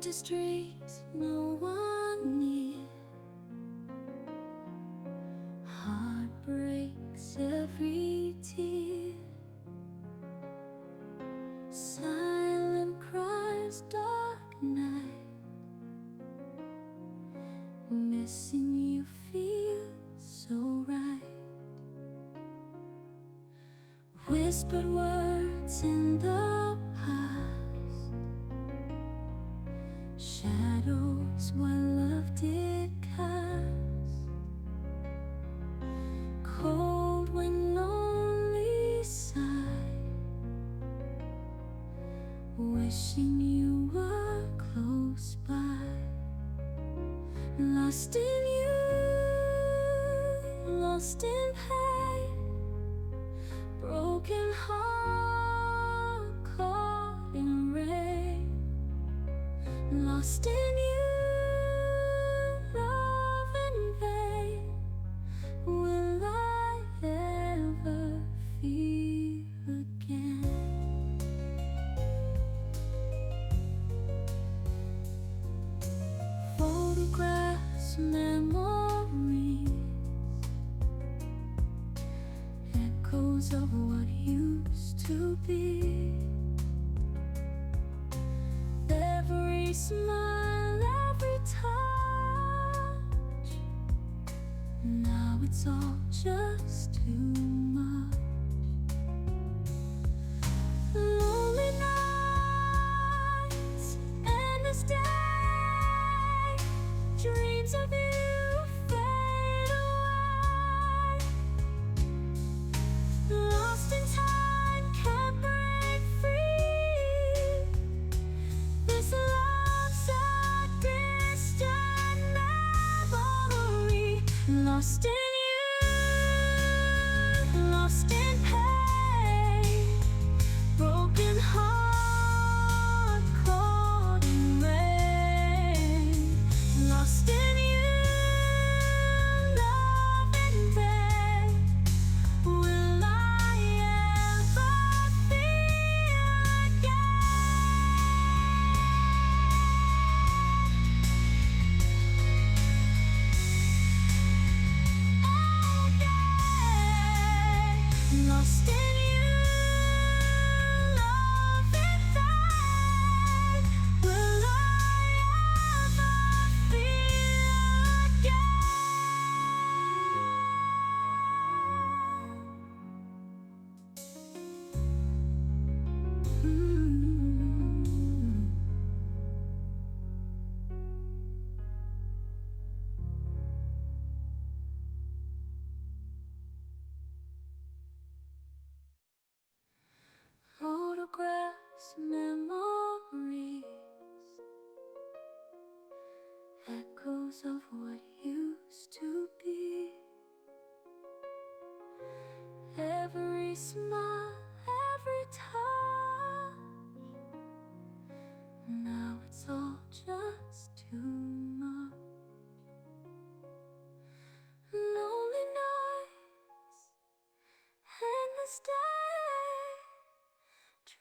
empty streets, no one near. Heart breaks every tear. Silent cries, dark night. Missing you feels so right. Whispered words in the past, shadows what love did cast. Cold when lonely sigh, wishing you were close by. Lost in you, lost in pain, broken heart caught in rain. Lost in you, love in vain. Will I ever feel again? Photographs, memories, echoes of what used to be. Every smile, every touch, now it's all just too much. Lonely nights, endless day, dreams of you fade away. Lost in time, can't break free. This love's a distant memory. Lost in you, lost in pain, broken heart caught in rain. Lost in you, love in vain. Will I ever feel again? Lost in you, love in vain. Will I ever feel again? Photographs, memories, echoes of what used to be. Every smile, every touch, now it's all just too much. Lonely nights, endless day,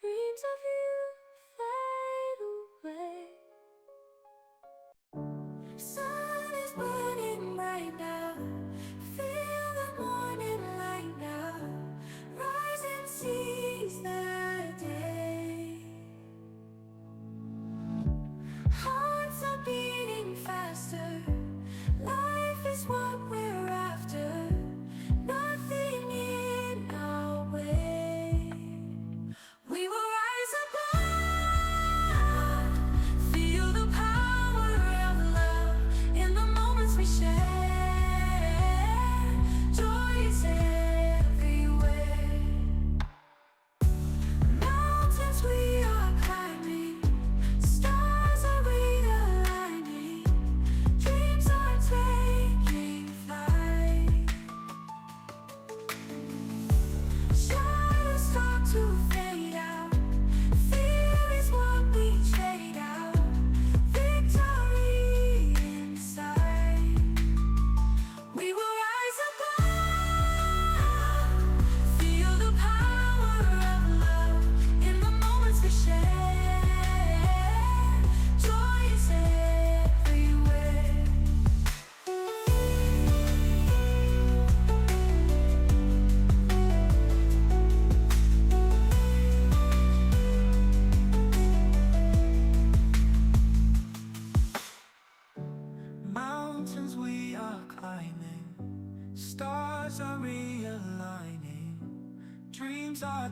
dreams of you fade away. Sun is burning right now. Feel the morning light now. Rise and seize the day. Hearts are beating faster. Life is what we're after. Nothing in our way. We will rise above.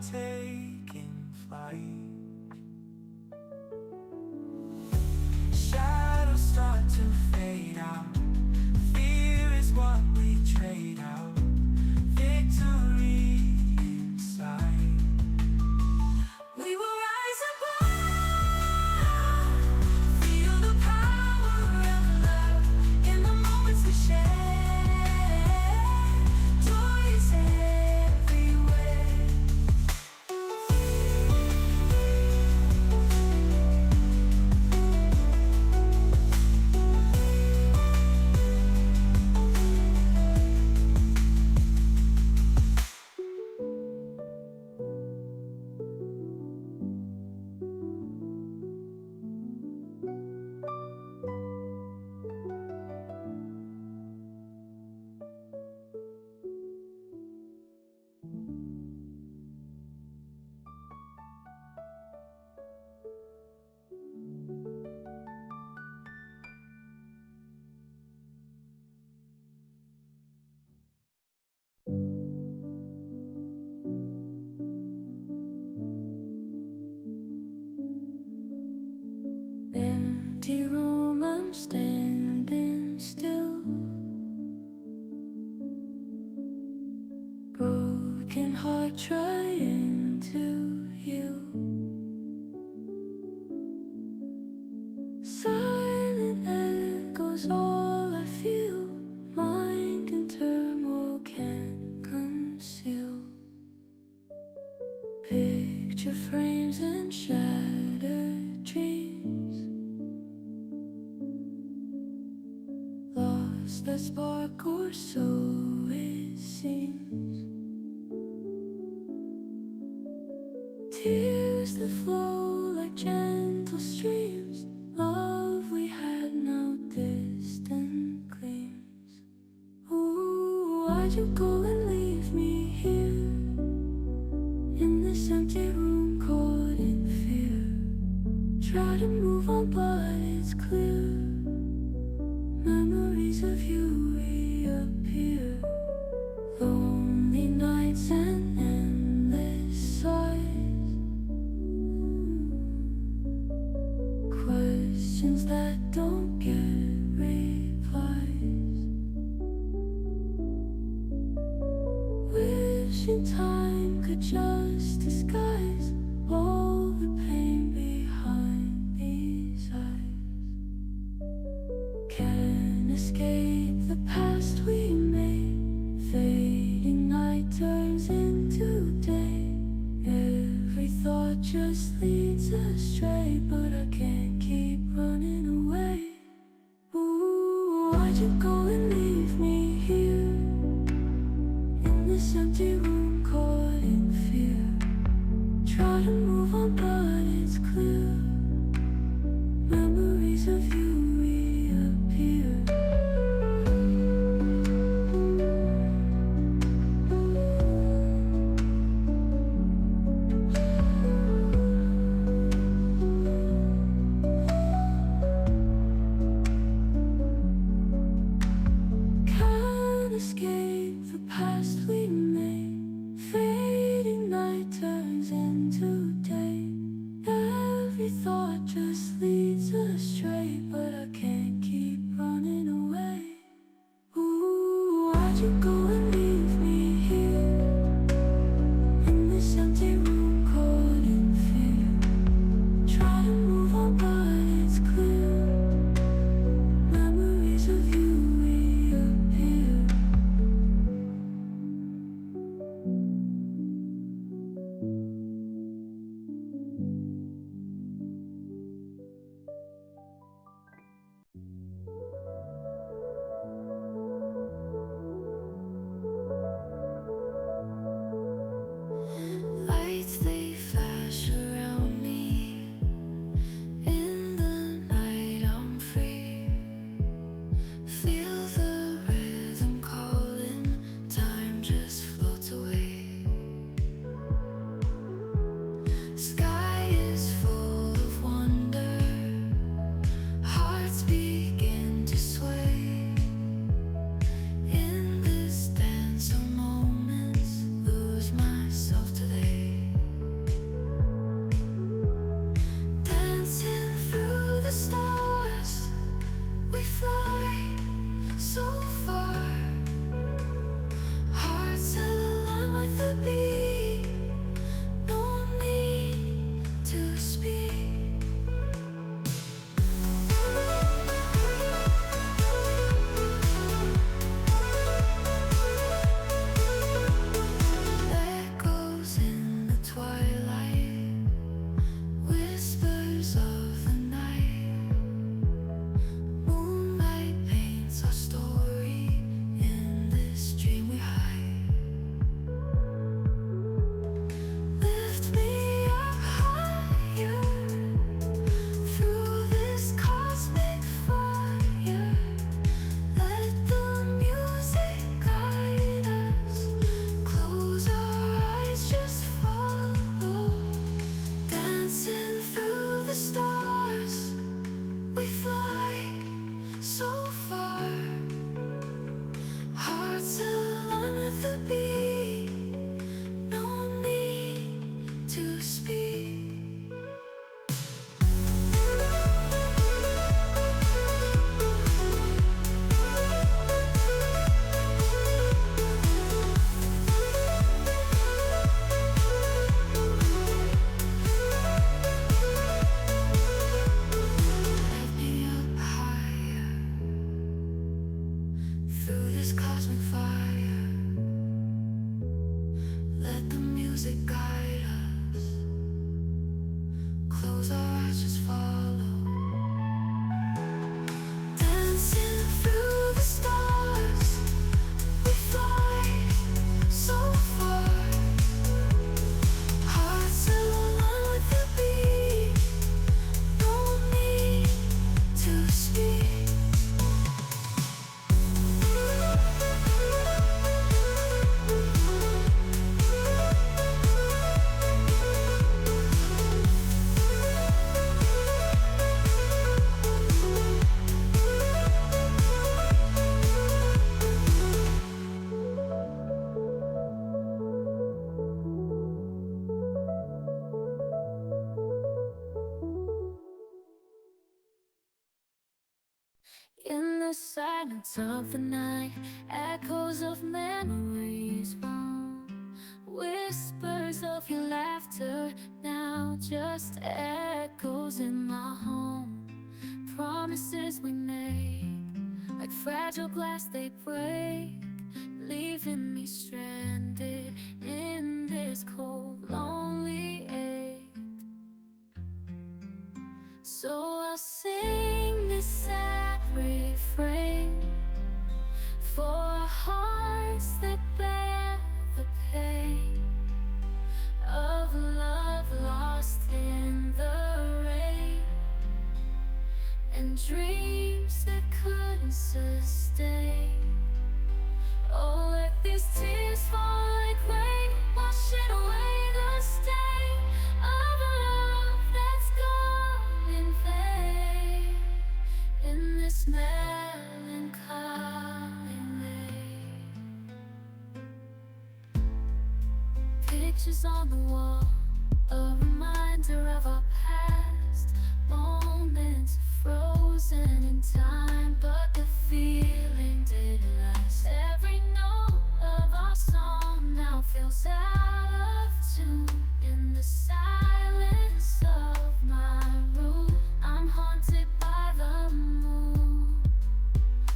taking flight. Shadows start to fade out. Fear is what we trade out. Victory inside. We will rise above. Feel the power of love in the moments we share. Joy is everywhere. Empty room, I'm standing still. Broken heart trying to heal. Silent echoes all I feel. Mind in turmoil can't conceal. Picture frames and shattered dreams. Lost that spark, or so it seems. Tears that flow like gentle streams. Love we had now distant gleams. Ooh, why'd you go and leave me here? In this empty room caught in fear. Try to move on but it's clear. Memories of you reappear. Lonely nights and endless sighs. Questions that don't get replies. Wishing time could just disguise all the pain behind these eyes. Can't escape the past we made. Fading night turns into day. Every thought just leads astray, but I can't keep running away. Ooh, why'd you go and leave me here? In this empty room caught in fear. Try to move on but it's clear. Memories of you reappear. Can't escape the past we made. Fading night turns into day. Every silence of the night, echoes of memories gone, whispers of your laughter, now just echoes in my home. Promises we made, like fragile glass they break, leaving me stranded in this cold, lonely ache. So I'll sing this sad refrain for hearts that bear the pain of love lost in the rain, and dreams that couldn't sustain. Oh, let these tears fall like rain, washing away the stain of a love that's gone in vain, in this melancholy lane. Pictures on the wall, a reminder of our past, moments frozen in time, but the feeling did last. Every note of our song now feels out of tune in the silence of my room. I'm haunted by the moon,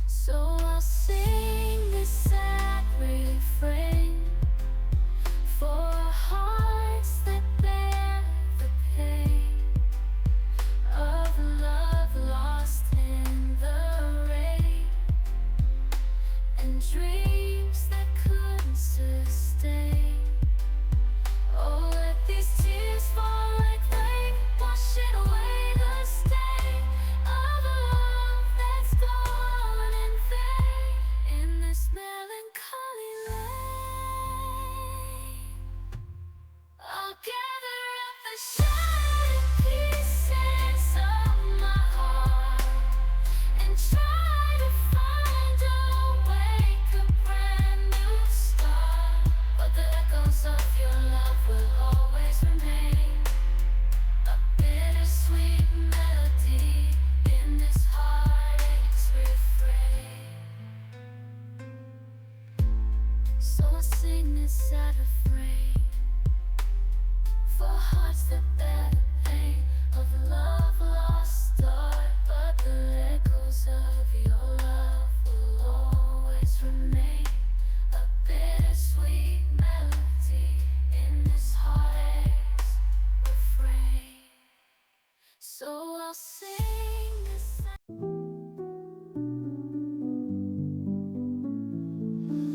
so I'll sing this sad refrain for hearts that bear the pain of love lost in the rain, and dreams that couldn't sustain. Oh, let these tears fall like rain, washing away the stain of a love that's gone in vain, in this melancholy lane. I'll gather up the shattered pieces of my heart and try to find a wake, a brand new start. But the echoes of your love will always remain, a bittersweet melody in this heartache's refrain. So I'll sing this sad refrain for hearts that bear the pain of love lost start, but the echoes of your love will always remain, a bittersweet melody in this heartache's refrain. So I'll sing this.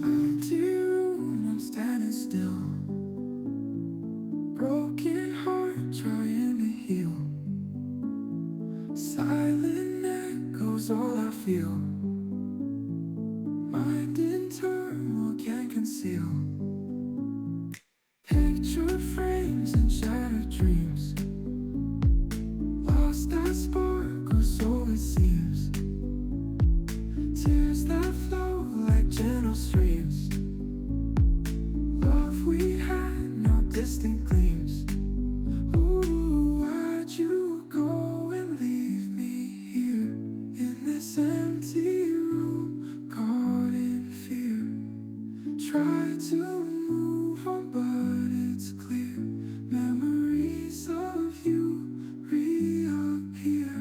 Empty room, I'm standing still. Broken heart trying to heal. Silent echoes all I feel. Mind in turmoil can't conceal. Picture frames and shattered dreams. Lost that spark, or so it seems. Tears that flow like gentle streams. Love we had, now distant gleams. Ooh, why'd you go and leave me here in this empty room, caught in fear? Try to move on, but it's clear. Memories of you reappear.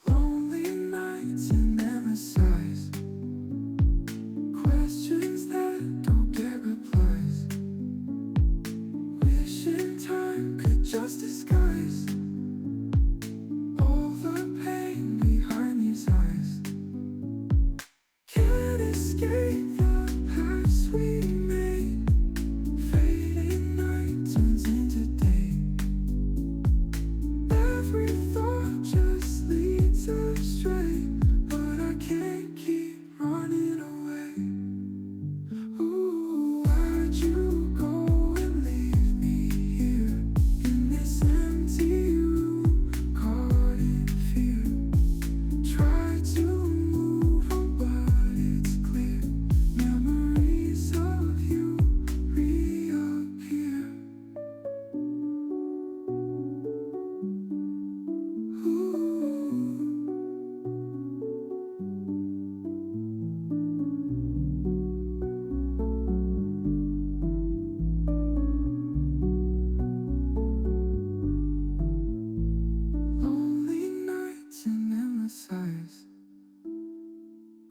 Lonely nights and endless sighs, questions that don't get replies. Wishing time could just disguise all the pain behind these eyes. Can't escape the past we made. Fading night turns into day. Every thought just leads astray, but I can't keep running away. Ooh, why'd you go and leave me here in this empty room, caught in fear? Try to move on, but it's clear.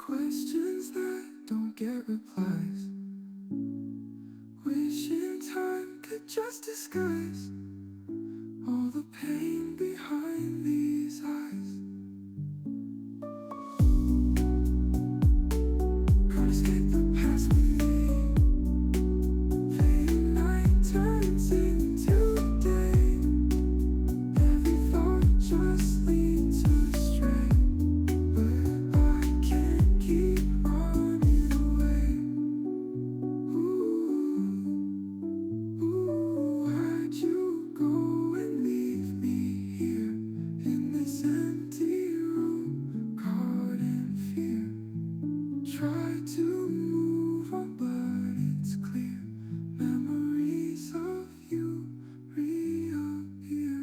questions that don't get replies. Wishing time could just disguise all the pain behind these eyes. Can't escape the past with me. Fading night turns into day. Every thought just leads astray, but I can't keep running away. Why'd you go and leave me here in this empty room, caught in fear? Try to move on, but it's clear memories of you reappear.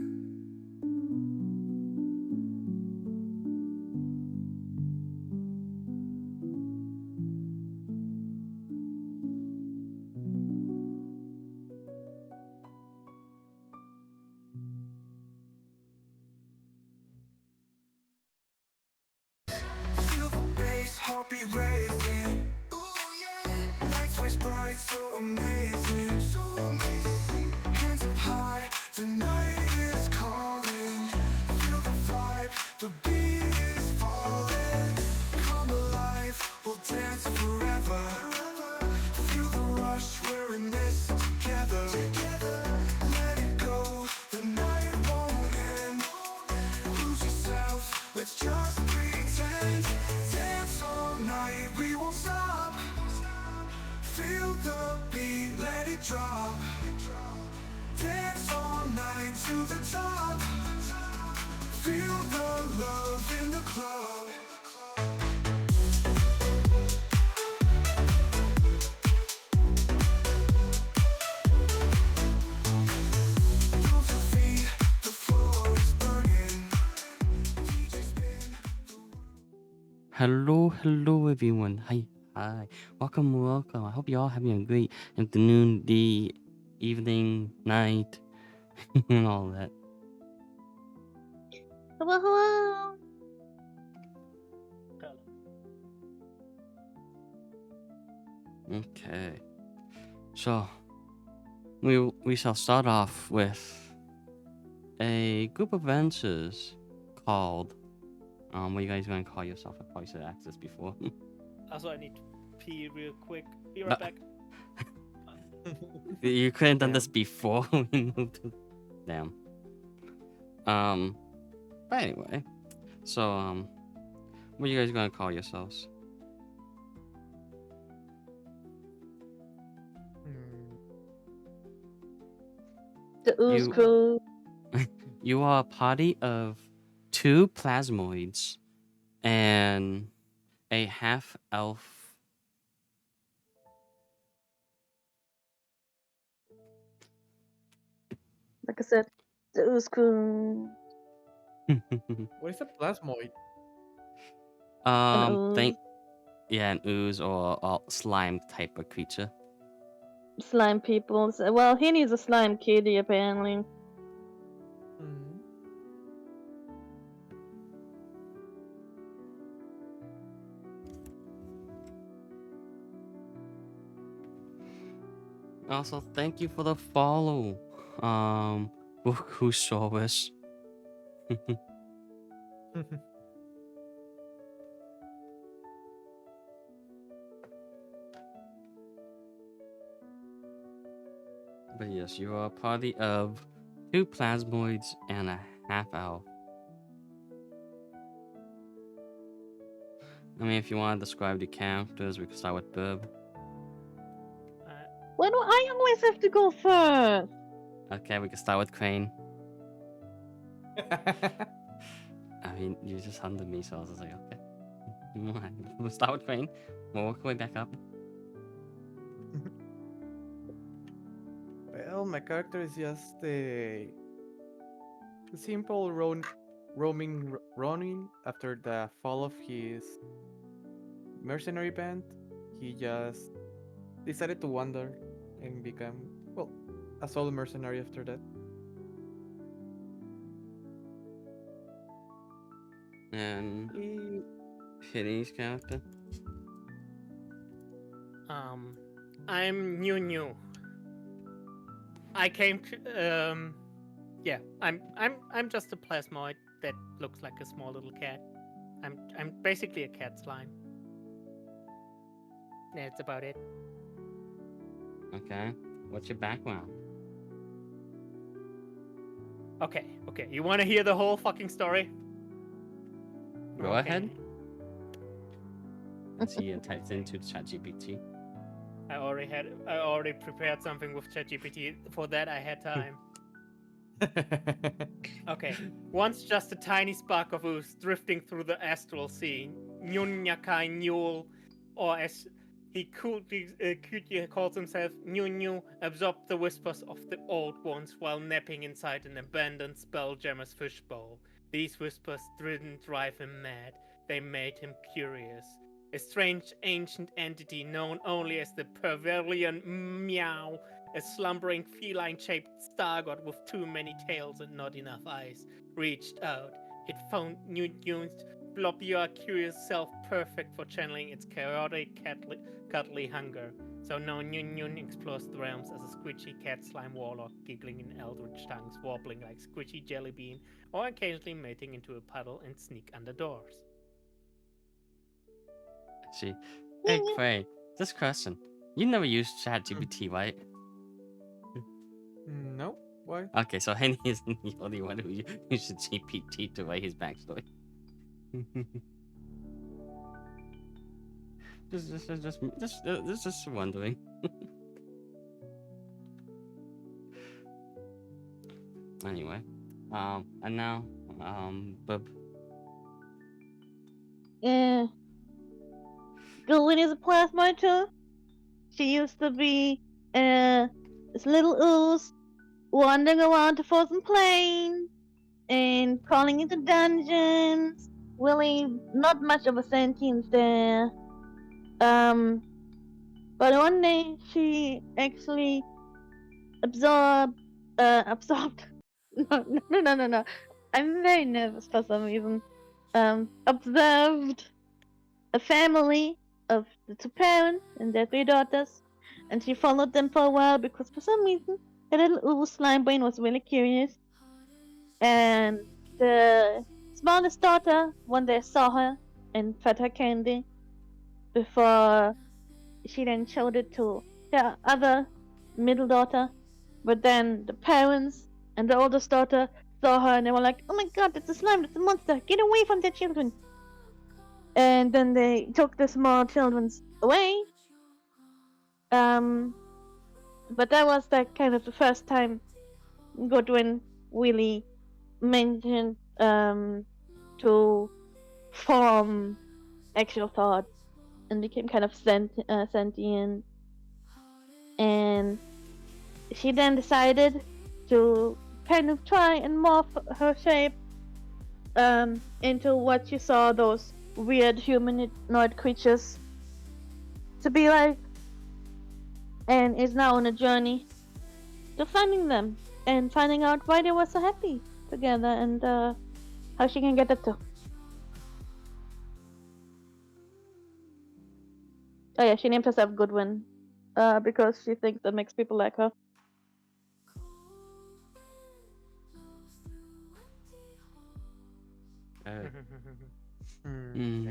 Feel the bass, heartbeat racing. Ooh yeah. Lights flash bright, so amazing, so amazing. Hands up high, the night is calling. Feel the vibe, the beat is falling. Come alive, we'll dance forever. Feel the rush, we're in this together. Let it go, the night won't end. Lose yourself, let's just pretend. Dance all night, we won't stop. Feel the beat, let it drop. Dance all night to the top. Feel the love in the club. Move your feet, the floor is burning. DJ spin. Hello, everyone. Hi. Welcome. I hope you all having a great afternoon, day, evening, night, and all that. Hello. Okay. So, we shall start off with a group of adventures called. What are you guys gonna call yourself? I probably should have asked this before. Also, I need to pee real quick. Be right back. You couldn't done this before we moved to. Damn. But anyway, so what are you guys gonna call yourselves? The Ooze You- Crew. You are a party of 2 plasmoids and a half elf. Like I said, the Ooze Crew. What is a plasmoid? Think an ooze or a slime type of creature. Slime people. Well, he needs a slime kitty apparently. Hmm. Also, thank you for the follow. Who saw us? But yes, you are a party of 2 plasmoids and a half elf. I mean, if you want to describe the characters, we can start with Bub. Why do I always have to go first? Okay, we can start with Crane. I mean, you just hunted me, so I was just like, okay. We'll start with Crane. We'll work our way back up. Well, my character is just a simple roaming Ronin. After the fall of his mercenary band, he just decided to wander and become, well, a solo mercenary after that. And He, Hitty's character. I'm New. I came to, yeah, I'm just a plasmoid that looks like a small little cat. I'm basically a cat slime. Yeah, that's about it. Okay. What's your background? Okay. You want to hear the whole fucking story? Go ahead. Mm-hmm. See, it types into ChatGPT. I already prepared something with ChatGPT. For that, I had time. Okay. Once just a tiny spark of ooze drifting through the astral sea, Nyunyakai Nyul, or as he cutely calls himself, Nyu, absorbed the whispers of the old ones while napping inside an abandoned Spelljammer's fishbowl. These whispers didn't drive him mad, they made him curious. A strange ancient entity known only as the Perverian Meow, a slumbering feline-shaped star god with too many tails and not enough eyes, reached out. It found Nyun's blobbier, curious self perfect for channeling its chaotic, cuddly hunger. So now Nyun explores the realms as a squishy cat slime warlock, giggling in eldritch tongues, wobbling like squishy jelly bean, or occasionally mating into a puddle and sneak under doors. See. Hey, Cray, this question. You never used ChatGPT, right? No? Why? Okay, so Henny isn't the only one who uses GPT to write his backstory. just wondering. Anyway, and now, Bub. Yeah. Gilwin is a plasmoid too. She used to be this little ooze wandering around the frozen plain and crawling into dungeons. Really, not much of a sentience there. But one day she actually absorbed. No. I'm very nervous for some reason. Observed a family of the two parents and their three daughters, and she followed them for a while because for some reason her little ooze slime brain was really curious. And the smallest daughter one day saw her and fed her candy before she then showed it to the other middle daughter. But then the parents and the oldest daughter saw her and they were like, "Oh my god, that's a slime, that's a monster, get away from the children." And then they took the small children away. But that was like kind of the first time Godwin really mentioned to form actual thought and became kind of sentient. And she then decided to kind of try and morph her shape into what you saw those weird humanoid creatures to be like, and is now on a journey to finding them and finding out why they were so happy together and how she can get that too. Oh yeah, she named herself Goodwin because she thinks that makes people like her. I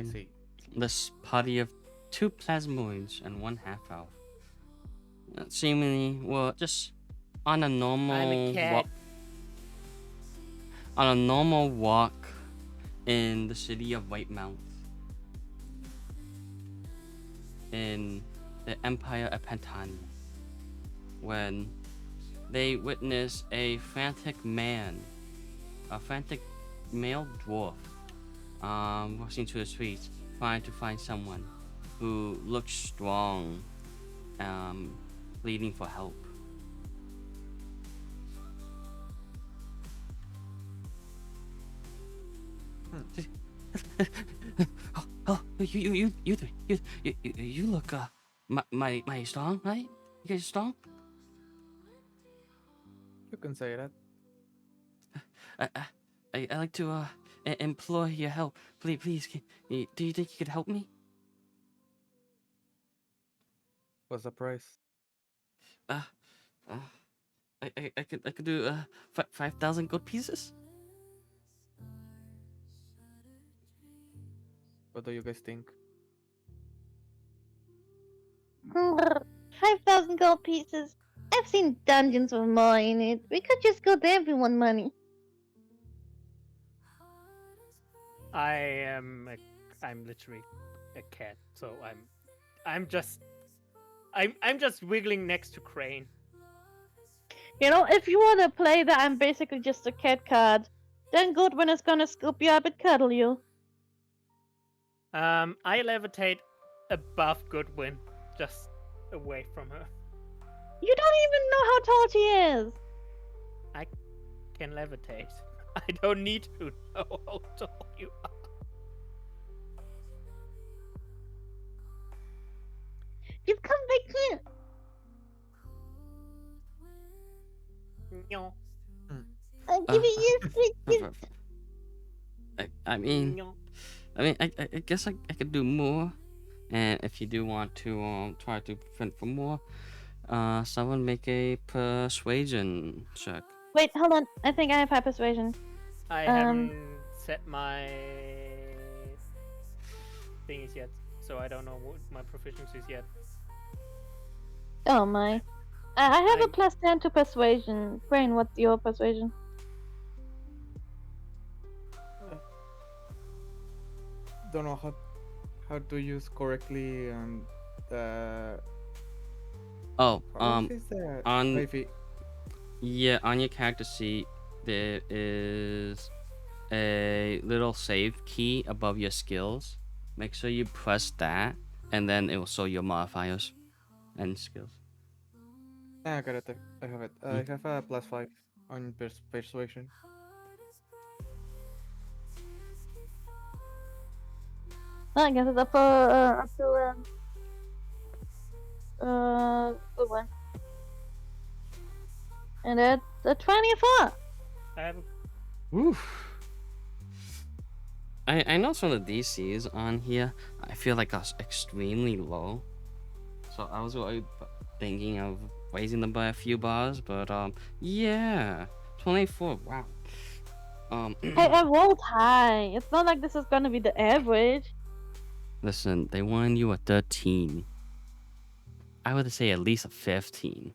see. This party of two plasmoids and one half-elf seemingly were just on a normal I'm a cat. walk in the city of Whitemouth in the Empire of Pentania when they witnessed a frantic male dwarf rushing to the streets trying to find someone who looked strong, pleading for help. Oh, you look my strong, right? You guys strong? You can say that. I like to implore your help. Please, do you think you could help me? What's the price? Uh, uh, I could do 5,000 gold pieces. What do you guys think? 5,000 gold pieces. I've seen dungeons with more in it. We could just go there if we want money. I'm literally a cat, so I'm just wiggling next to Crane. You know, if you wanna play that I'm basically just a cat card, then Goodwin is gonna scoop you up and cuddle you. I levitate above Goodwin, just away from her. You don't even know how tall she is. I can levitate. I don't need to know how tall you are. Just come back here. No, I'll give you your sweet I mean, no. I guess I could do more, and if you do want to try to prevent for more, someone make a persuasion check. Wait, hold on. I think I have high persuasion. I haven't set my thingies yet, so I don't know what my proficiencies yet. Oh my. I have a I'm- plus 10 to persuasion. Brain, what's your persuasion? Don't know how to use correctly and Oh, how much is that? on- Maybe yeah, on your character sheet there is a little save key above your skills. Make sure you press that, and then it will show your modifiers and skills. I got it. I have it. I have a +5 on persuasion. Oh, I guess it's up to good one. And that's a 24. I have Oof. I know some of the DCs on here. I feel like that's extremely low. So I was really thinking of raising them by a few bars, but yeah, 24. Wow. Hey, I rolled high. It's not like this is gonna be the average. Listen, they wanted you a 13. I would say at least a 15,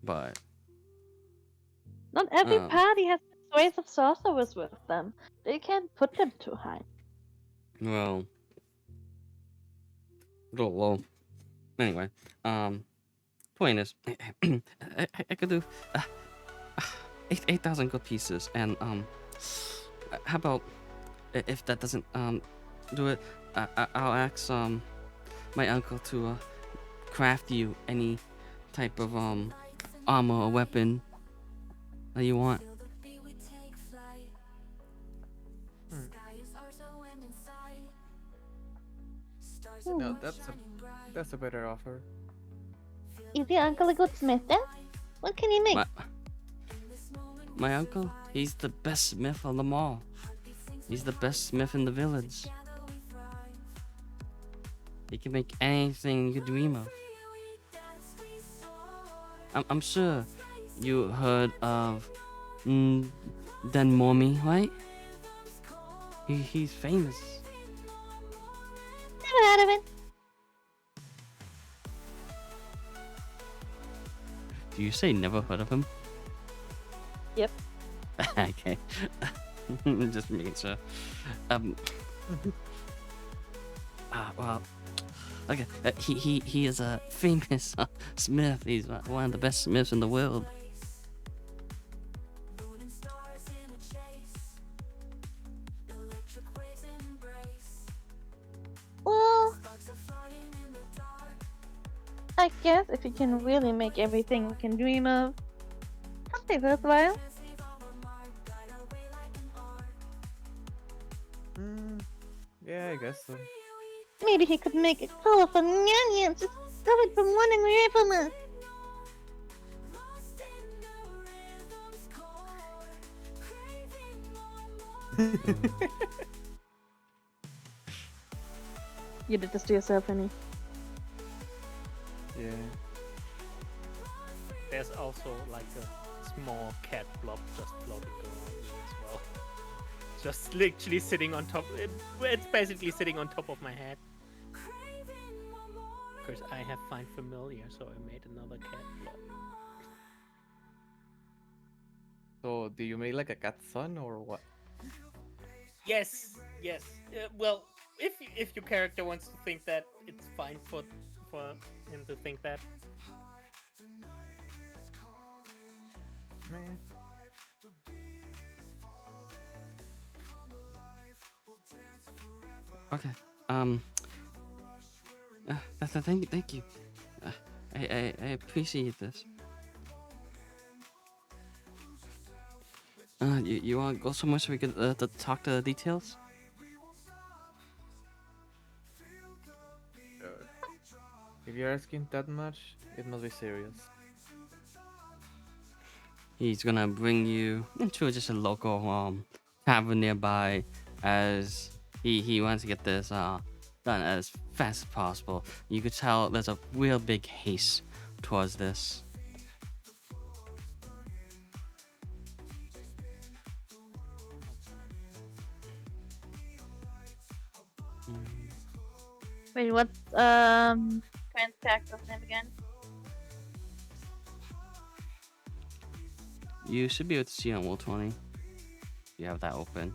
but Not every Um. party has persuasive sorcerers with them. They can't put them too high. well, a little low. Anyway, point is, I could do 8,000 gold pieces, and how about if that doesn't do it, I'll ask my uncle to craft you any type of armor or weapon that you want. No, that's a better offer. Is your uncle a good smith then? What can he make? My uncle, he's the best smith of them all. He's the best smith in the village. He can make anything you could dream of. I'm sure you heard of Dan Mormy, right? He's famous. Never heard of it. Do you say never heard of him? Yep. Okay. Just making sure. Well. Okay. He is a famous smith. He's one of the best smiths in the world. Well, I guess if you can really make everything we can dream of, something worthwhile. Yeah, I guess so. Maybe he could make a colorful Nyan just stop it from running away from us. You did this to yourself, honey. Yeah. There's also like a small cat blob just floating around me as well. Just literally sitting on top. It's basically sitting on top of my head. Because I have find familiar, so I made another cat blob. So, do you make like a cat son or what? Yes, yes. Well, if your character wants to think that, it's fine for him to think that. Man. Okay. Thank you. I appreciate this. You want to go somewhere so we could to talk the details? If you're asking that much, it must be serious. He's gonna bring you into just a local tavern nearby, as he wants to get this done as fast as possible. You could tell there's a real big haste towards this. Wait, what's Grant's character's name again? You should be able to see on Roll 20. You have that open.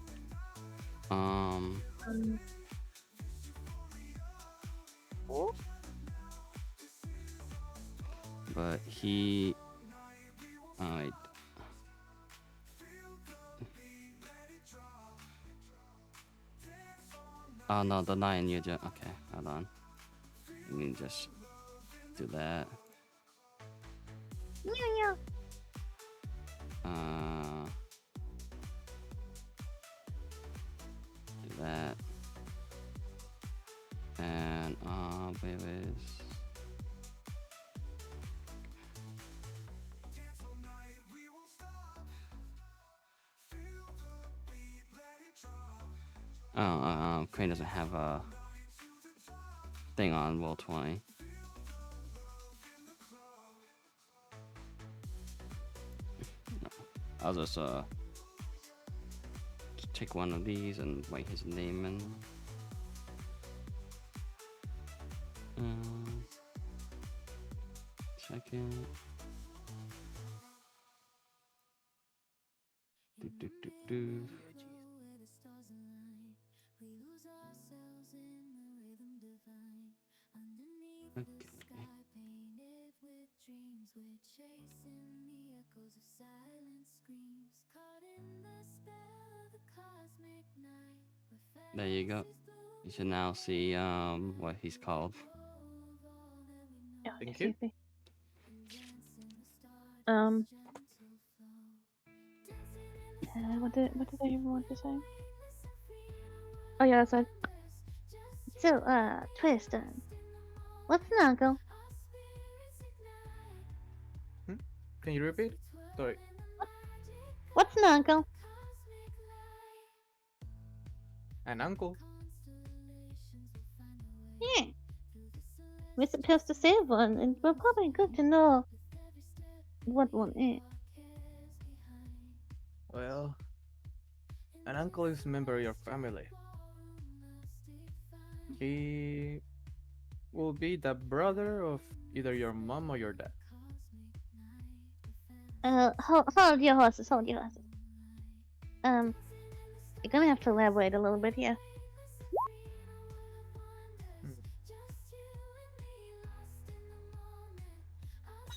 But he. Alright. Oh no, the 9 you just. Okay, hold on. You can just do that. Yeah. Do that. And where is? Crane doesn't have a thing on Roll 20. No. I'll just take one of these and write his name in. Second. Do. Okay. There you go. You should now see what he's called. Yeah, Thank I you. see. What did I even want to say? Oh yeah, that's right. So, Twist, what's an uncle? Can you repeat? Sorry. What's an uncle? An uncle? Yeah. We're supposed to save one, and we're probably good to know what one is. Well, an uncle is a member of your family. He will be the brother of either your mom or your dad. Hold your horses, hold your horses. You're gonna have to elaborate a little bit here.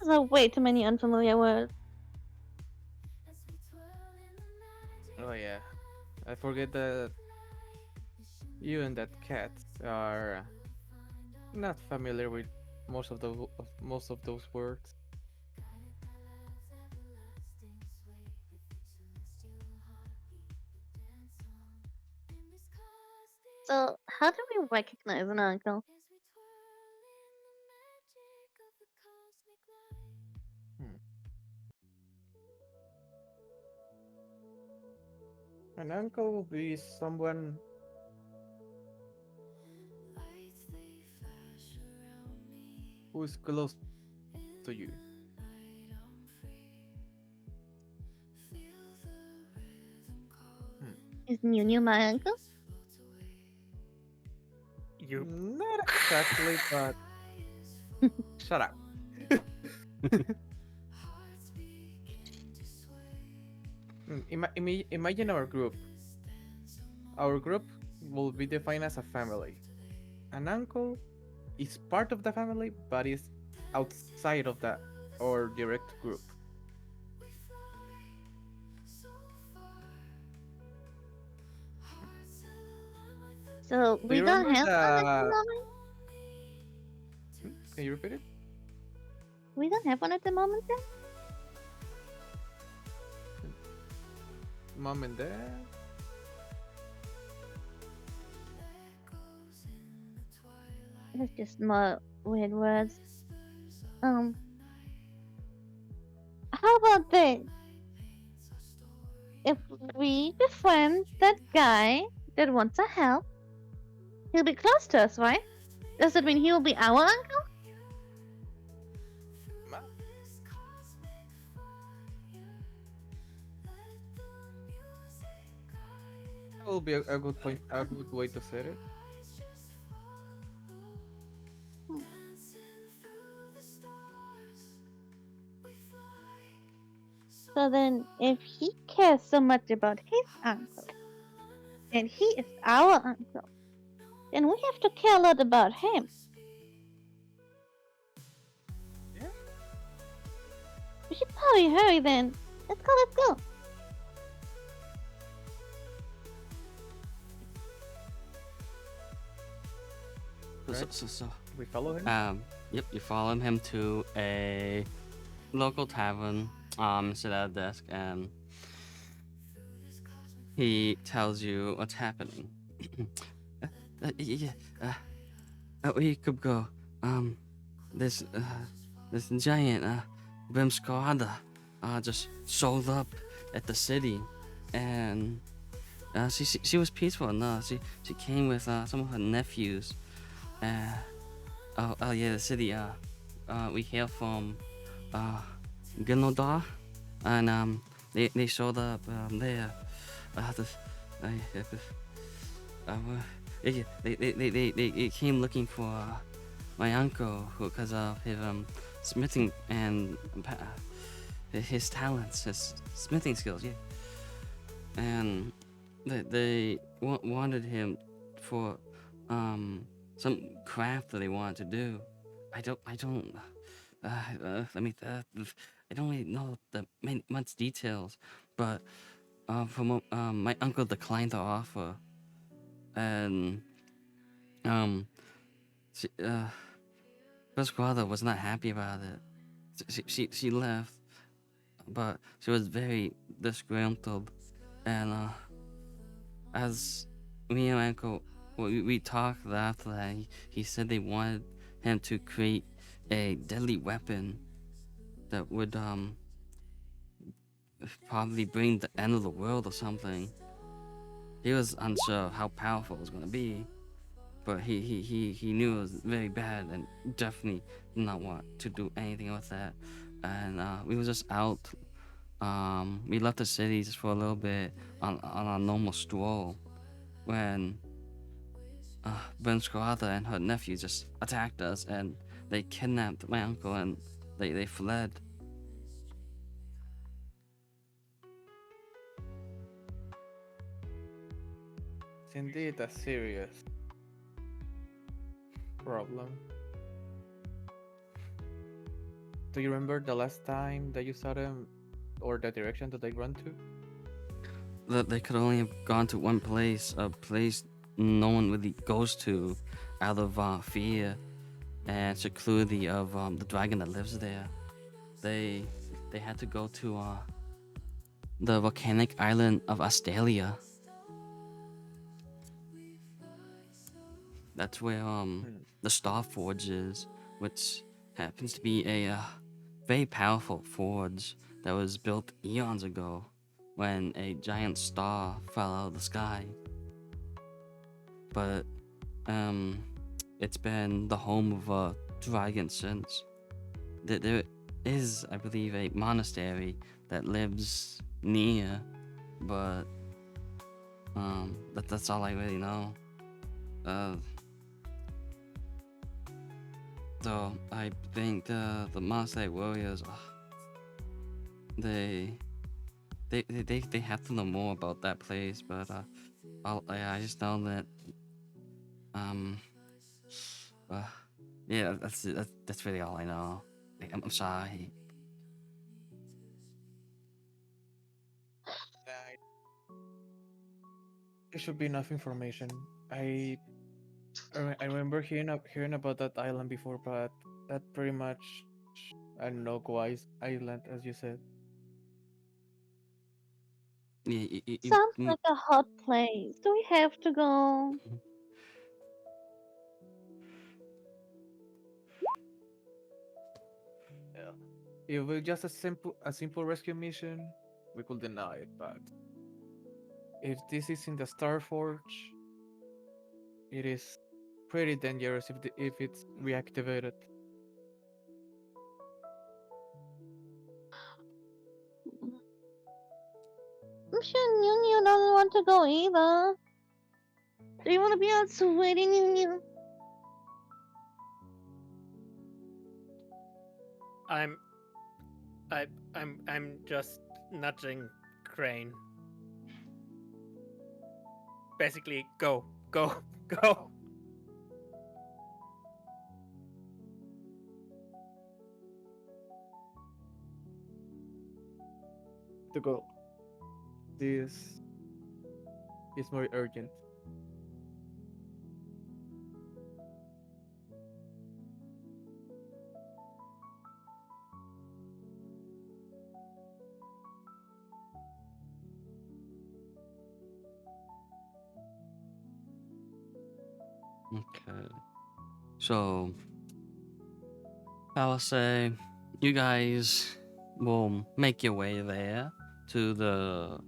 Those are way too many unfamiliar words. Oh yeah, I forget that you and that cat are not familiar with most of those words. So, how do we recognize an uncle? An uncle will be someone who's close to you? Is Nunu my uncle? You Not exactly, but shut up. Imagine our group. Our group will be defined as a family. An uncle is part of the family, but is outside of the or direct group. So Do we you don't remember have one at the the? moment? Can you repeat it? We don't have one at the moment then? Mom and dad. That's just more weird words. How about this? If we befriend that guy that wants our help, he'll be close to us, right? Does that mean he will be our uncle? That will be a good point, a good way to say it. So then, if he cares so much about his uncle, and he is our uncle, then we have to care a lot about him. Yeah. We should probably hurry then. Let's go, let's go. Right. So, We follow him. yep, you follow him to a local tavern, sit at a desk, and he tells you what's happening. Yeah, we could go. This giant Brimsquada just showed up at the city, and she was peaceful enough. She came with some of her nephews. Oh yeah, the city. We hail from Gunodar, and they showed up there. They came looking for my uncle because of his smithing and his talents, his smithing skills. Yeah, and they wanted him for some craft that they wanted to do. I don't I don't really know the much details, but from my uncle declined the offer, and she, Pasquale was not happy about it. She left, but she was very disgruntled, and as me and my uncle we talked after that, he said they wanted him to create a deadly weapon that would probably bring the end of the world or something. He was unsure of how powerful it was gonna be, but he knew it was very bad and definitely did not want to do anything with that. And we were just out. We left the city just for a little bit on a normal stroll when Ben Scarata and her nephew just attacked us, and they kidnapped my uncle, and they fled. It's indeed a serious problem. Do you remember the last time that you saw them, or the direction that they run to? That they could only have gone to one place, a place no one really goes to, out of fear and security of the dragon that lives there. They had to go to the volcanic island of Astalia. That's where the Star Forge is, which happens to be a very powerful forge that was built eons ago when a giant star fell out of the sky. But it's been the home of dragon since. There is, I believe, a monastery that lives near, but that's all I really know. So I think the monastery warriors, they have to know more about that place, but I just know that yeah, that's really all I know. I'm sorry. There should be enough information. I remember hearing about that island before, but that pretty much, I don't know, Island, as you said. Sounds like a hot place. Do we have to go? Yeah. If it was just a simple rescue mission, we could deny it, but if this is in the Starforge, it is pretty dangerous if it's reactivated. I'm sure Nunu doesn't want to go either. Do you want to be outside waiting, Nunu? I'm just nudging Crane. Basically, go. To go. This is more urgent. Okay. So I will say you guys will make your way there to the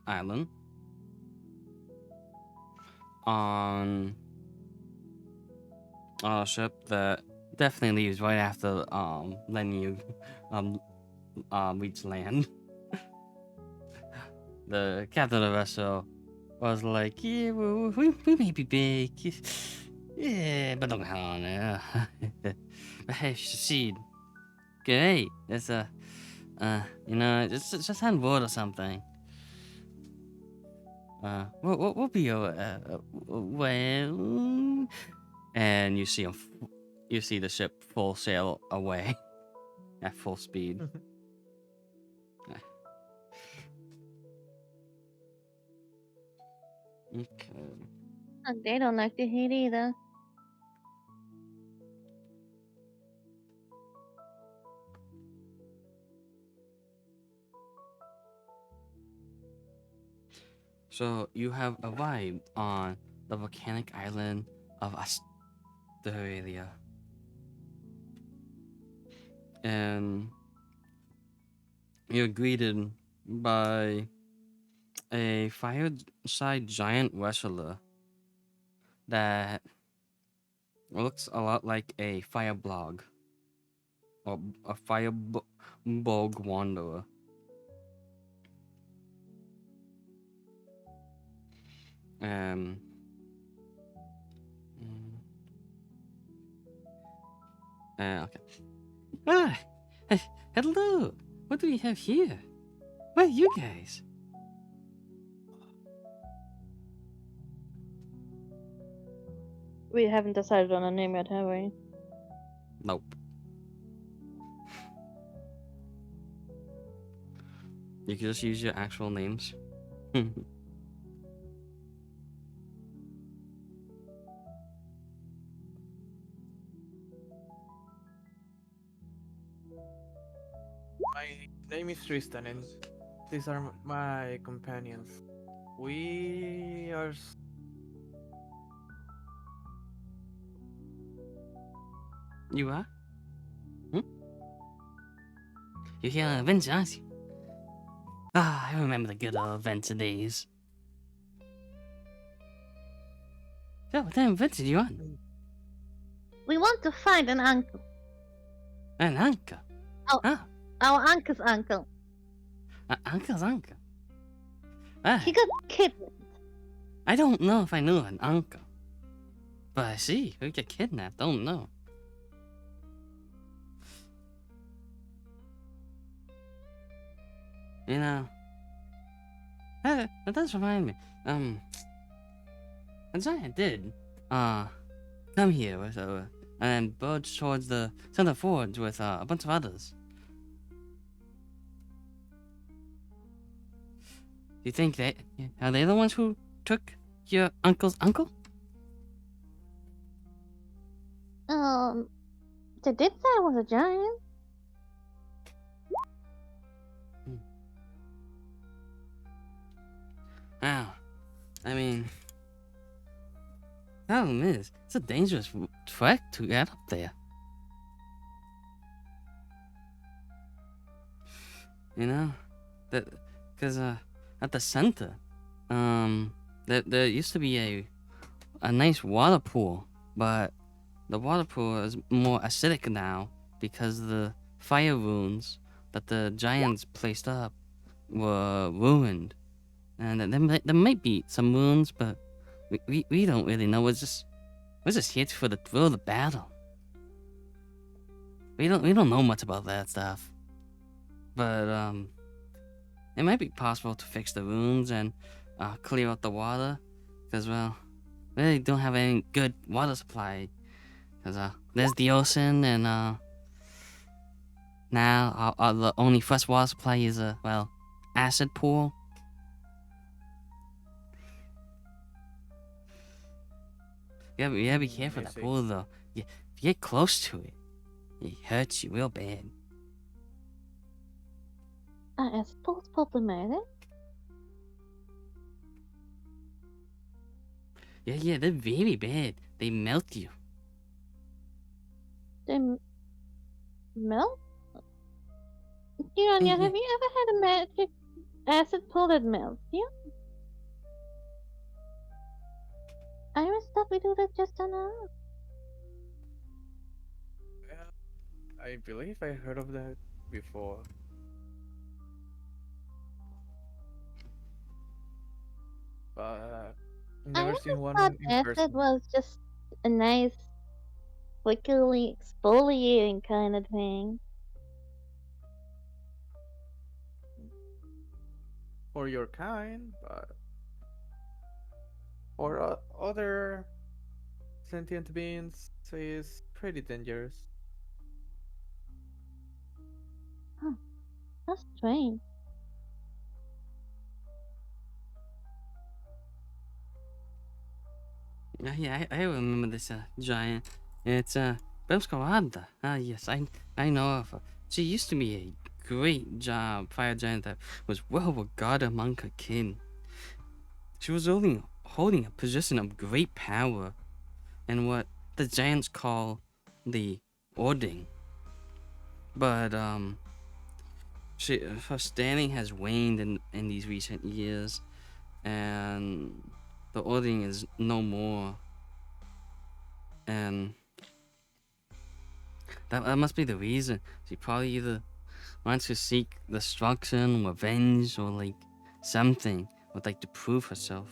island on a ship that definitely leaves right after letting you reach land. The captain of the vessel was like, yeah, well, we may be big, yeah, but don't count on it. But hey, succeed. Great. It's just hand word or something. We'll be well. And you see you see the ship full sail away at full speed. Okay. They don't like the heat either. So you have arrived on the volcanic island of Australia. And you're greeted by a fireside giant wrestler that looks a lot like a fireblog or a firebog wanderer. Um. Okay. Ah, hello. What do we have here? Where are you guys? We haven't decided on a name yet, have we? Nope. You can just use your actual names. My name is Tristan, and these are my companions. We are. You are? You're here on adventure, aren't you? Ah, I remember the good old adventure days. So, what kind of adventure do you want? We want to find an uncle. An uncle. Oh. Ah, Our uncle's uncle. uncle's uncle. Ah, He got kidnapped. I don't know if I knew an uncle. But I see, who get kidnapped, don't know. You know, that does remind me. A giant did, come here with, and budge towards the center forge with, a bunch of others. You think are they the ones who took your uncle's uncle? They did say I was a giant. Wow. I mean, problem is, it's a dangerous trek to get up there. You know, because at the center, there used to be a nice water pool, but the water pool is more acidic now because the fire runes that the giants placed up were ruined. And there might be some wounds, but we don't really know. We're just here for the thrill of the battle. We don't know much about that stuff. But it might be possible to fix the wounds and clear out the water, because well, we really don't have any good water supply. Because there's the ocean, and now the only fresh water supply is a acid pool. You gotta be careful I of that see. pool, though. If you get close to it, it hurts you real bad. Acid pool's problematic. Yeah, they're very bad. They melt you. They melt? Junior, Yeah. have you ever had a magic acid pool that melts you? I always thought we do that just enough. I believe I heard of that before. But I never always seen one thought in acid person. was just a nice, quickly exfoliating kind of thing. For your kind, but for other sentient beings, is pretty dangerous. That's strange. Yeah, I remember this giant. It's Bemskarada. Ah, yes, I know of her. She used to be a great fire giant that was well regarded among her kin. She was holding a position of great power, and what the giants call the Ording. But her standing has waned in these recent years, and the Ording is no more. And that must be the reason. She probably either wants to seek destruction, revenge, or like something, would like to prove herself.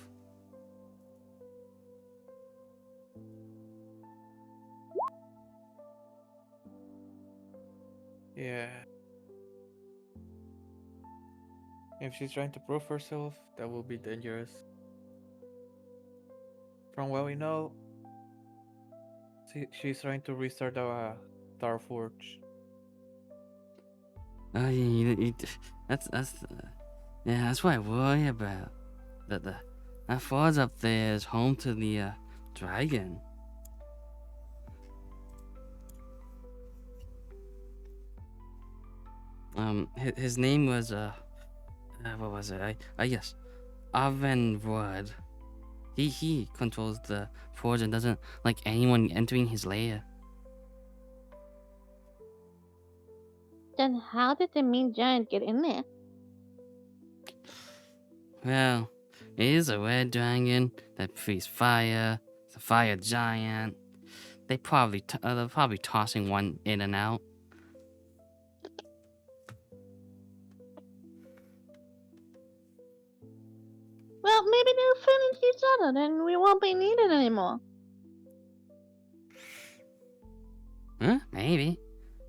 Yeah. If she's trying to prove herself, that will be dangerous. From what we know, she's trying to restart the Star Forge. Oh, yeah, that's what I worry about. That forge up there is home to the dragon. His name was what was it? Yes, Avenrod. He controls the forge and doesn't like anyone entering his lair. Then how did the mean giant get in there? Well, it is a red dragon that breathes fire. It's a fire giant. they're probably tossing one in and out. Well, maybe they'll finish each other, then we won't be needed anymore. Huh? Maybe.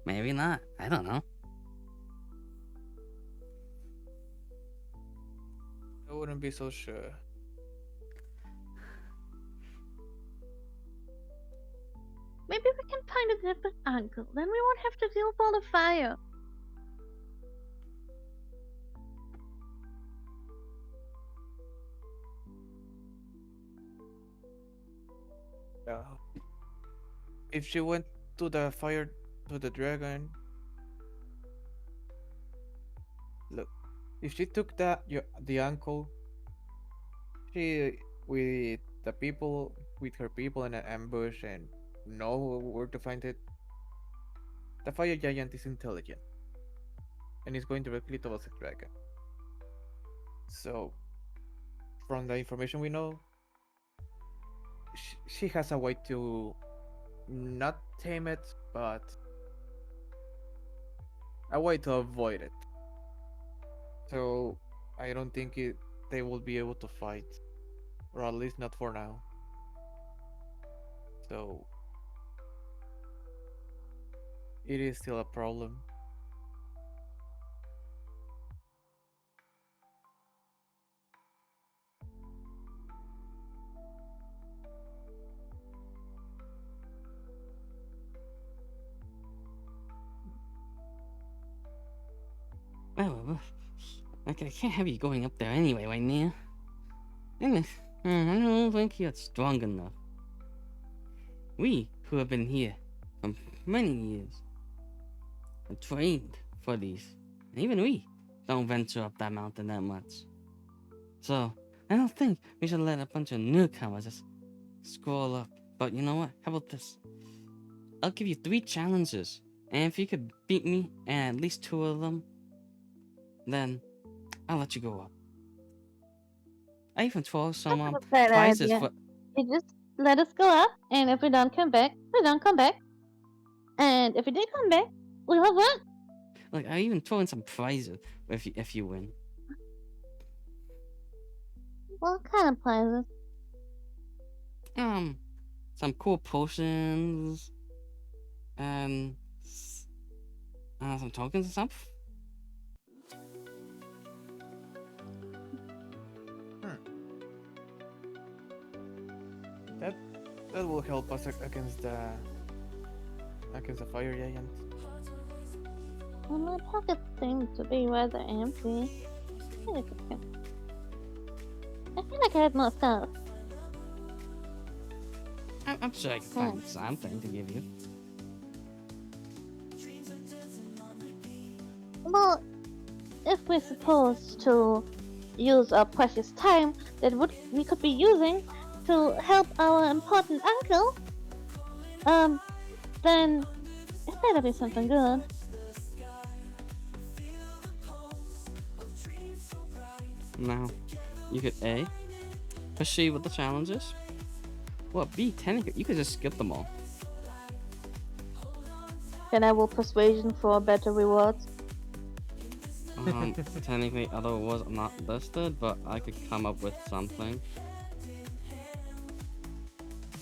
Maybe not. I don't know. I wouldn't be so sure. Maybe we can find a different uncle, then we won't have to deal with all the fire. If she went to the fire to the dragon, look, if she took the uncle, she with her people in an ambush and know where to find it. The fire giant is intelligent, and is going directly towards the dragon. So, from the information we know, she has a way to not tame it, but a way to avoid it. So I don't think they will be able to fight, or at least not for now. So it is still a problem. Well, I can't have you going up there anyway, right now. I don't think you're strong enough. We, who have been here for many years, are trained for these. And even we don't venture up that mountain that much. So, I don't think we should let a bunch of newcomers just scroll up. But you know what? How about this? I'll give you 3 challenges. And if you could beat me and at least 2 of them, then I'll let you go up. I even throw some That's not a bad prizes idea. for. You just let us go up, and if we don't come back, we don't come back. And if we did come back, we'll have one. Like I even throw in some prizes if you win. What kind of prizes? Some cool potions, and some tokens and stuff. That will help us against the fire giant. Well, my pockets seem to be rather empty. I feel like I had more stuff. I'm sure I can find something to give you. Well, if we're supposed to use our precious time that we could be using to help our important uncle, then it better be something good. Now, you could A, proceed with the challenges, or B, technically, you could just skip them all. Can I roll persuasion for better rewards? Technically, other rewards are not listed, but I could come up with something.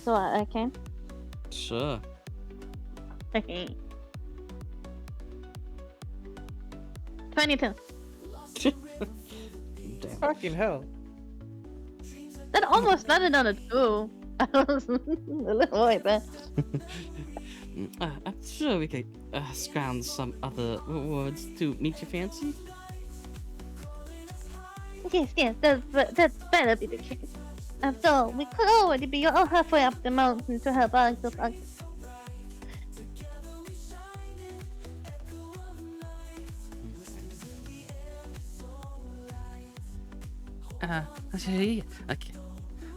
So I can. Sure. 22. Damn. Fucking hell! That almost landed on a 2. I was a little worried there. I'm sure we could scrounge some other rewards to meet your fancy. Yes, that better be the case. After all, we could already be all halfway up the mountain to help our uncle. Okay.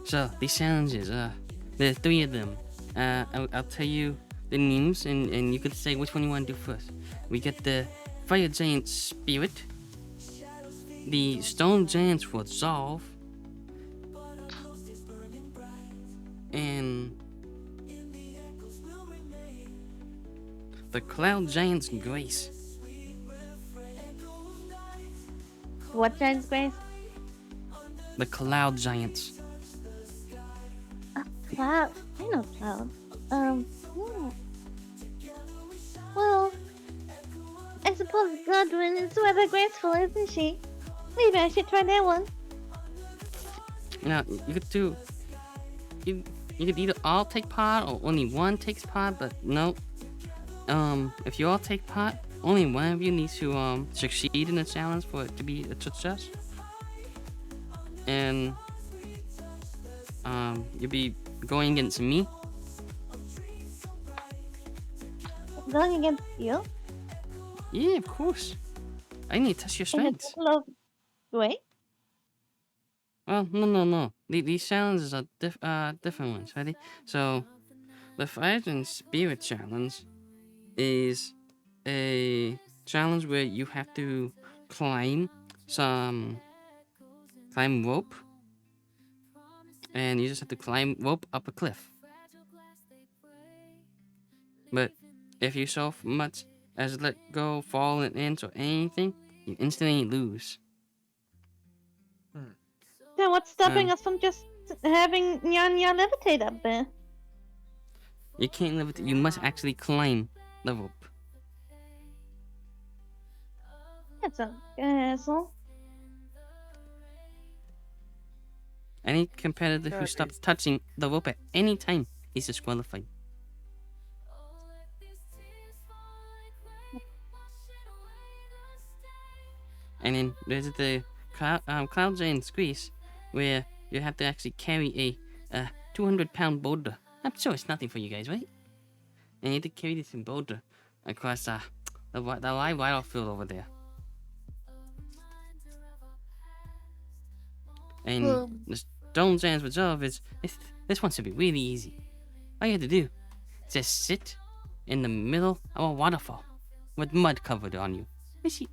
So, these challenges, there are 3 of them. I'll tell you the names, and you can say which one you want to do first. We get the Fire Giant Spirit, the Stone Giant's Resolve, and the Cloud Giant's Grace. What giant's grace? The Cloud Giants. Cloud. I know Cloud. Hmm. Well, I suppose Godwin is rather graceful, isn't she? Maybe I should try that one. Now you could do. You could either all take part or only one takes part, but no. If you all take part, only one of you needs to succeed in the challenge for it to be a success. And you'll be going against me. Going against you? Yeah, of course. I need to test your In a strengths. couple of... Wait. Well, no. These challenges are different ones. Ready? So, the Fire and Spirit challenge is a challenge where you have to climb rope, and you just have to climb rope up a cliff. But if you so much as let go, fall an inch or anything, you instantly lose. Then what's stopping Um, us from just having Nyanya levitate up there? You can't levitate. You must actually climb the rope. That's a asshole. Any competitor who That stops is- touching the rope at any time is disqualified. And then there's the Cloud Giant Squeeze, where you have to actually carry a 200-pound boulder. I'm sure it's nothing for you guys, right? And you have to carry this boulder across the live battlefield over there. And the Stone Giant's Reserve this one should be really easy. All you have to do is just sit in the middle of a waterfall with mud covered on you. You see,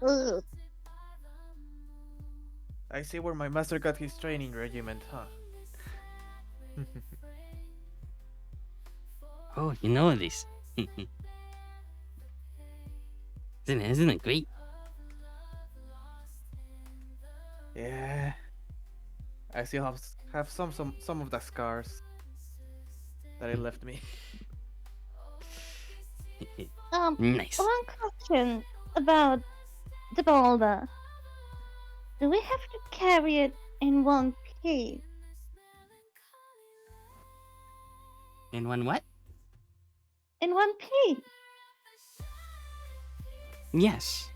Ugh. I see where my master got his training regiment, huh? oh, you know this. Isn't it great? Yeah. I still have some of the scars that it left me. Nice. One question about the boulder. Do we have to carry it in one piece? In one what? In one piece? Yes.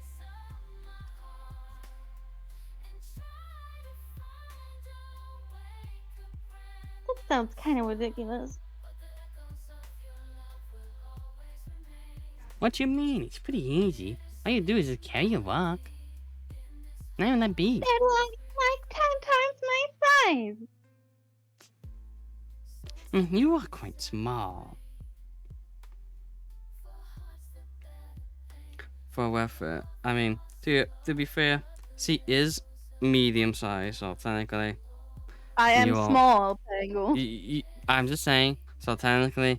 That sounds kind of ridiculous. What you mean? It's pretty easy. All you do is just carry a rock. Not even that big. They're like 10 times my size. You are quite small. For reference, I mean, to be fair, she is medium size, so technically, I am You are- small, Pango. I'm just saying. So technically,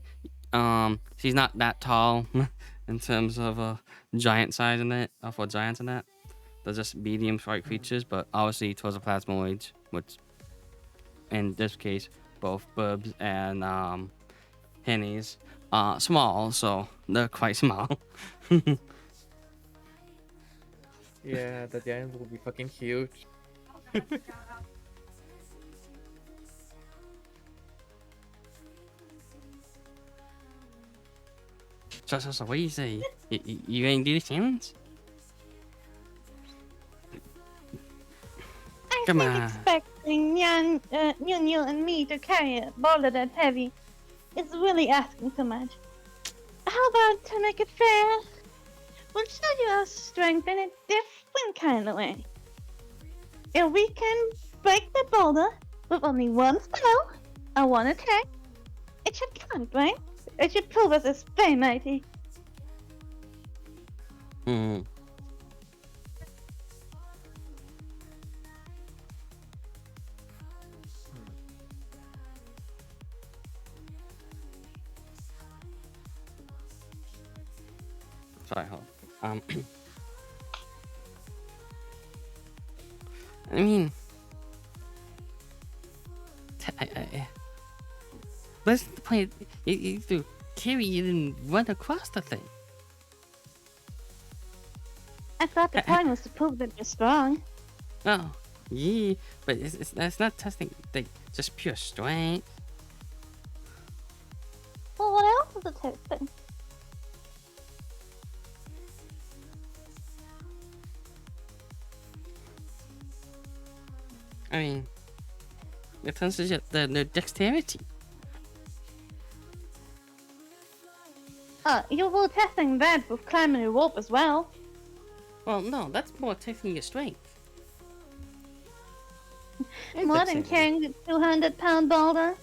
she's not that tall in terms of giant size in it, for giants in that. They're just medium-sized creatures, but obviously towards the plasmoids, which in this case, both Burbs and Hennies are small, so they're quite small. Yeah, the giants will be fucking huge. So what do you say? You gonna do the challenge? I Come think on. expecting Nunu and me to carry a boulder that heavy is really asking too much. How about to make it fair? We'll show you our strength in a different kind of way. If we can break the boulder with only one spell or one attack, it should count, right? It should prove us as very mighty. Hmm. Sorry, hold. I mean, what's the point? You have to carry it and run across the thing. I thought the point was to prove that you're strong. Oh, yeah, but it's not testing like just pure strength. Well, what else is it testing? I mean, it turns to the dexterity. You were testing that with climbing a rope as well. Well, no, that's more testing your strength. And More than dexterity. carrying the 200-pound boulder.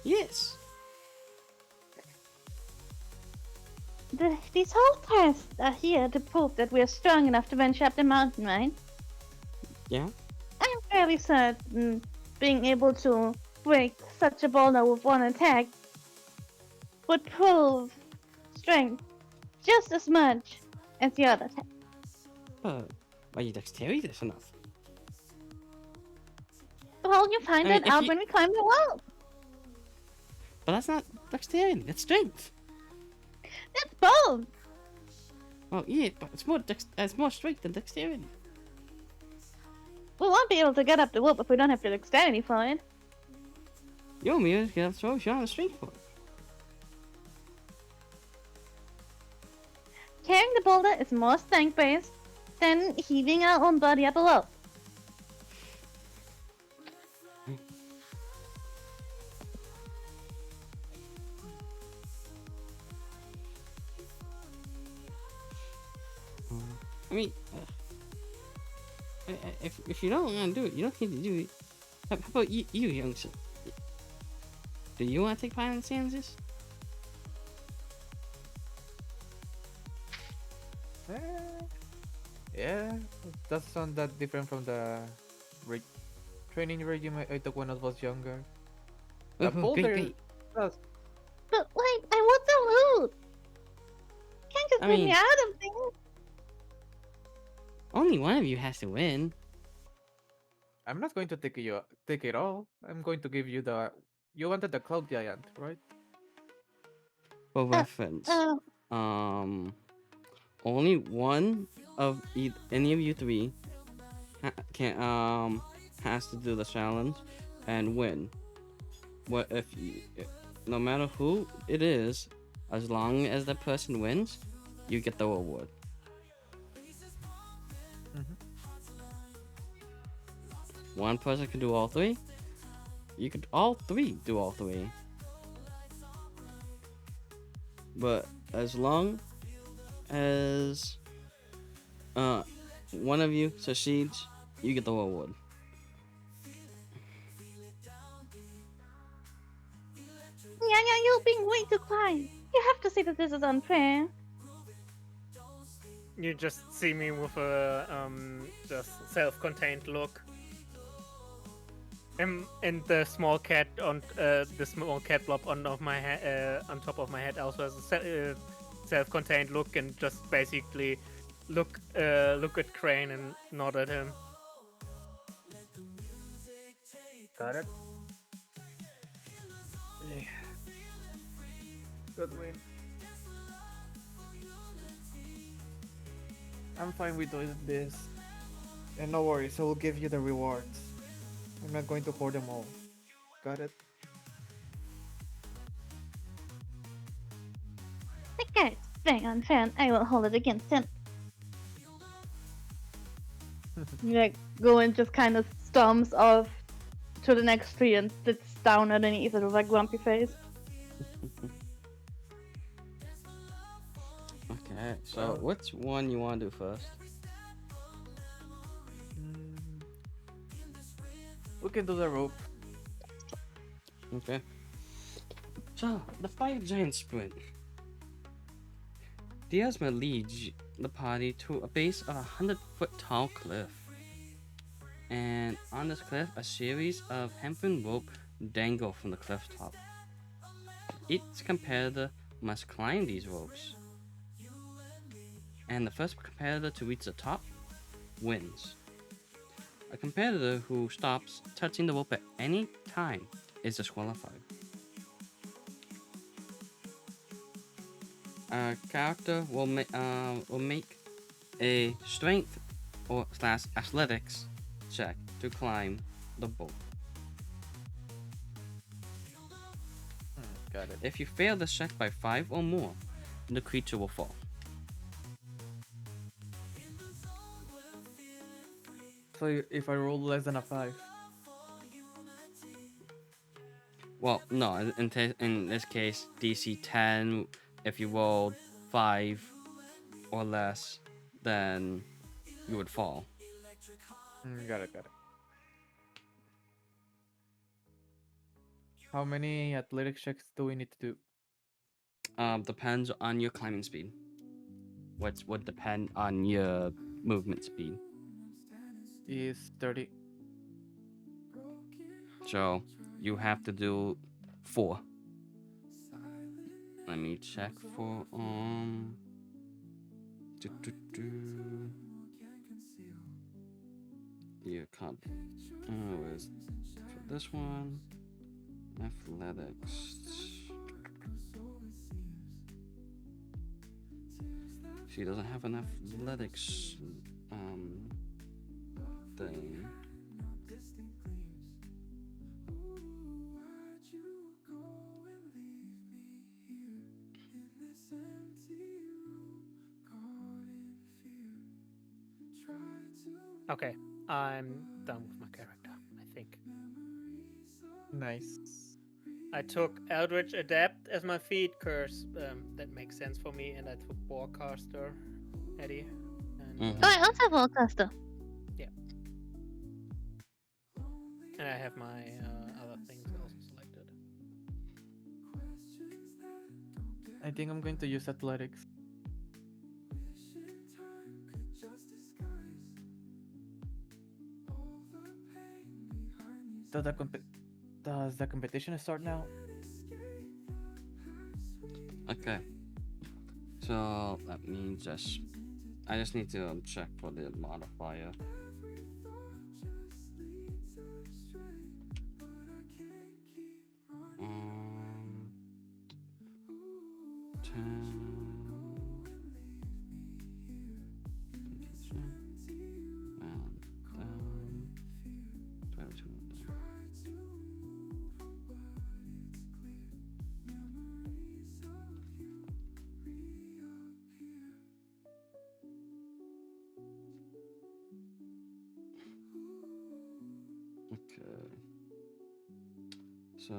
Yes. These whole tests are here to prove that we're strong enough to venture up the mountain, right? Yeah. I'm fairly certain being able to break such a boulder with one attack would prove strength just as much as the other attack. But are you dexterous enough? Well, you find I mean, that if out you- when we climb the wall. But that's not dexterity. That's strength. That's both. Well, yeah, but it's more strength than dexterity. We won't be able to get up the rope if we don't have the dexterity for it. You won't be able to get up throw if you don't have strength for it. Carrying the boulder is more strength-based than heaving our own body up a rope. I mean, if you don't want to do it, you don't need to do it. How about you, youngster? Do you want to take part in Kansas? Yeah, that's not that different from the training regime I took when I was younger. The boulder Great. does. But wait, I want the loot! Can't just I leave mean- me out of things. Only one of you has to win. I'm not going to take it all. I'm going to give you the. You wanted the cloud giant, right? For reference, only one of any of you three has to do the challenge and win. What if you, no matter who it is, as long as that person wins, you get the reward. One person can do all three. You could all three do all three. But as long as one of you succeeds, you get the reward. Yeah, you're being way too quiet. You have to say that this is unfair. You just see me with a just self-contained look. And the small cat on the small cat blob on my on top of my head also has a self-contained look, and just basically look at Crane and nod at him. Got it. Yeah. Good win. I'm fine with doing this. And no worries, I will give you the rewards. I'm not going to hoard them all. Got it? That guy is very unfair, and I will hold it against him. Like, Goin just kind of storms off to the next tree and sits down underneath it with a grumpy face. Okay, so which one you want to do first? We can do the rope. Okay. So, the fire giant sprint. Diazma leads the party to a base of a 100-foot tall cliff. And on this cliff, a series of hempen rope dangle from the cliff top. Each competitor must climb these ropes. and the first competitor to reach the top wins. A competitor who stops touching the rope at any time is disqualified. A character will make a strength or slash athletics check to climb the rope. Got it. If you fail the check by 5 or more, the creature will fall. So if I roll less than a 5, Well, no, in this case, DC 10, if you rolled 5 or less, then you would fall. got it. How many athletic checks do we need to do? Depends on your climbing speed. Which would depend on your movement speed. Is 30. So you have to do 4. Let me check for You can't. Where's for this one? Athletics. She doesn't have an athletics thing. Okay, I'm done with my character, I think. Nice. I took Eldritch Adept as my feat curse. That makes sense for me, and I took Warcaster, Eddie. And, Mhm. Oh, I also have Warcaster. and I have my other things also selected. I think I'm going to use athletics. Does the competition start now? Okay. So that means I just need to check for the modifier. Um, 10. And 22. Okay. So.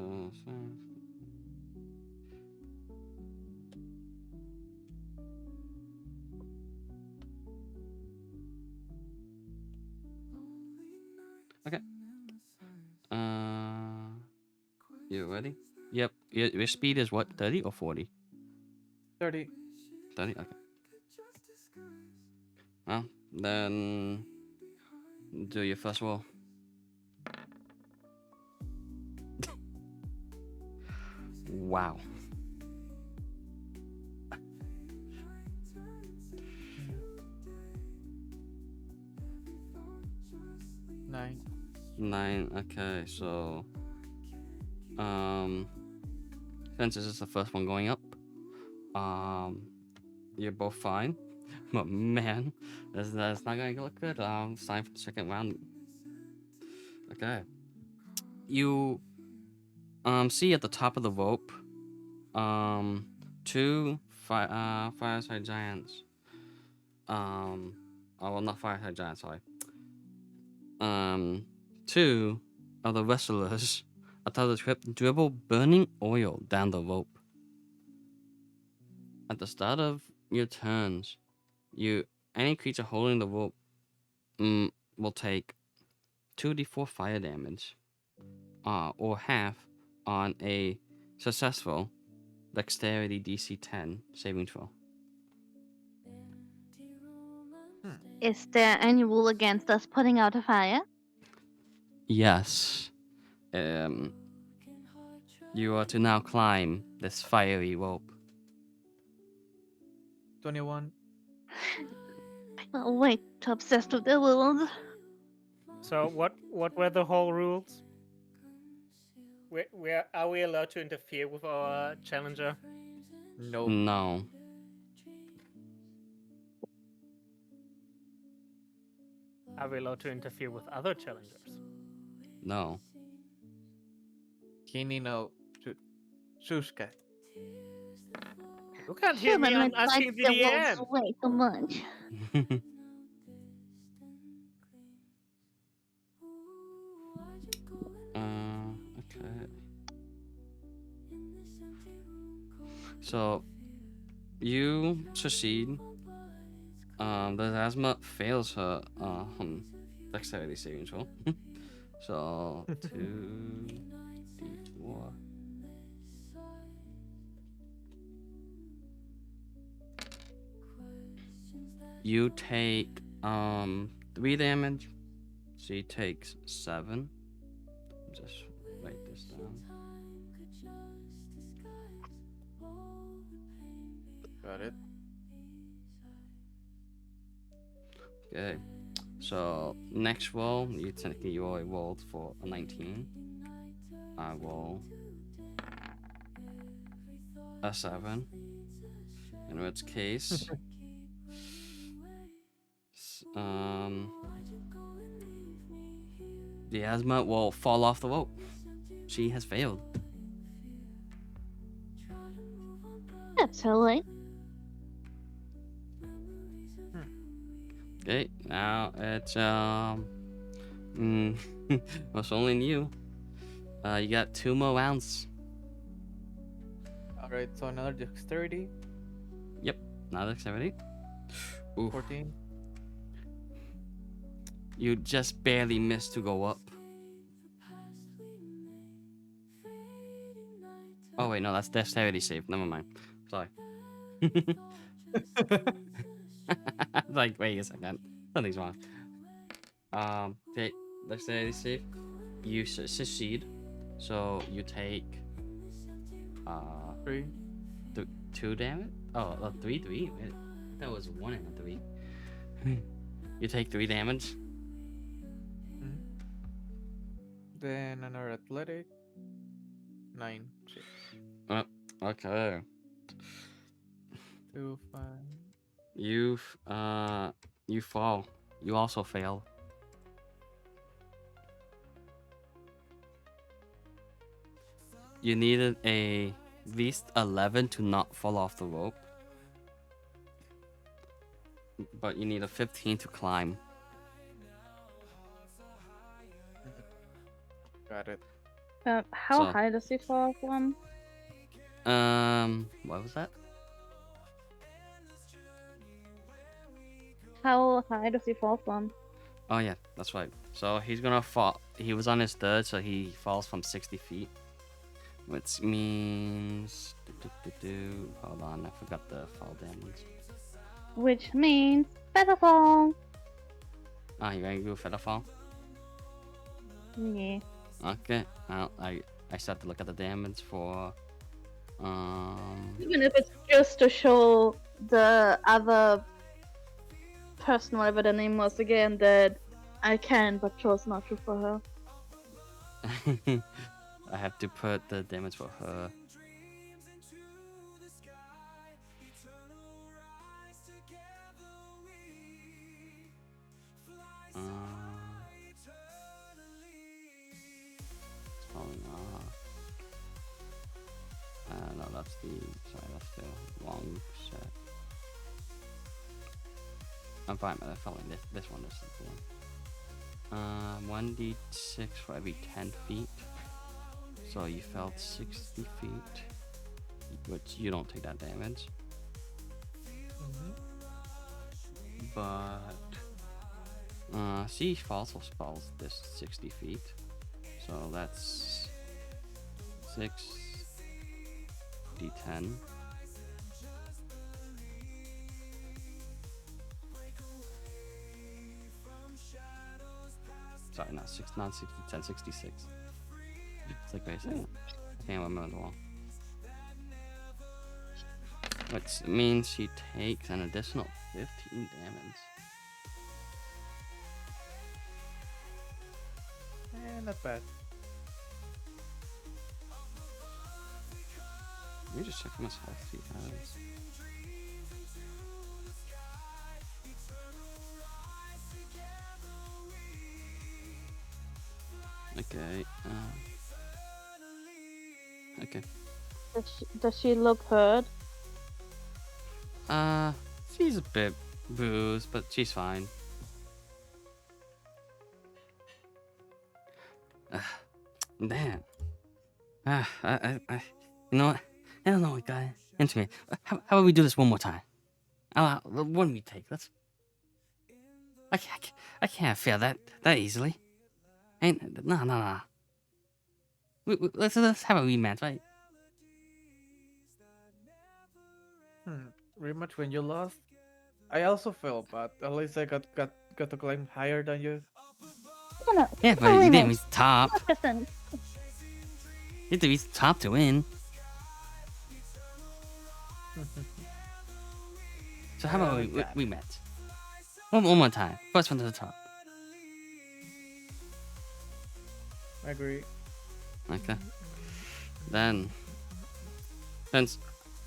Okay. You ready? Yep. Your speed is what? 30 or 40? 30. 30? Okay. Well, then do your first roll. Wow. Nine. 9. Okay, so since this is the first one going up, you're both fine. But man, that's not gonna look good. It's time for the second round. Okay. You see at the top of the rope, two fireside giants. Oh well, not fireside giants. Sorry. Two of the wrestlers atop the trip dribble burning oil down the rope. At the start of your turns, any creature holding the rope will take 2d4 fire damage, or half on a successful dexterity DC 10 saving throw. Is there any rule against us putting out a fire? Yes. You are to now climb this fiery rope. 21. I'm way too obsessed with the world. So what were the whole rules? Where are we allowed to interfere with our challenger? Nope. No. Are we allowed to interfere with other challengers? No. Kini no. Suska. You can't hear me. Human I'm asking likes the DDN. world way too much. Okay. So, you succeed. The asthma fails her dexterity saving throw. So 2d4. You take 3 damage. She takes 7. Just write this down. Got it. Okay. So next roll, you technically you already rolled for a 19. I roll a 7. In which case, the asthma will fall off the rope. She has failed. That's alright. Okay, now it's it's only you. You got 2 more rounds. Alright, so another dexterity. Yep, now dexterity. Ooh, 14. you just barely missed to go up. Oh wait, no, that's dexterity save. Never mind. Sorry. Like, wait a second. Something's wrong. Okay, dexterity save. You succeed. So you take 3. 2 damage. Oh, 3. Wait, that was 1 and a 3. You take 3 damage. Then another athletic. 9. Shit. Okay. 2, 5. You fall. You also fail. You needed at least 11 to not fall off the rope. But you need a 15 to climb. Got it. How So- high does he fall from? What was that? How high does he fall from? Oh yeah, that's right. So he's gonna fall. He was on his 3rd, so he falls from 60 feet. Which means... Hold on, I forgot the fall damage. Which means feather fall. Ah, you're gonna do feather fall? Yeah. Okay. Well, I still have to look at the damage for... Even if it's just to show the other person, whatever the name was again, that I can, but chose not to for her. I have to put the damage for her. It's falling off. No, that's the... Sorry, that's the wrong set. I'm fine with that. Following this one. This is the one. 1d6 for every 10 feet. So you fell 60 feet, which you don't take that damage. But she also falls this 60 feet. So that's 6d10. Sorry, not 60, 10, 66. It's like what I said. I can't remember the wall. Which means she takes an additional 15 damage. Not bad. Let me just check how much health she has. Okay. Okay. Does she look hurt? She's a bit bruised, but she's fine. Damn. You know what? I don't know what got into me. How about we do this one more time? One we take. Let's. I can't fail that easily. Ain't no. Let's have a rematch, right? Rematch when you lost. I also fell, but at least I got to climb higher than you. No, Yeah, but you didn't reach the top. 100%. You had to reach the top to win. So how about we rematch? One more time. First one to the top. I agree. Okay. Then, since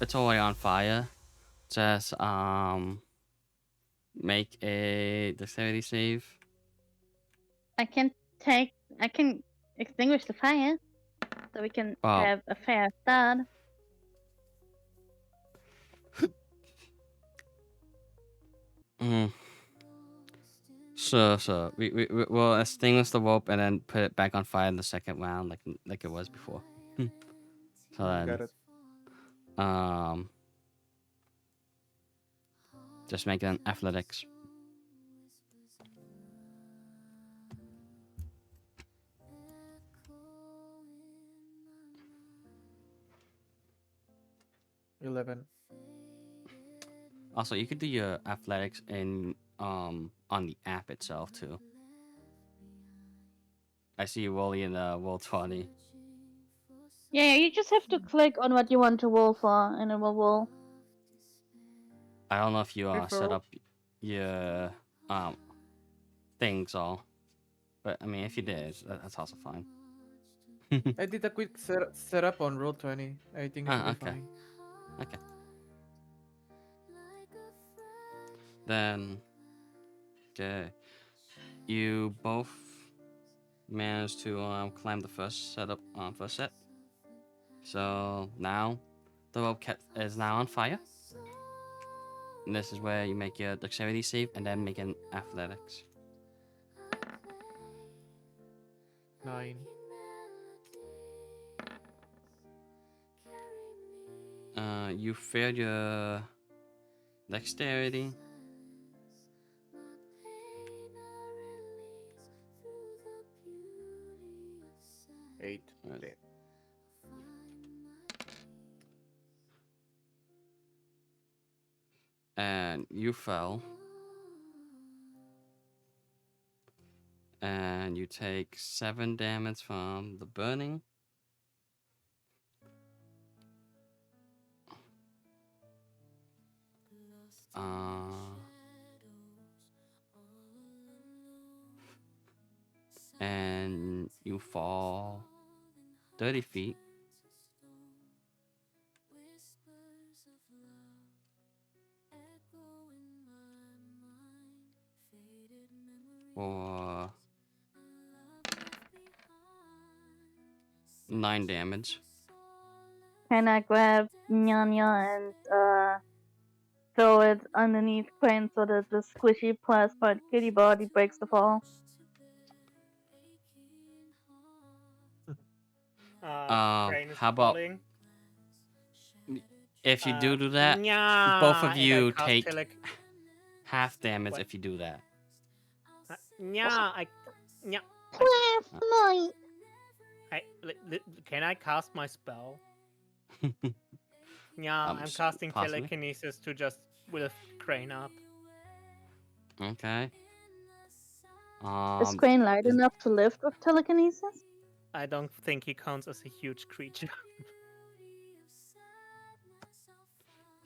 it's already on fire, just make a dexterity save. I can extinguish the fire, so we can Oh. have a fair start. Sure. We'll extinguish the rope and then put it back on fire in the second round, like it was before. So Got then, it. just make an athletics. $11. Also, you could do your athletics in on the app itself too. I see you rolling in roll 20. Yeah, you just have to click on what you want to roll for, and it will roll. I don't know if you set Referral. up your things all, but I mean, if you did, that's also fine. I did a quick setup on Roll20. I think it should be Okay. fine. Okay. Then, okay, you both managed to climb the first set. So now the rope is now on fire. And this is where you make your dexterity save and then make an athletics. 9. You failed your dexterity. Eight. Right. Dead. And you fell. And you take 7 damage from the burning. And you fall 30 feet. For 9 damage. Can I grab Nyanya and throw it underneath Crane so that the squishy plasma kitty body breaks the fall? Crane is How about falling. if you do that, Nya, both of and I you cast take tele- half damage What? if you do that. Nya, Plasma! can I cast my spell? Yeah, I'm casting possibly. telekinesis to just lift Crane up. Okay. Is Crane light is- enough to lift with telekinesis? I don't think he counts as a huge creature.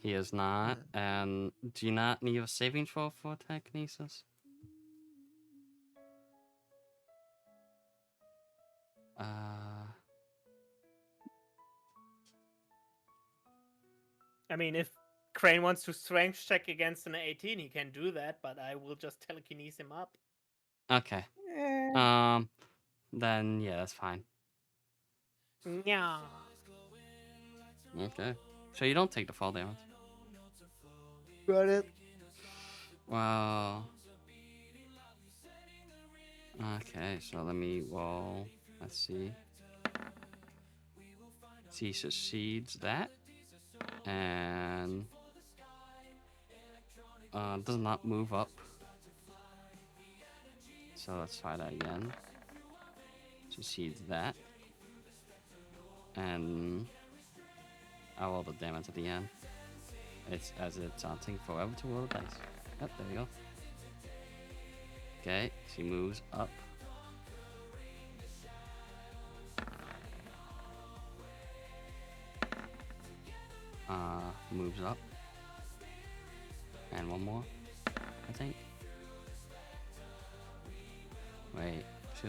He is not. And do you not need a saving throw for telekinesis? I mean, if Crane wants to strength check against an 18, he can do that, but I will just telekinese him up. Okay. Eh, Then yeah, that's fine. Yeah. Okay. So you don't take the fall damage. got it. Well. Okay, so let me roll. Let's see. He succeeds that. And does not move up. So let's try that again. Succeeds that. And I roll the damage at the end. It's as it's taking forever to roll the dice. Yep, there we go. Okay, she moves up. Moves up. And one more, I think. Wait, she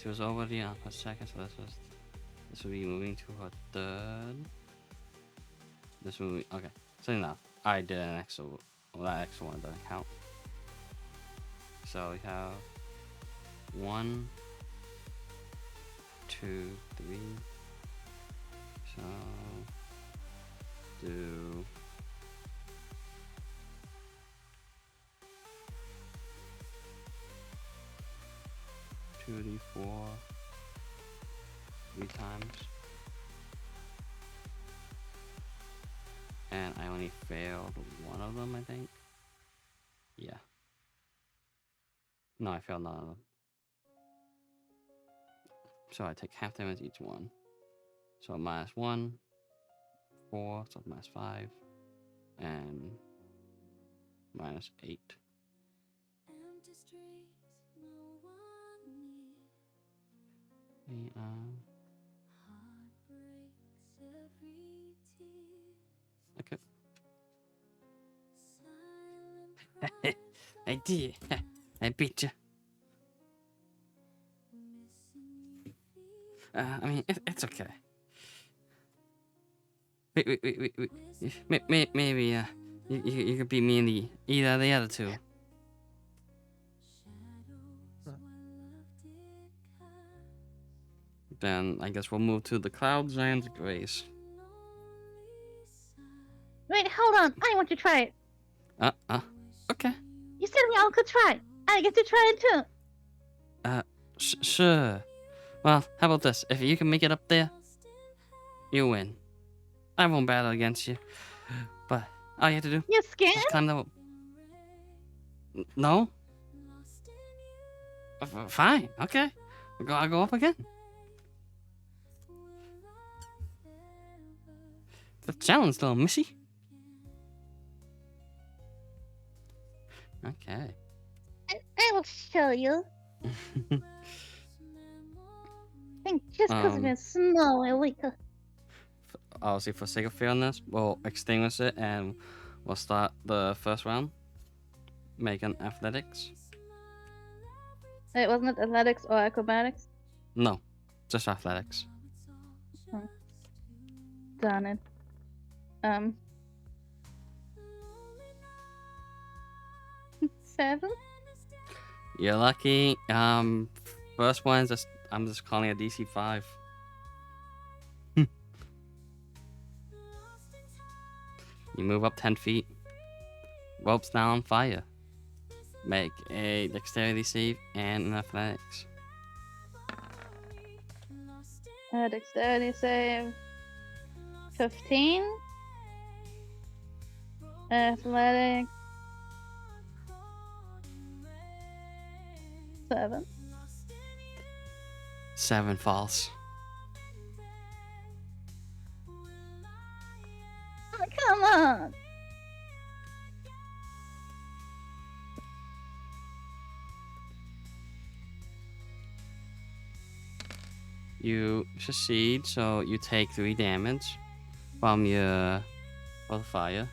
was already on her second, so this will be moving to her third. This will be, okay. So now I did an extra, well, that extra one doesn't count. So we have 1, 2, 3. So do 2d4 3 times. And I only failed one of them, I think. Yeah. No, I failed none of them. So I take half damage each one. So -1, 4, so -5, and -8. Empty streets, no one near. Heart breaks every tear. Okay. Silent cries I did. I beat you. missing you feel. I mean, it's okay. Wait. Maybe you could beat me in the either of the other two. Shadows where love did cast. Then I guess we'll move to the clouds and grace. Lonely side. Wait, hold on. I want to try it. Okay. You said we all could try. I get to try it too. Sure. Well, how about this? If you can make it up there, you win. I won't battle against you. But all you have to do You is scared? climb the... No? Fine. Okay. I'll go up again. The challenge, little missy. Okay. I will show you. I think just because of the snow, we could. Obviously, for sake of fairness, we'll extinguish it and we'll start the first round. Making athletics. Wait, wasn't it athletics or acrobatics? No, just athletics. Darn it. 7? You're lucky. First one is just I'm just calling it DC 5. You move up 10 feet. Rope's now on fire. Make a dexterity save and an athletics. Dexterity save. 15. Athletics. 7. 7 falls. Oh, come on! You succeed, so you take 3 damage from your for the fire.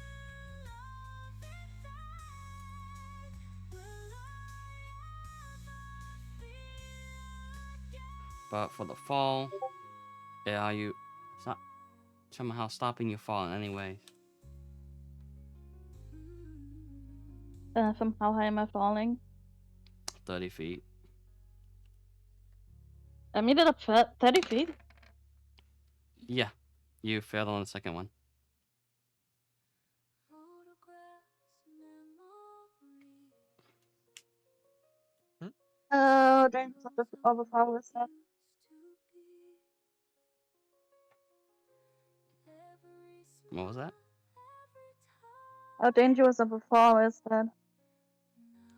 But for the fall, are you somehow stopping your fall anyway? From how high am I falling? 30 feet. I made it up 30 feet. Yeah, you failed on the second one. Oh, dang, overpower was that. What was that? How dangerous of a fall is that?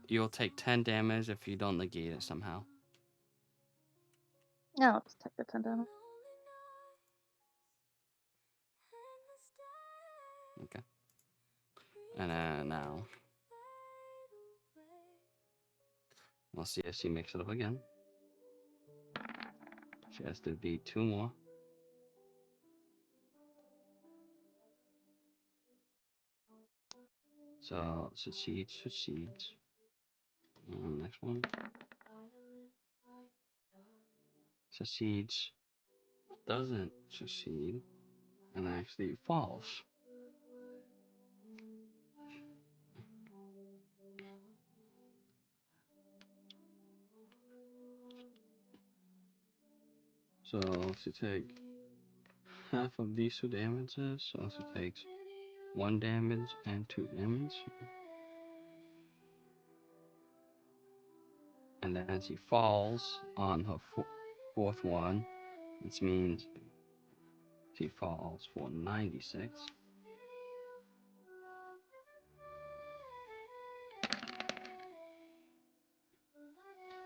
You'll take 10 damage if you don't negate it somehow. Yeah, I'll just take the 10 damage. Okay. And then now, we'll see if she makes it up again. She has to beat 2 more. So, succeed. Next one. Succeeds. Doesn't succeed. And actually falls. So, she take half of these 2 damages. So, she takes 1 damage and 2 damage. And then she falls on her fourth one, which means she falls for 96.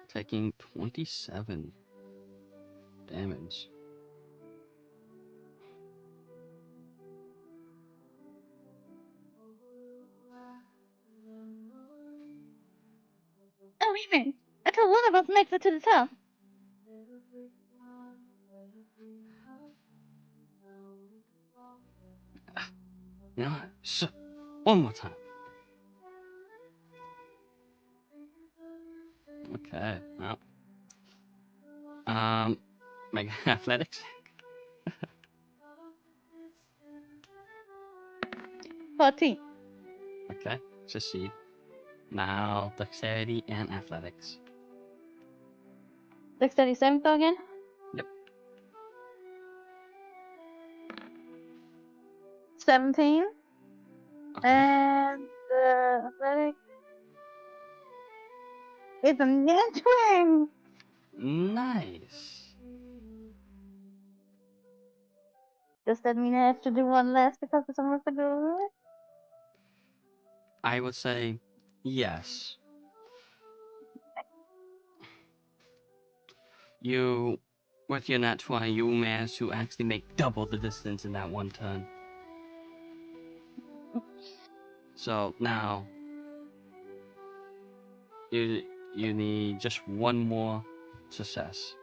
Taking 27 damage. Oh, wait a minute. I thought one of us makes it to the top. You know what? So, one more time. Okay, well. Make athletics. 14. Okay, succeed. Now, dexterity and athletics. Dexterity 7 again? Yep. 17. Okay. And athletic is a net 20. Nice. Does that mean I have to do one less because it's almost a good? I would say yes. You, with your nat 20, you managed to actually make double the distance in that one turn. So now, you need just one more success.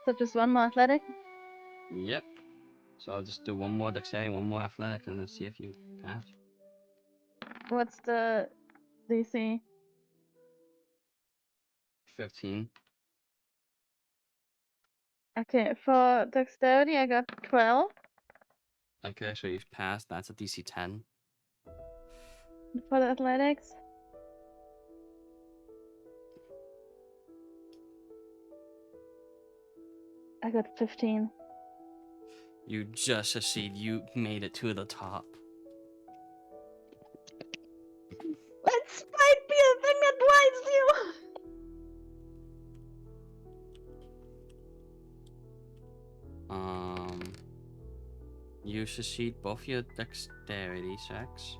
So just one more athletic? Yep. So I'll just do one more dexterity, one more athletic, and then see if you pass. What's the DC? 15. Okay, for dexterity I got 12. Okay, so you've passed. That's a DC 10. For the athletics, I got 15. You just succeed. You made it to the top. Let's fight be a thing that blinds you! You succeed both your dexterity checks.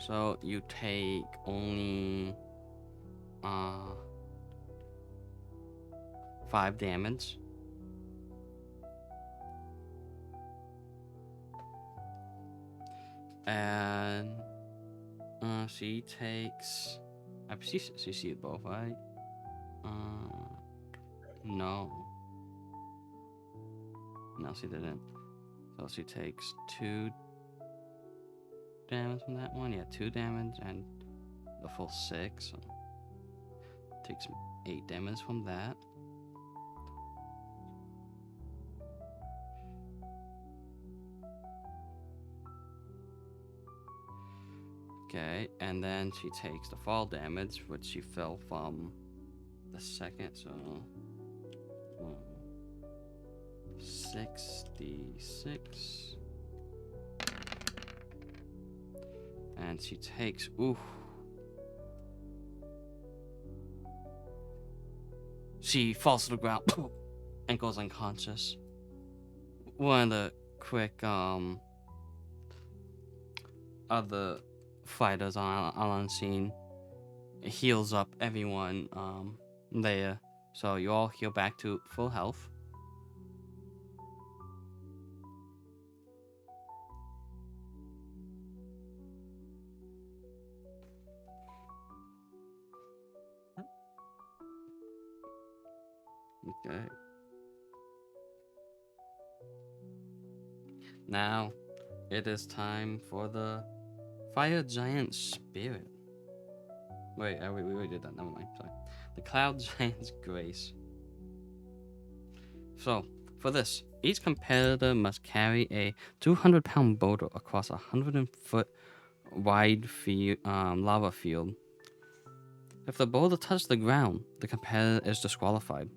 So you take only 5 damage. And she takes she succeeded both, right? No. No, she didn't. So she takes 2 damage from that one. Yeah, 2 damage and the full 6. So takes 8 damage from that. Okay, and then she takes the fall damage, which she fell from the second, so 66. And she takes, ooh. She falls to the ground and goes unconscious. One of the quick other fighters on scene heals up everyone there, so you all heal back to full health. Okay. Now it is time for the Fire Giant Spirit. Wait, we already did that. Never mind. Sorry. The Cloud Giant's Grace. So, for this, each competitor must carry a 200-pound boulder across a 100-foot wide lava field. If the boulder touches the ground, the competitor is disqualified.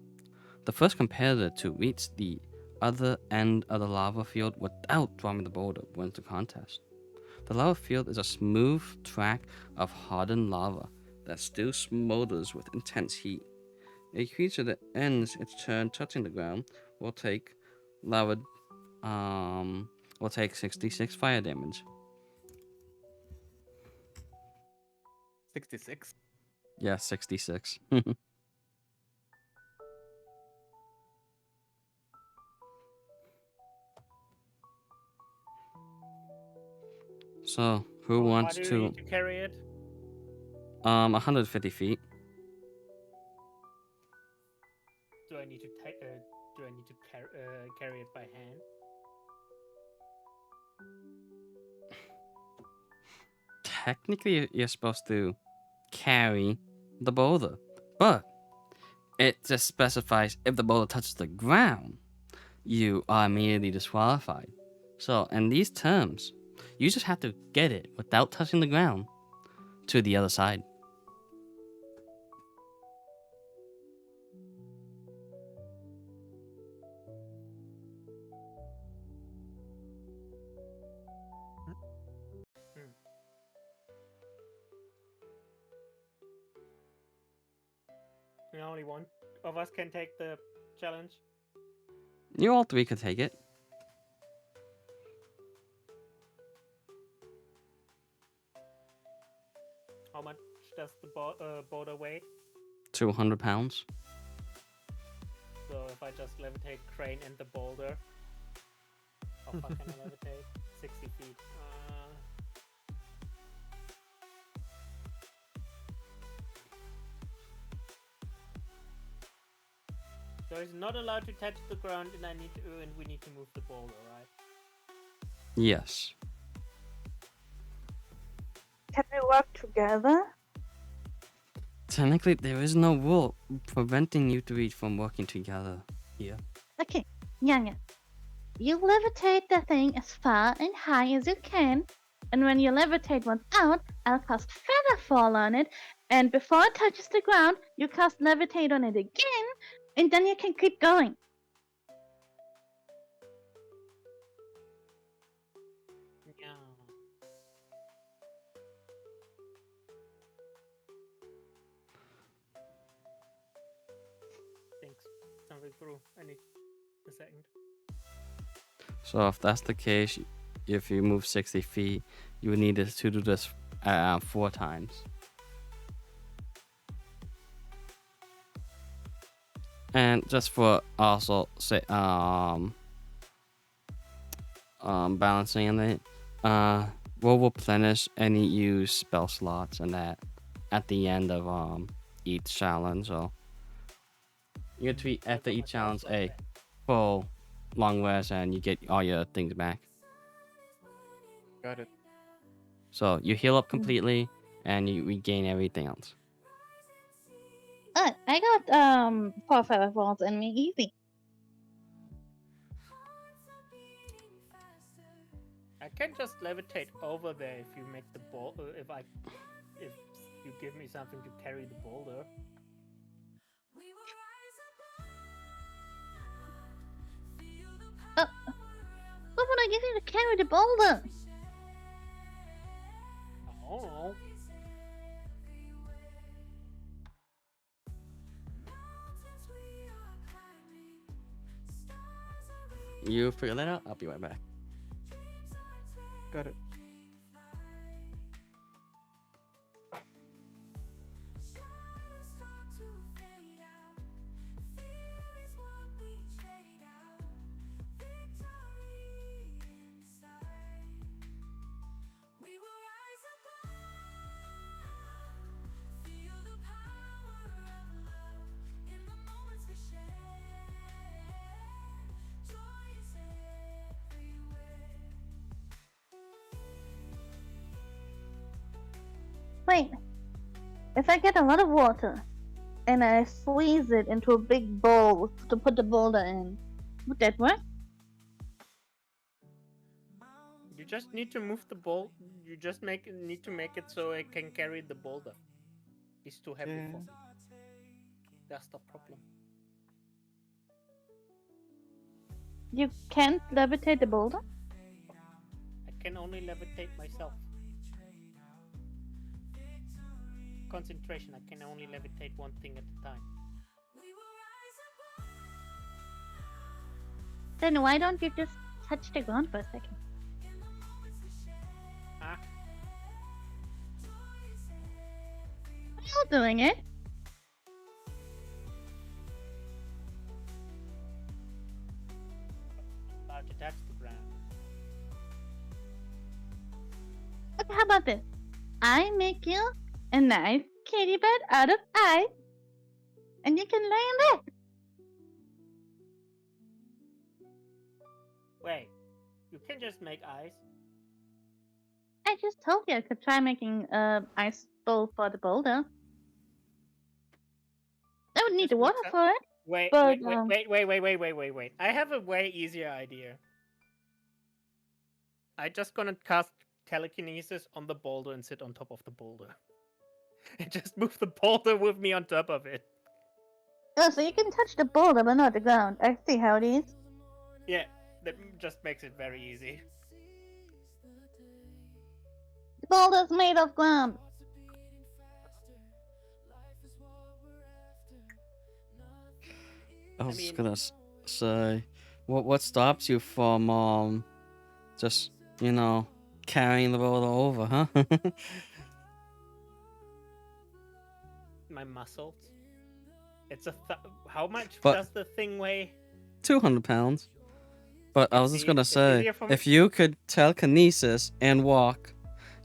The first competitor to reach the other end of the lava field without dropping the boulder wins the contest. The lava field is a smooth track of hardened lava that still smolders with intense heat. A creature that ends its turn touching the ground will take 66 fire damage. 66. Yeah, 66. So, who wants Why do to? you need to carry it? 150 feet. Do I need to carry it by hand? Technically, you're supposed to carry the boulder, but it just specifies if the boulder touches the ground, you are immediately disqualified. So, in these terms, you just have to get it without touching the ground to the other side. And only one of us can take the challenge. You all three could take it. How much does the boulder weigh? 200 pounds. So if I just levitate Crane and the boulder, how far can I levitate? 60 feet. So he's not allowed to touch the ground, and we need to move the boulder, right? Yes. Can we work together? Technically, there is no rule preventing you three from working together here. Okay, Nyanya. You levitate the thing as far and high as you can, and when you levitate once out, I'll cast Featherfall on it, and before it touches the ground, you cast Levitate on it again, and then you can keep going. Yeah. Thanks. Something through. I need a second. So if that's the case, if you move 60 feet, you would need to do this 4 times. And just for also say balancing it, we'll replenish any used spell slots and that at the end of each challenge. So you get to after each challenge a full long rest and you get all your things back. Got it. So you heal up completely and you regain everything else. I got 4 fireballs in me, easy. I can just levitate over there if you make the ball. If you give me something to carry the boulder. What would I give you to carry the boulder? I don't know. You figure that out? I'll be right back. Got it. Wait, if I get a lot of water and I squeeze it into a big bowl to put the boulder in, would that work? You just need to move the bowl. You just need to make it so it can carry the boulder. It's too heavy Yeah. for me. That's the problem. You can't levitate the boulder? I can only levitate myself. Concentration. I can only levitate one thing at a time. Then why don't you just touch the ground for a second? Huh? You're doing it. About to touch the ground. Okay, how about this? I make you a nice kitty bed out of ice, and you can lay in bed. Wait. You can just make ice. I just told you I could try making ice bowl for the boulder. I would need Just the water mix up- for it. Wait, But, wait. I have a way easier idea. I just gonna cast telekinesis on the boulder and sit on top of the boulder. And just move the boulder with me on top of it. Oh, so you can touch the boulder but not the ground. I see how it is. Yeah, that just makes it very easy. The boulder's made of ground. I was mean- gonna say, what stops you from just carrying the boulder over, huh? My muscles. It's how much But- does the thing weigh? 200 pounds. But I was just See, gonna it's say, easier for me- if you could telekinesis and walk,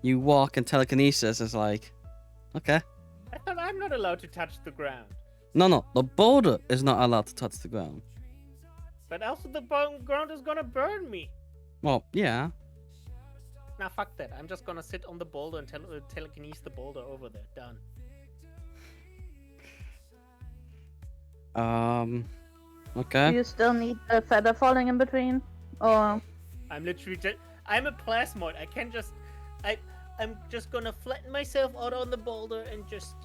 you walk and telekinesis is like, okay. I thought I'm not allowed to touch the ground. No, the boulder is not allowed to touch the ground. But also the ground is gonna burn me. Well, yeah. Nah, fuck that. I'm just gonna sit on the boulder and telekinesis the boulder over there. Done. Do Okay. you still need a feather falling in between? Or I'm literally just. I'm a plasmoid. I can just. I'm just gonna flatten myself out on the boulder and just.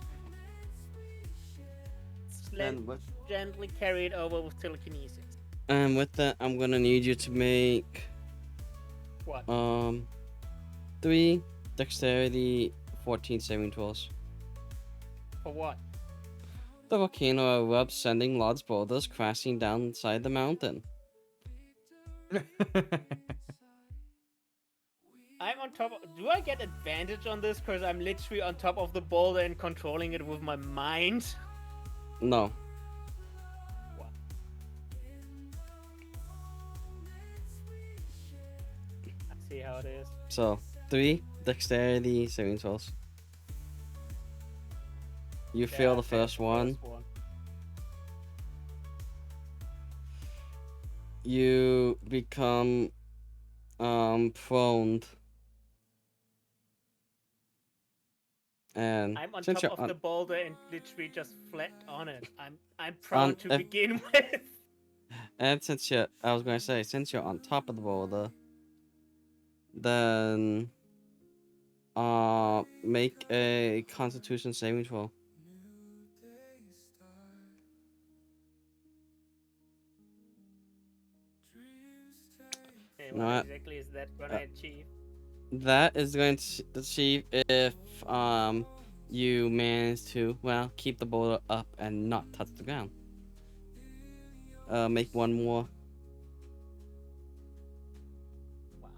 Gently carry it over with telekinesis. And with that, I'm gonna need you to make What? 3 dexterity, 14 saving throws. For what? The volcano erupts, sending large boulders crashing down inside the mountain. I'm on top of. Do I get advantage on this? Because I'm literally on top of the boulder and controlling it with my mind? No. What? I see how it is. So, 3 dexterity saving throws. You Yeah, fail I the failed first one. you become prone. And I'm on since top you're of the boulder and literally just flat on it. I'm On proud to if- begin with. and since you're, I was gonna say, since you're on top of the boulder, then make a Constitution saving throw. Okay, No, what exactly is that gonna achieve? That is going to achieve if you manage to, well, keep the boulder up and not touch the ground. Make one more. Wow.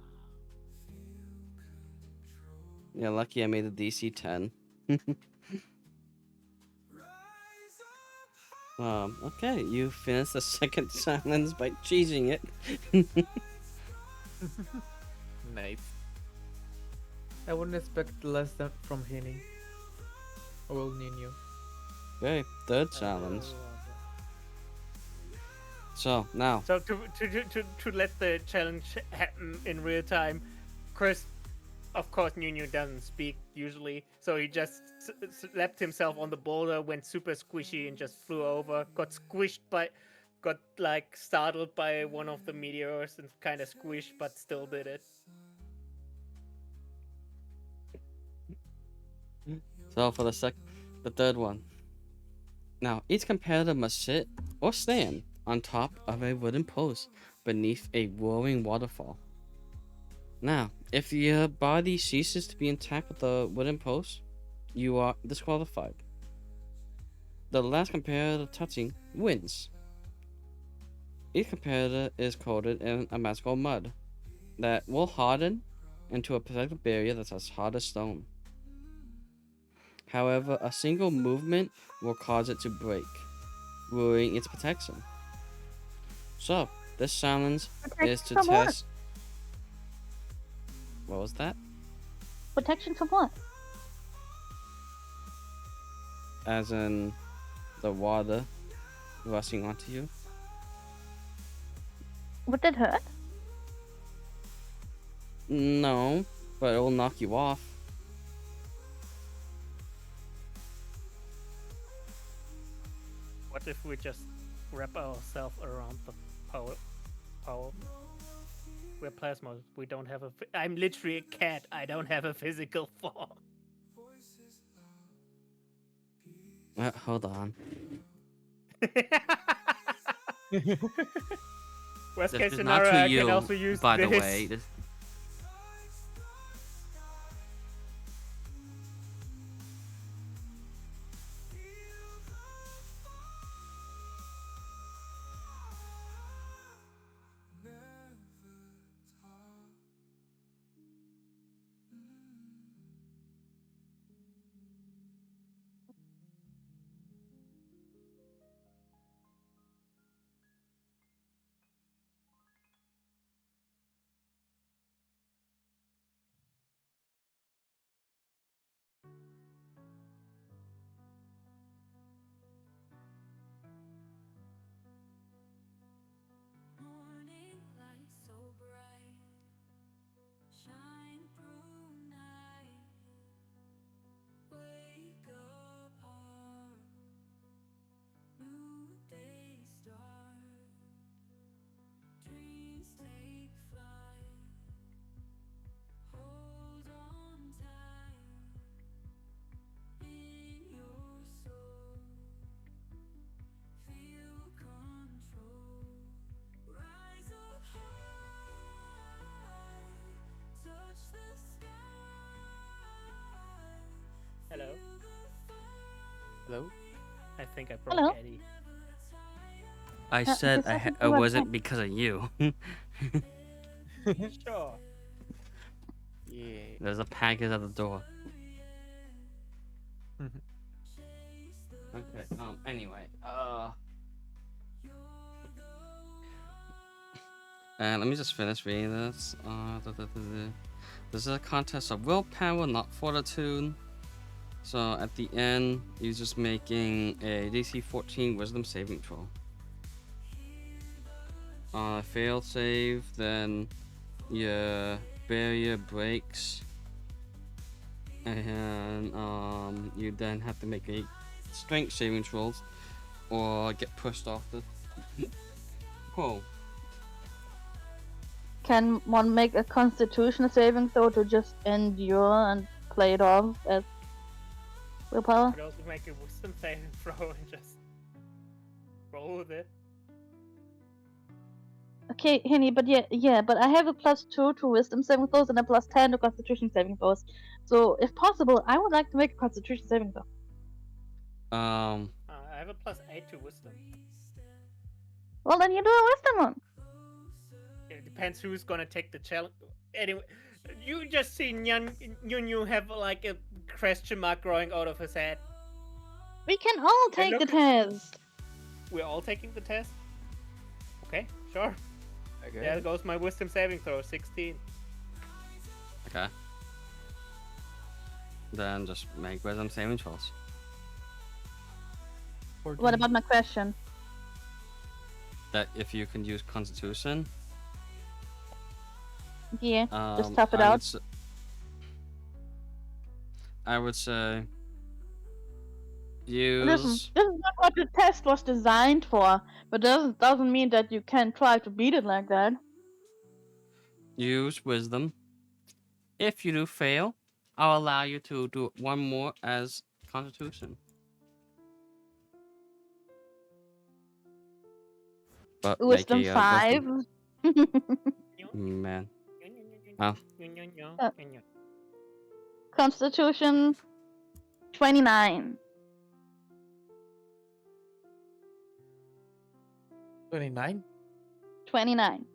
Yeah, lucky I made the DC 10. Okay, you finished the second challenge by cheesing it. Nice. I wouldn't expect less than from Henny. Or well, Nino. Okay, third challenge. So now, So to let the challenge happen in real time, Chris, of course, Nunu doesn't speak usually, so he just slapped himself on the boulder, went super squishy, and just flew over. Got like startled by one of the meteors and kind of squished, but still did it. so for the third one. Now, each competitor must sit or stand on top of a wooden post beneath a roaring waterfall. Now, if your body ceases to be intact with the wooden post, you are disqualified. The last competitor touching wins. Each competitor is coated in a magical mud that will harden into a protective barrier that's as hard as stone. However, a single movement will cause it to break, ruining its protection. So, this challenge is to Protection from what? test. What was that? Protection from what? As in the water rushing onto you? Would that hurt? No, but it will knock you off. What if we just wrap ourselves around the power? We're plasmas. We don't have a. I'm literally a cat. I don't have a physical form. Hold on. Worst This case is not scenario, to I you, can also use by this. the way. This... Morning light so bright, shine through night. Wake up heart, new day start. Dreams take flight, hold on tight. In your soul, feel control. Rise up high, touch the sky. Hello. Hello? I think I broke Hello? Eddie. I this said isn't it the wasn't website. because of you. Sure. Yeah. There's a package at the door. Okay. Anyway. And let me just finish reading this. This is a contest of willpower, not fortitude. So at the end, you're just making a DC 14 Wisdom saving throw. On a failed save, then your barrier breaks, and you then have to make a strength saving rolls or get pushed off the pole. Can one make a constitution saving throw to just endure and play it off as willpower? Could also make a wisdom saving throw and just roll with it. Okay, Henny, but but I have a +2 to wisdom saving throws and a +10 to constitution saving throws. So, if possible, I would like to make a constitution saving throw. I have a +8 to wisdom. Well, then you do a wisdom one. It depends who's gonna take the challenge. Anyway, you just see Nyun have like a question mark growing out of his head. We can all take the look- test. We're all taking the test. Okay, sure. Okay. There goes my wisdom saving throw, 16. Okay. Then just make wisdom saving throws. What about my question? That if you can use Constitution, Yeah, just tough it I out. would I would say Listen, use. this is not what the test was designed for, but doesn't mean that you can't try to beat it like that. Use wisdom. If you do fail, I'll allow you to do one more as Constitution. But make Wisdom a, 5. Man. Oh. Constitution 29. 29? 29.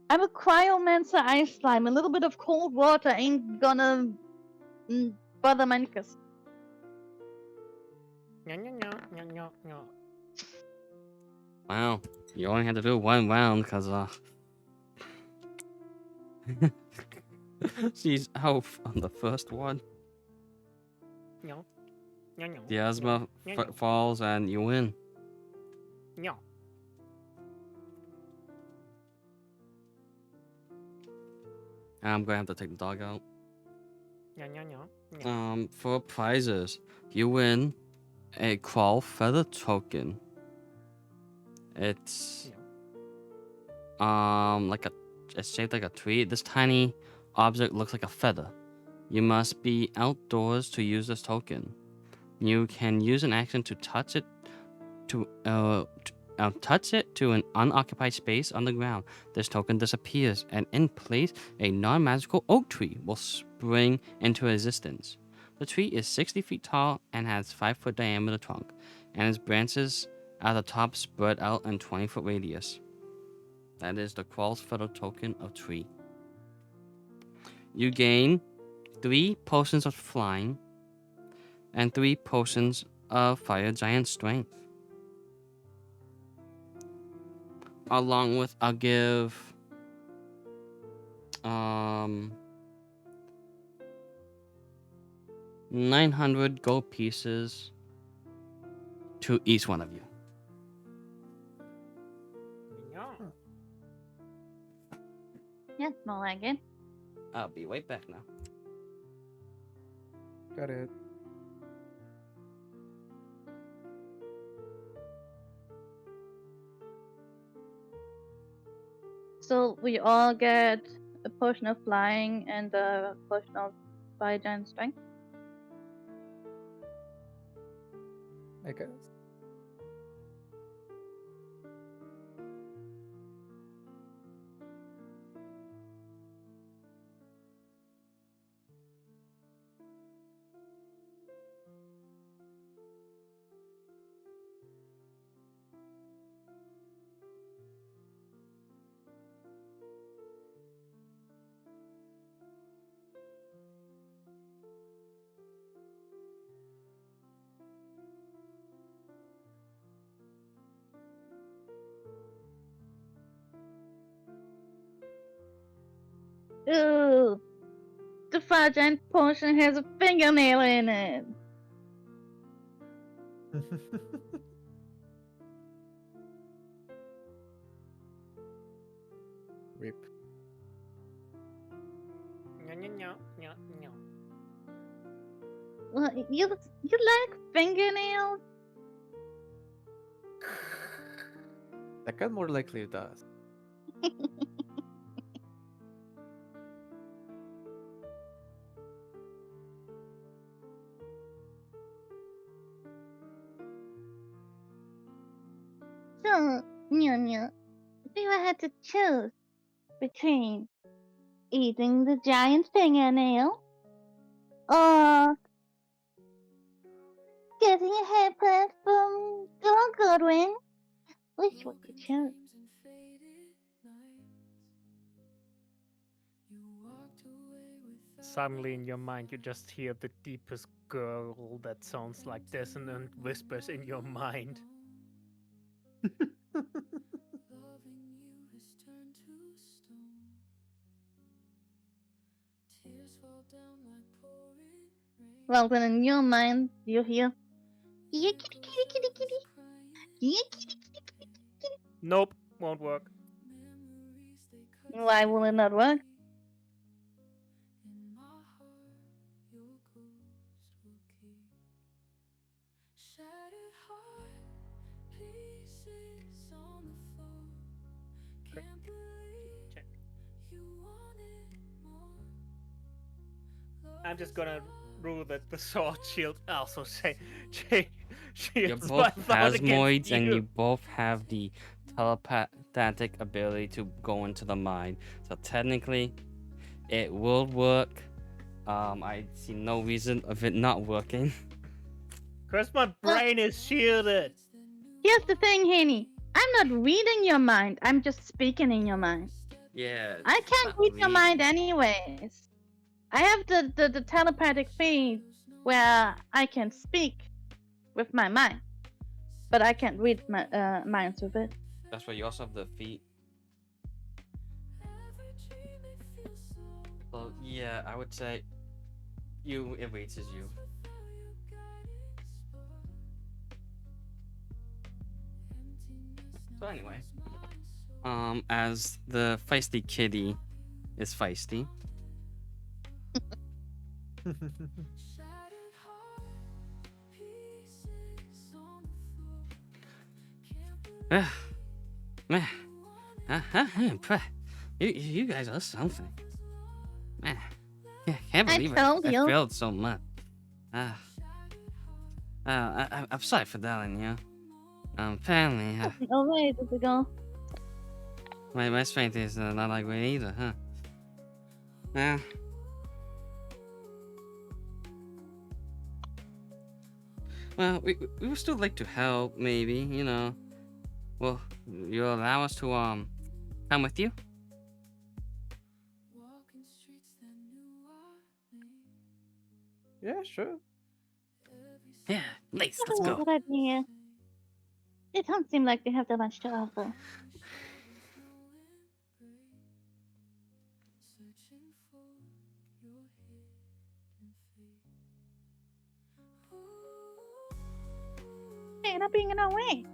I'm a cryomancer ice slime. A little bit of cold water ain't gonna bother my knickers. Wow. You only had to do one round because she's out on the first one. The asthma falls and you win. No. I'm gonna have to take the dog out. For prizes, you win a crawl feather token. It's it's shaped like a tree. This tiny object looks like a feather. You must be outdoors to use this token. You can use an action to touch it to an unoccupied space on the ground. This token disappears, and in place, a non-magical oak tree will spring into existence. The tree is 60 feet tall and has 5-foot diameter trunk, and its branches at the top spread out in 20-foot radius. That is the Crawl's Feather token of tree. You gain 3 potions of flying and 3 potions of fire giant strength. Along with, I'll give 900 gold pieces to each one of you. Yeah, more like it. I'll be right back now. Got it. So we all get a potion of flying and a potion of fire giant strength. I guess. Ooh, the fire giant potion has a fingernail in it. Rip. No, no, no, no, no. Well, you like fingernails? That cat more likely does. So, Nyonya, if you had to choose between eating the giant fingernail or getting a haircut from Girl Goodwin, which would you choose? Suddenly in your mind, you just hear the deepest gurgle that sounds like dissonant whispers in your mind. Well, then in your mind, you hear, yeah, kitty, kitty, kitty, kitty. Yeah, kitty, kitty, kitty, kitty. Nope, won't work. Why will it not work? Shattered heart, pieces on the floor. Can't believe Check. you wanted more. I'm just gonna rule that the sword shield also You're shields both my thought against Phasmoids, and you. you both have the telepathic ability to go into the mind. So technically, it will work. I see no reason of it not working. Cause my brain is shielded. Here's the thing, Henny. I'm not reading your mind. I'm just speaking in your mind. Yeah. I can't read your mind anyways. I have the telepathic feed where I can speak with my mind, but I can't read my minds with it. That's why you also have the feet. So yeah, I would say it reaches you. So anyway, as the feisty kitty is feisty, Shattered heart, pieces on the floor. Can't believe man, you guys are something. Man, yeah, can't I believe told I you. failed so much. I'm sorry for telling you. Apparently, Oh wait, does it go? my strength is not like great either, huh? Yeah. Well, we would still like to help, maybe, you know. Well, you'll allow us to come with you? walking streets that knew our name. Yeah, sure. Yeah, let's Oh, go. good idea. They don't seem like they have that much to offer. Searching for your hidden fate. Hey, not being in our way.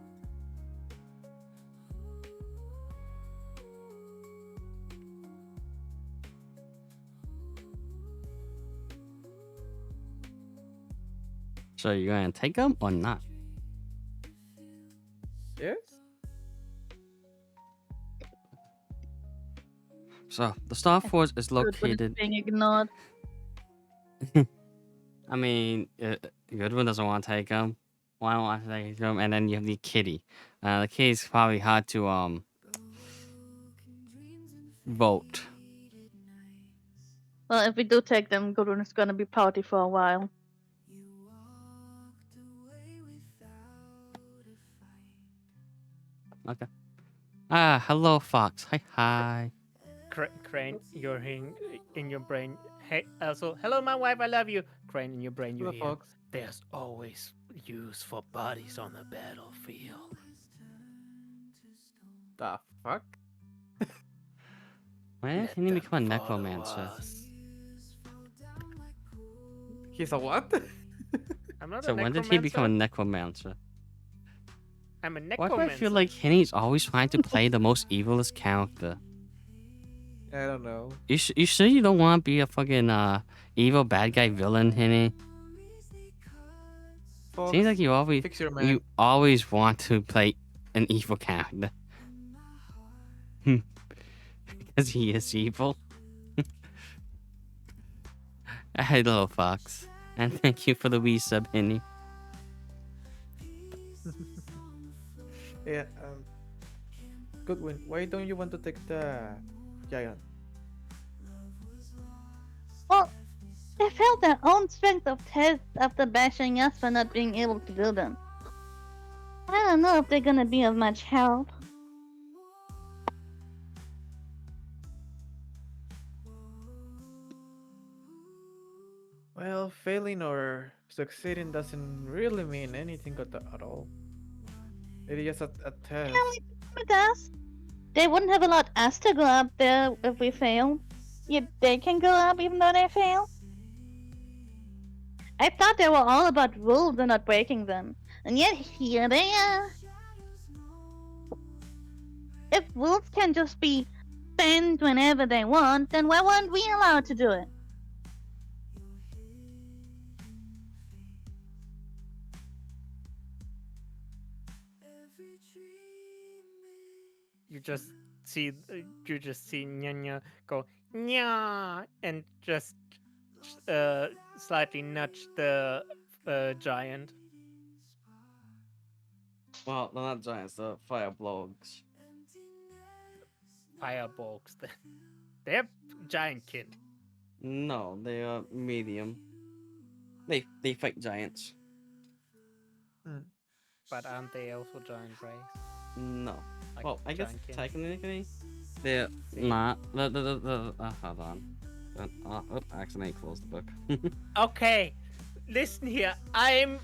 So you're gonna take them or not? Yes? So the Star Force is Good, but it's located. being ignored. I mean, Goodwin doesn't want to take them. Why don't I take them? And then you have the kitty. The kitty's probably hard to vote. Well, if we do take them, Gudrun is gonna be pouty for a while. Okay. Hello, Fox. Hi. Crane, you're in your brain. Hey, also, hello, my wife, I love you. Crane, in your brain, you Hello, hear. Fox. There's always use for bodies on the battlefield. The fuck? Why Let can you them become a follow necromancer? us. He's a what? I'm not So a when did he become a necromancer. necromancer? I'm a Why necromancer. do I feel like Henny's always trying to play the most evilest character? I don't know. You sure you don't want to be a fucking evil bad guy villain, Henny? Fox, Seems like fix your man. you always want to play an evil character. Because he is evil. Hello, Fox. And thank you for the wee sub, Henny. Yeah. Goodwin, why don't you want to take the giant? Well, they felt their own strength of test after bashing us for not being able to do them. I don't know if they're gonna be of much help. Well, failing or succeeding doesn't really mean anything at all. It is just a test. With us, they wouldn't have allowed us to go up there if we fail. Yet they can go up even though they fail. I thought they were all about rules and not breaking them, and yet here they are. If rules can just be bent whenever they want, then why weren't we allowed to do it? You just see Nyanya go nya and just slightly nudge the giant. Well, they're not giants, they're fire blogs. Firebolgs. They're giant kid. No, they are medium. They fight giants. But aren't they also giant race? No. Like Well, I guess giant kin? technically they're not. Hold on. I accidentally closed the book. Okay, listen here. I'm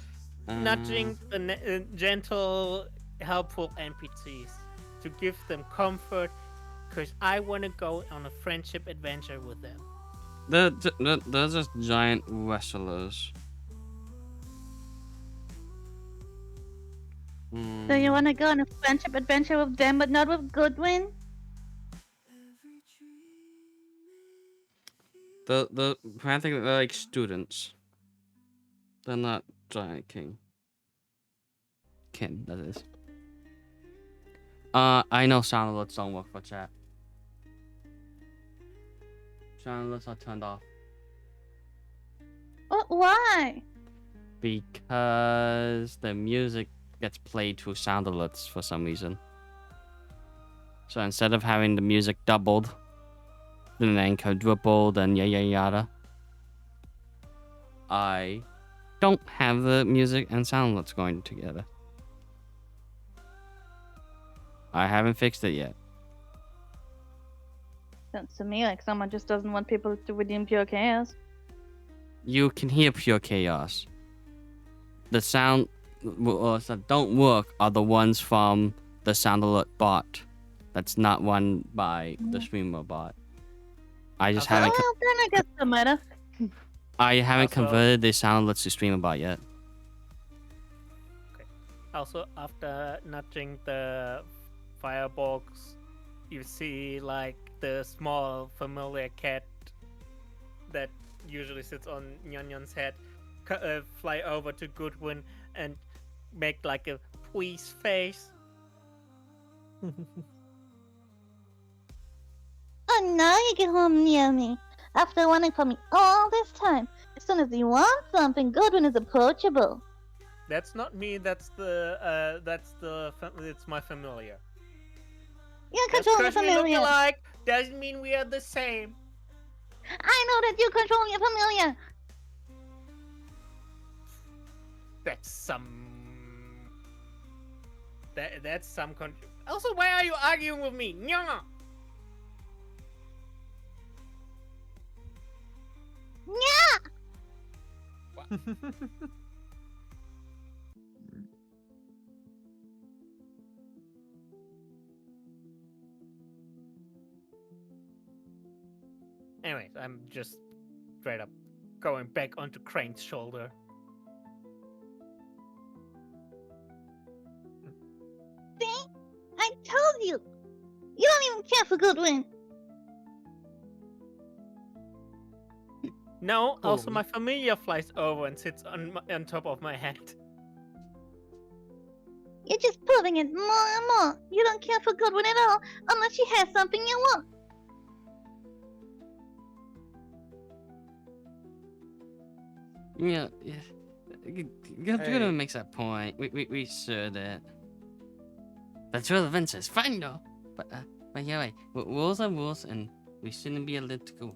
nudging Uh, the gentle, helpful NPCs to give them comfort, because I want to go on a friendship adventure with them. they're just giant wrestlers. So you want to go on a friendship adventure with them, but not with Goodwin? Practically they're like students. They're not giant king. Kin, that is. I know sound alerts don't work for chat. Sound alerts are turned off Why? because the music gets played through sound alerts for some reason. So instead of having the music doubled, then quadrupled, and yada yada, I don't have the music and sound alerts going together. I haven't fixed it yet. Sounds to me like someone just doesn't want people to redeem pure chaos. You can hear pure chaos. The sound that don't work are the ones from the sound alert bot. That's not run by the streamer bot. I just Okay. haven't. Well, then I guess no matter. I haven't Also- converted the sound alerts to streamer bot yet. Also, after nudging the firebolgs, you see like the small familiar cat that usually sits on Nyanyan's head fly over to Goodwin and make like a please face. Oh, now you get home near me. After wanting for me all this time, as soon as you want something, Goodwin is approachable. That's not me. It's my familiar. You Just control your 'cause we look familiar. alike doesn't mean we are the same. I know that you control your familiar. That's some Also, why are you arguing with me? Nyanga! Yeah. Anyways, I'm just straight up going back onto Crane's shoulder. I told you! You don't even care for Goodwin! No, also Oh. my familiar flies over and sits on top of my head. You're just proving it more and more. You don't care for Goodwin at all, unless she has something you want. Yeah, Gudwin Hey. makes that point. We sure that. That's relevant is fine though. But yeah, wait. Rules are rules, and we shouldn't be a little group.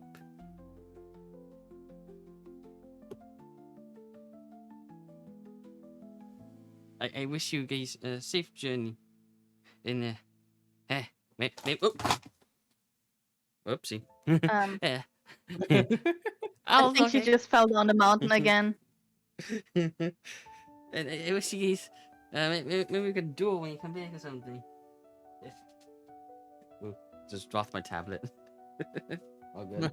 I wish you guys a safe journey. In wait, oopsie. Yeah. I think she just fell down the mountain again. And I wish you guys. Maybe we could do it when you come back or something. Ooh, just dropped my tablet. All good.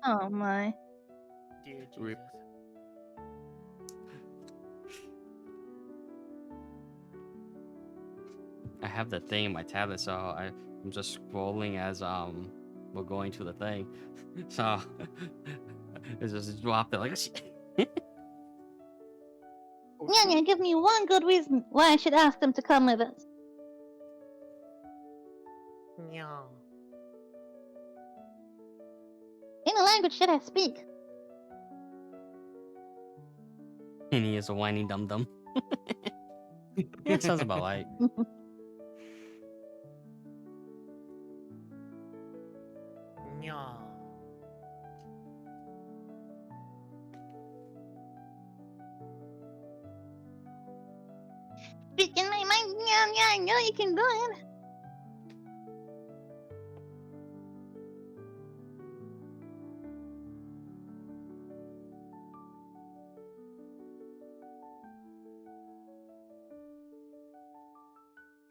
Oh my. Dear Rip. Jesus. I have the thing in my tablet, so I'm just scrolling as we're going to the thing. So it just dropped it like Nyanya, give me one good reason why I should ask them to come with us. Yeah. Any language should I speak? and he is a whiny dum dum. Yeah, sounds about right. Yeah. Speaking my mind, Nyanya, I know you can do it.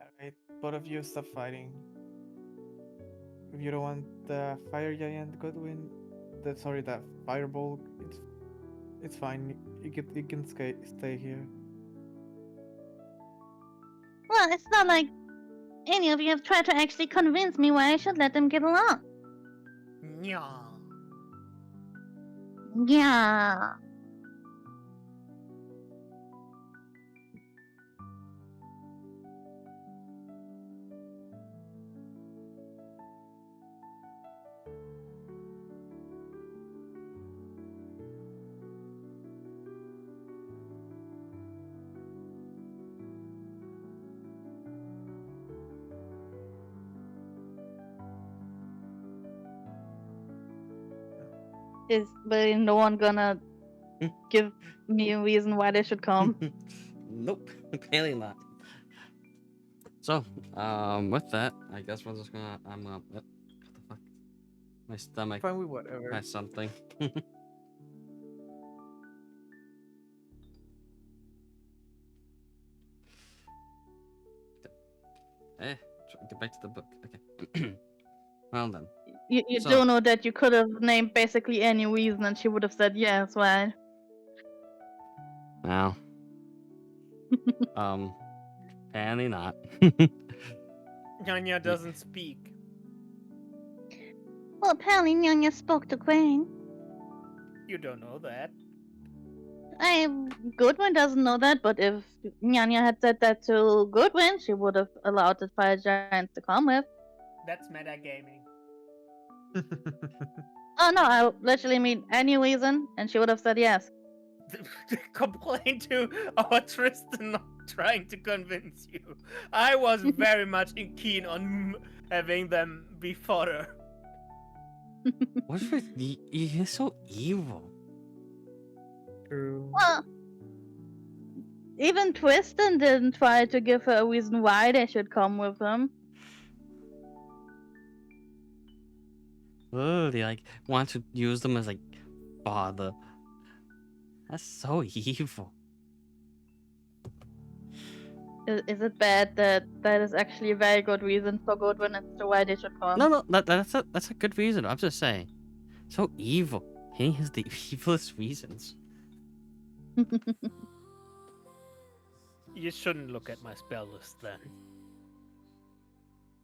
Alright, both of you stop fighting. If you don't want the fire giant Godwin, the fireball, it's fine. You can stay here. Well, it's not like any of you have tried to actually convince me why I should let them get along. Yeah. Yeah. Is but no one gonna give me a reason why they should come? Nope, apparently not. So, with that, I guess we're just gonna. What the fuck? My stomach Fine with whatever. has something. Get back to the book. Okay. Well then. You So- do know that you could have named basically any reason and she would have said yes, right? Now. Apparently not. Nyanya doesn't speak. Well, apparently Nyanya spoke to Queen. You don't know that. Goodwin doesn't know that, but if Nyanya had said that to Goodwin, she would have allowed the fire giant to come with. That's metagaming. Oh no, I literally mean any reason, and she would have said yes. Complain to our Tristan not trying to convince you. I was very much keen on having them be fodder. What's with the? You're so evil. True. Well, even Tristan didn't try to give her a reason why they should come with him. Oh, they like want to use them as like father. That's so evil. Is it bad that that is actually a very good reason for Goodwin as to why they should come? No, that's a good reason. I'm just saying, so evil. He has the evilest reasons. You shouldn't look at my spell list then.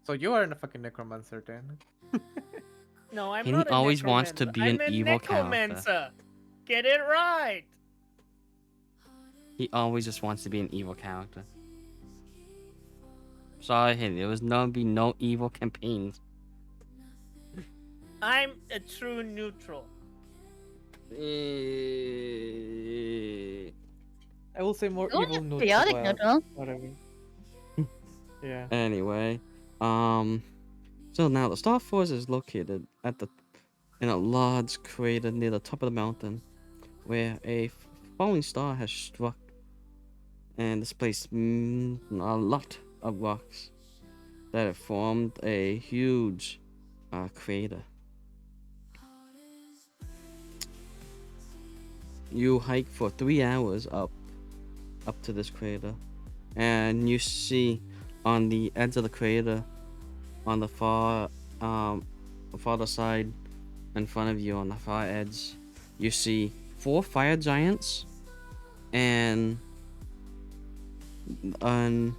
So you are a fucking necromancer then. No, I'm He not a always wants to necromancer. be I'm an a evil character. necromancer. Get it right. He always just wants to be an evil character. Sorry, hey, there was be no evil campaigns. I'm a true neutral. I will say more Only evil a neutral. chaotic but neutral. whatever. Yeah. Anyway, so now the Star Force is located in a large crater near the top of the mountain, where a falling star has struck and displaced a lot of rocks that have formed a huge crater. You hike for 3 hours up to this crater, and you see on the edge of the crater, on the farther side in front of you on the far edge, you see 4 fire giants and an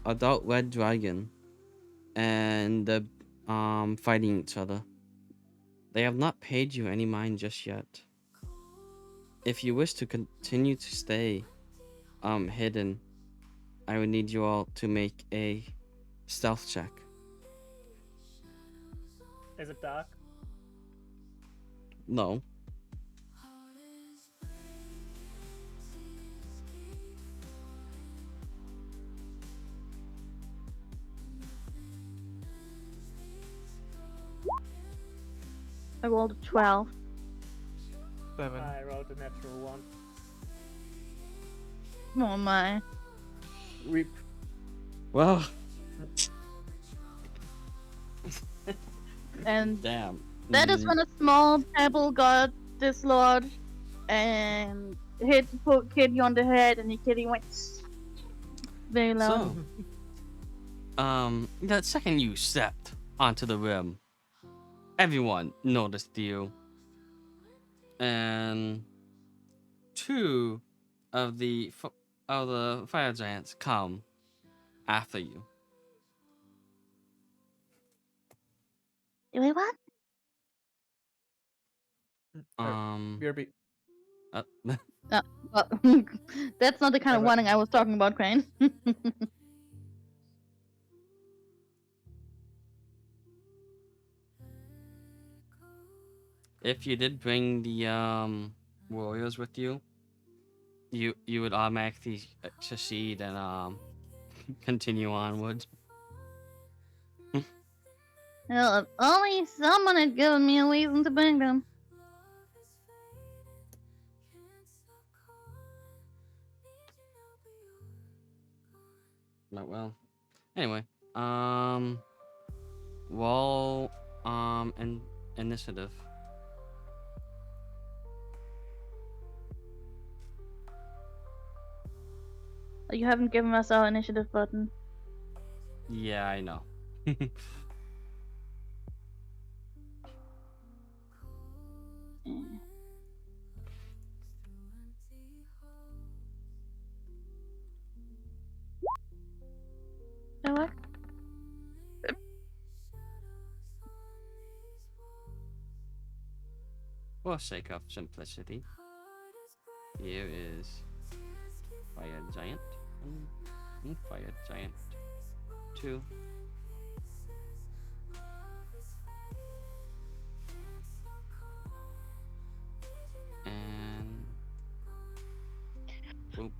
adult red dragon, and they're fighting each other. They have not paid you any mind just yet. If you wish to continue to stay hidden, I would need you all to make a stealth check. Is it dark? No. I rolled a 12. 7. I rolled a natural 1. Oh my. Rip. Well, And damn. that is when a small pebble got dislodged and hit Kitty on the head, and the kitty went very loud. So, the second you stepped onto the rim, everyone noticed you, and 2 of the fire giants come after you. Wait, what? BRB. Well, that's not the kind of Alright. warning I was talking about, Crane. If you did bring the warriors with you, you would automatically succeed and continue onwards. Well, if only someone had given me a reason to bring them. But well, anyway, roll initiative. You haven't given us our initiative button. Yeah, I know. That work? For sake of simplicity, here is Fire Giant and Fire Giant 2. And boop.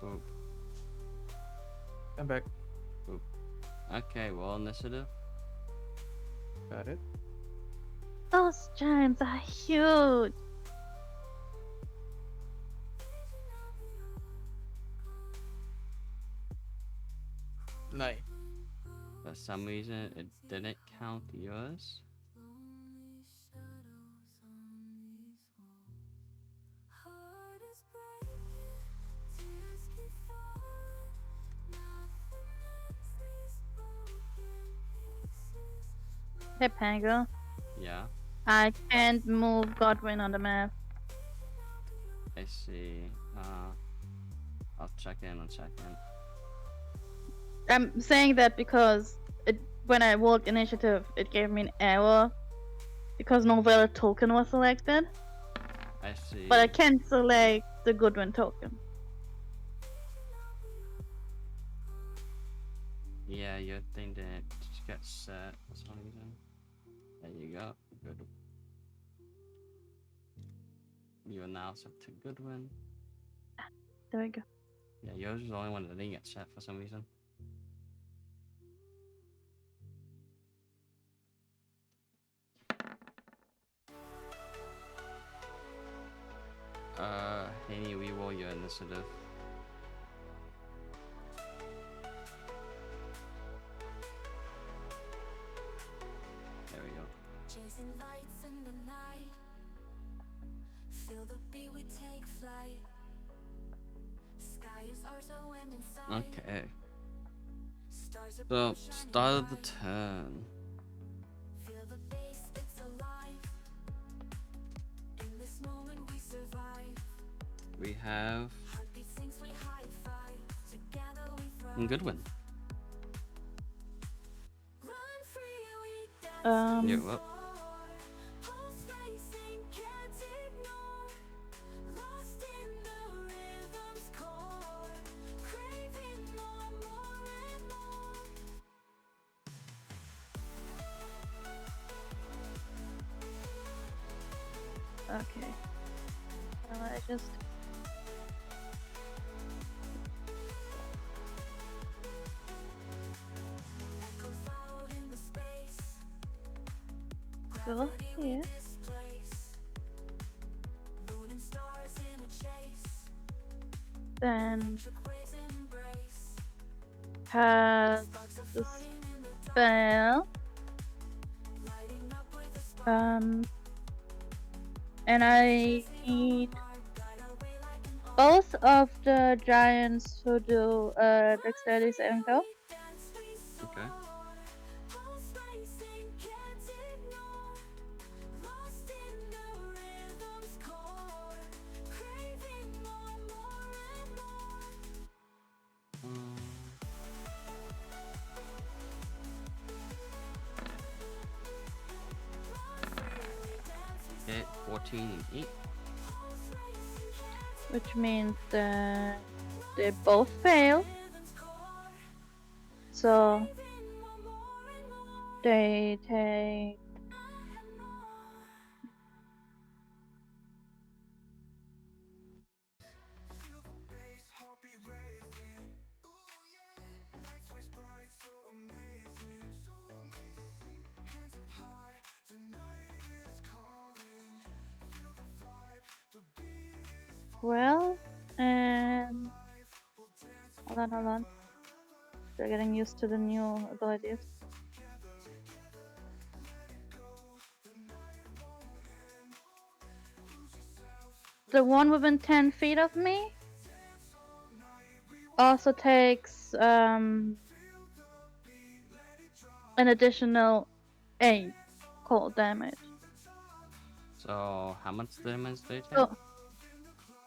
Boop. I'm back. Okay, roll initiative. Got it. Those giants are huge. Nice. For some reason, it didn't count yours. Hey, Pango. Yeah, I can't move Godwin on the map. I see. I'll check in on second. I'm saying that because when I worked initiative, it gave me an error because no valid token was selected. I see. But I can select the Goodwin token. Yeah, your thing didn't get set for some reason. There you go. Good. You are now set to Goodwin. There we go. Yeah, yours was the only one that didn't get set for some reason. Haney, re-roll your initiative. There we go. Chasing lights in the night. Feel the beat, we take flight. Sky is ours, so when inside. Okay. Stars are So, both shining start of the bright. turn. Feel the bass, it's alive. In this moment we survive. We have Heartbeat sinks, we high five. Together we thrive. Goodwin. Run free, we dance. You're up. Pulse racing, can't ignore. Lost in the rhythm's core. Craving more and more. Okay. I just. Echoes loud in the space. Go here. Displace. Moon and stars in a chase. Then Waves embrace. has the spell. Lighting up with a spark. And I need both of the giants to do dexterity saving throw. Okay. Pulse racing, can't ignore. Lost in the rhythm's core. Craving more and more. Hit 14 and 8. Which means that they both fail. So they take Heartbeat racing. Ooh yeah, lights switch bright, so amazing. Hands up high, the night is calling. Feel the vibe, the beat is well, and hold on. They're getting used to the new abilities. The one within 10 feet of me also takes an additional 8 cold damage. So, how much damage do they take? So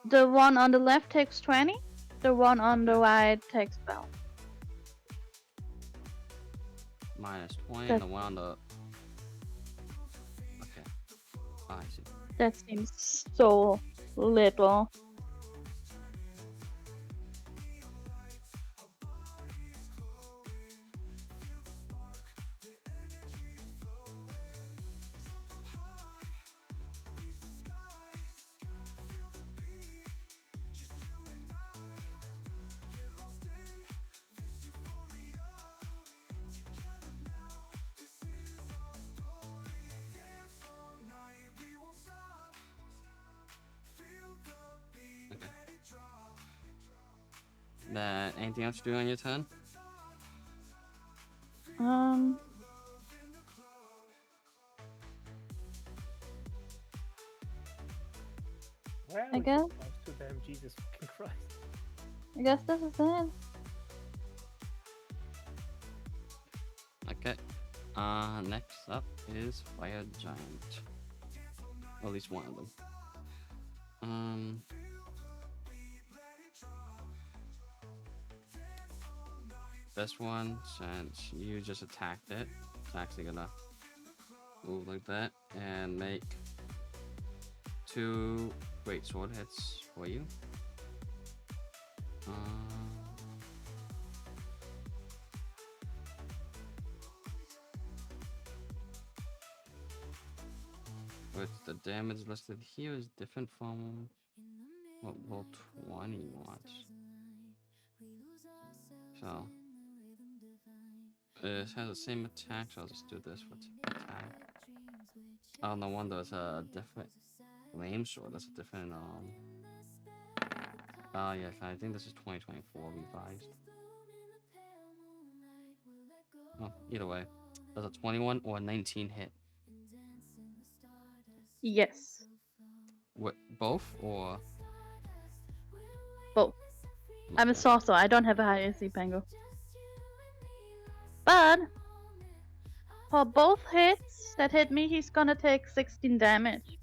the one on the left takes 20, the one on the right takes 12. Minus 20, That- and the one on the. Okay. Oh, I see. That seems so little. Then, anything else you do on your turn? Where are I we guess. supposed to them? Jesus fucking Christ. I guess this is it. Okay. Next up is Fire Giant. Or at least one of them. this one, since you just attacked it, it's actually gonna move like that and make 2 great sword hits for you. But the damage listed here is different from what roll 20 wants. So it has the same attack, so I'll just do this for attack. Oh, no wonder it's a different flame sword. That's a different oh yes, I think this is 2024 revised. Oh, either way, does a 21 or a 19 hit? Yes, What, both or? both. I'm a Okay. sorcerer. I don't have a high AC, Pango. But for both hits that hit me, he's gonna take 16 damage.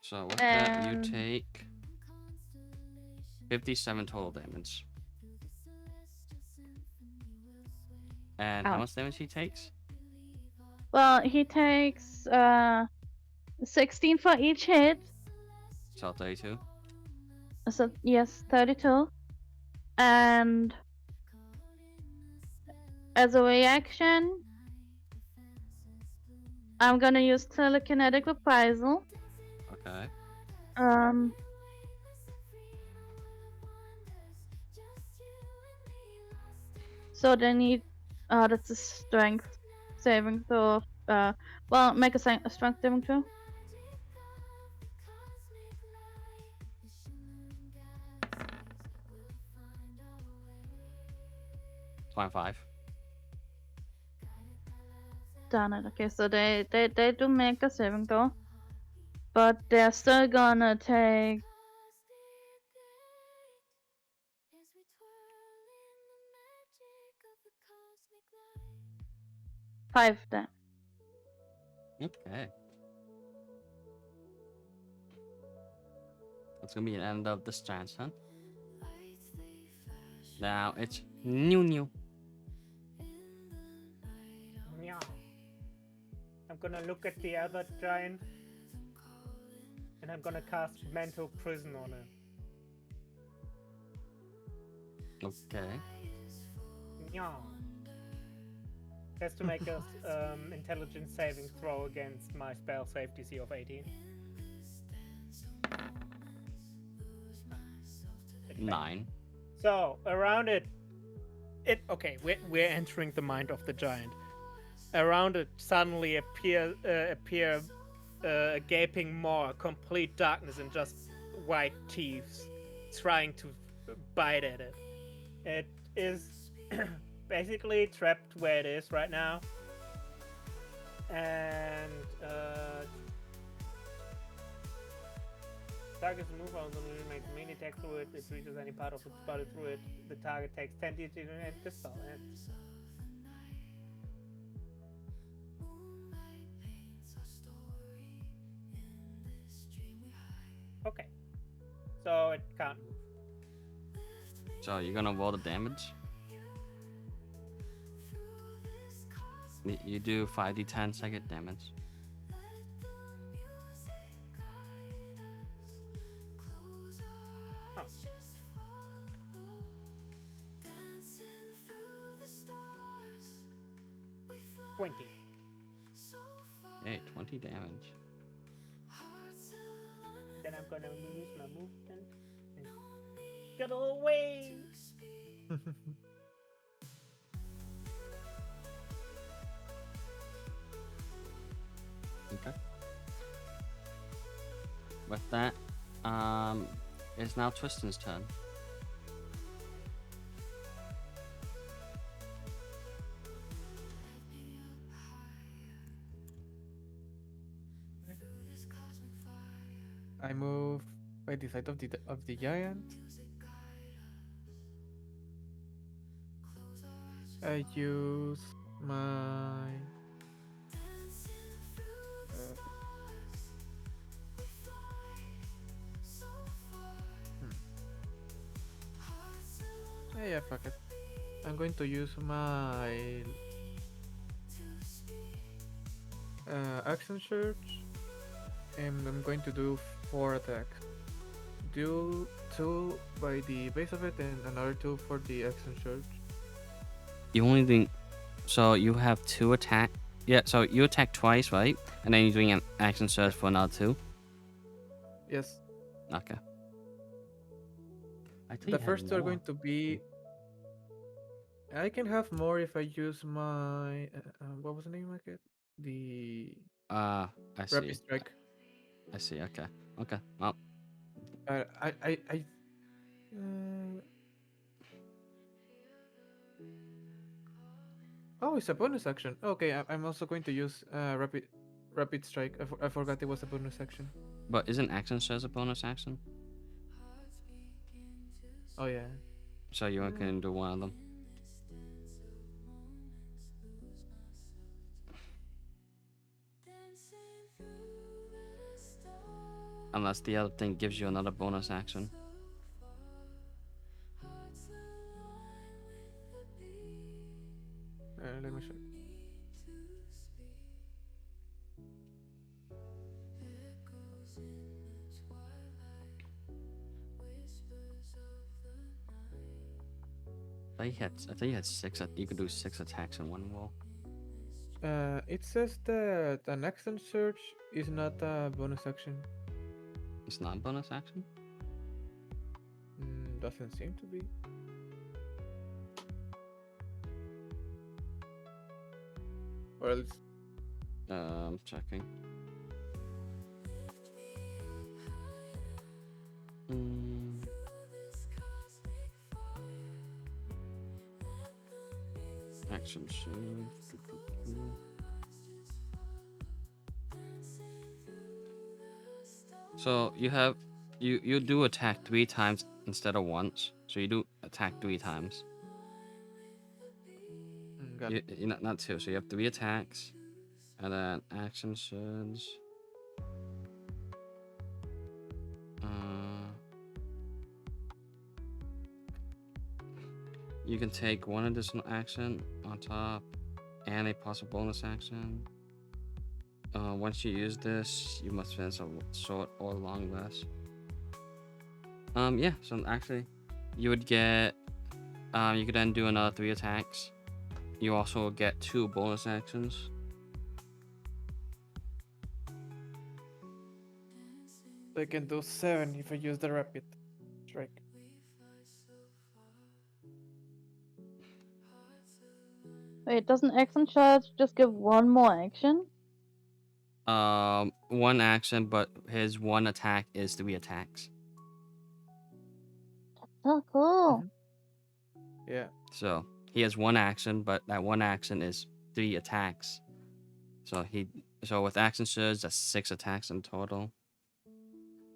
So with that, you And- take 57 total damage. And how Ouch. much damage he takes? Well, he takes 16 for each hit. So 32. So yes, 32. And as a reaction, I'm gonna use telekinetic reprisal. Okay. So they need that's a strength saving throw. Well, make a strength saving throw. 25. Darn it. Okay, so they do make a saving throw, but they're still gonna take 5 damage. Okay. That's gonna be the end of this chance, huh? Now it's New. Yeah. I'm gonna look at the other giant, and I'm gonna cast Mental Prison on it. Okay. Yeah. Has to make a intelligence saving throw against my spell save DC of 18. 9. So around it, okay. We're entering the mind of the giant. Around it suddenly appear a gaping maw, complete darkness, and just white teeth trying to bite at it. It is basically trapped where it is right now, and target's move on the makes a melee attack through it. It reaches any part of its body through it. The target takes 10 damage and the spell ends. Okay, so it can't move. So you're gonna roll the damage. You do 5d10 second damage. Oh. 20. Hey, 20 damage. Then I'm gonna use my movement and get away. Okay. With that, it's now Tristan's turn. I move by the side of the giant. I use my Yeah, fuck it. I'm going to use my action search, and I'm going to do 4 attacks. Do 2 by the base of it, and another 2 for the action search. You only doing. So you have 2 attack. Yeah, so you attack twice, right? And then you're doing an action surge for another 2. Yes, Okay. I think the first 2 are going to be. I can have more if I use my what was the name of it? The I see. Rapid Strike. I see. Okay. Okay. Well, I uh, oh, it's a bonus action. Okay, I'm also going to use Rapid Strike. I forgot it was a bonus action. but isn't action surge a bonus action? Oh yeah. So you can do one of them. Unless the other thing gives you another bonus action. Let me show. I thought you had 6. You could do 6 attacks in one roll. It says that an action search is not a bonus action. It's not a bonus action. Doesn't seem to be. Or else, Checking. Mm. Action surge. So you have you do attack 3 times instead of once. So you do attack 3 times. got it. Not 2. So you have 3 attacks, and then action surge. You can take 1 additional action on top, and a possible bonus action. Once you use this, you must finish a short or long rest. Yeah. So actually, you would get. You could then do another 3 attacks. You also get 2 bonus actions. So I can do 7 if I use the Rapid Strike. Wait, doesn't action charge just give one more action? 1 action, but his 1 attack is 3 attacks. Oh, cool. Yeah. So he has 1 action, but that 1 action is 3 attacks. So with action surge, that's 6 attacks in total.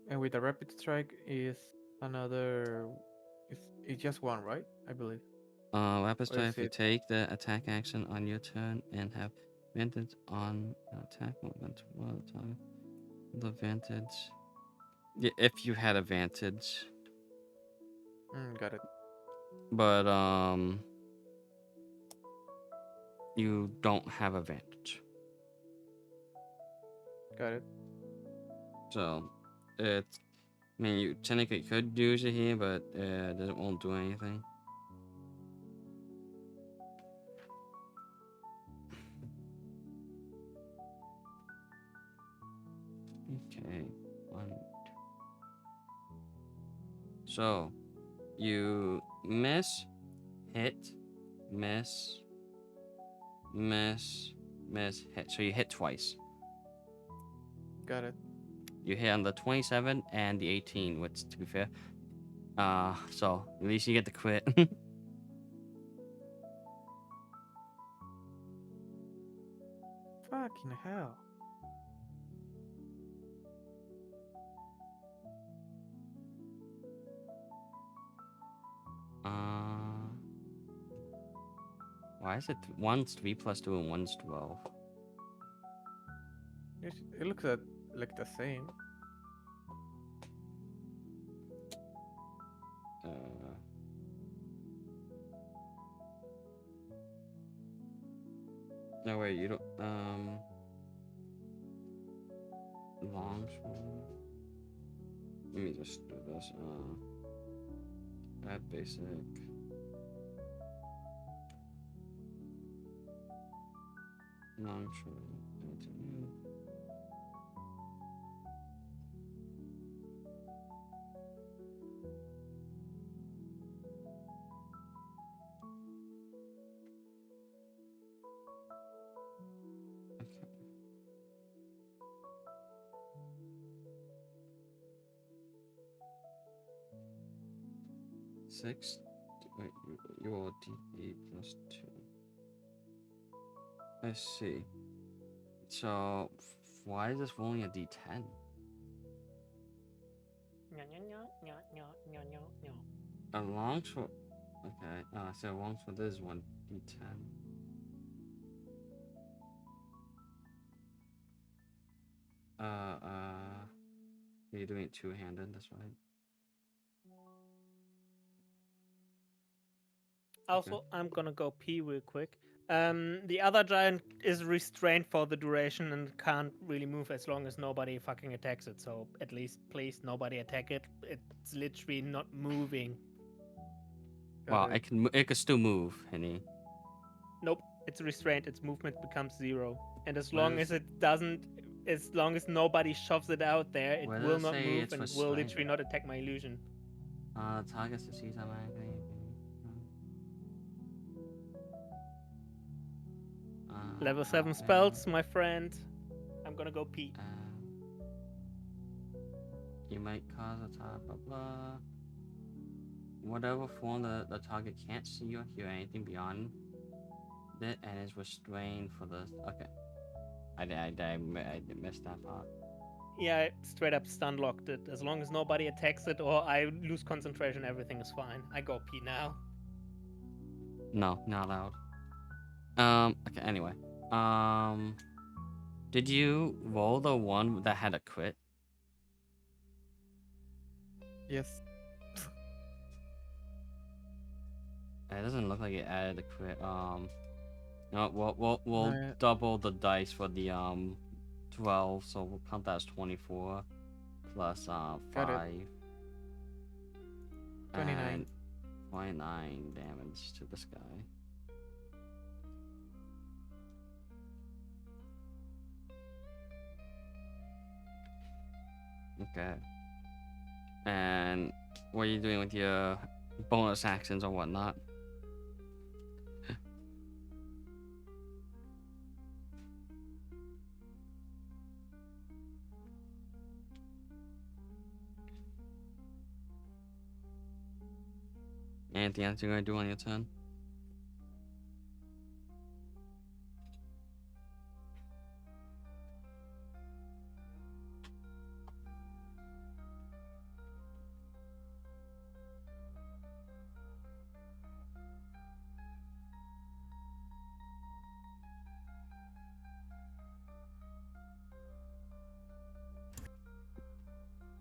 And with the Rapid Strike is another. It's just 1, right? I believe. Rapid Or is strike. If you it- take the attack action on your turn and have advantage on attack movement, the advantage. Yeah, if you had advantage, Got it. but you don't have advantage. Got it. So it's. I mean, you technically could use it here, but it won't do anything. Okay, 1. So you miss, hit, miss, hit. So you hit twice. Got it. You hit on the 27 and the 18, which, to be fair, so at least you get the crit. Fucking hell. Why is it one's 3 plus 2 and one's 12? It looks like the same. No wait, you don't long sword. Let me just do this. That basic. Long sword. Continue. Okay. Six. Wait, you roll D8 plus 2. I see. So, why is this rolling a D10? A long sword. Okay. So a long sword is 1d10. You're doing it two-handed. That's right. Also, I'm gonna go pee real quick. The other giant is restrained for the duration and can't really move as long as nobody fucking attacks it. So at least, please, nobody attack it. It's literally not moving. Wow, Got it. it can still move, Henny. Nope, it's restrained. Its movement becomes 0, and as Where long does- as it doesn't, as long as nobody shoves it out there, it Where does will it not say move it's and will restrained? literally not attack my illusion. Target succeeds automatically. Level 7 yeah. spells, my friend. I'm gonna go pee. You might cause a type of blah. Whatever form the target can't see or hear anything beyond it and is restrained for the. Okay. I missed that part. Yeah, I straight up stun locked it. As long as nobody attacks it or I lose concentration, everything is fine. I go pee now. No, not allowed. Okay, anyway. Did you roll the one that had a crit? Yes. It doesn't look like it added a crit. No, we'll No. double the dice for the 12, so we'll count that as 24 plus 5. Got it. 29. And 29 damage to this guy. Okay. And what are you doing with your bonus actions or whatnot? Anything else you're gonna do on your turn?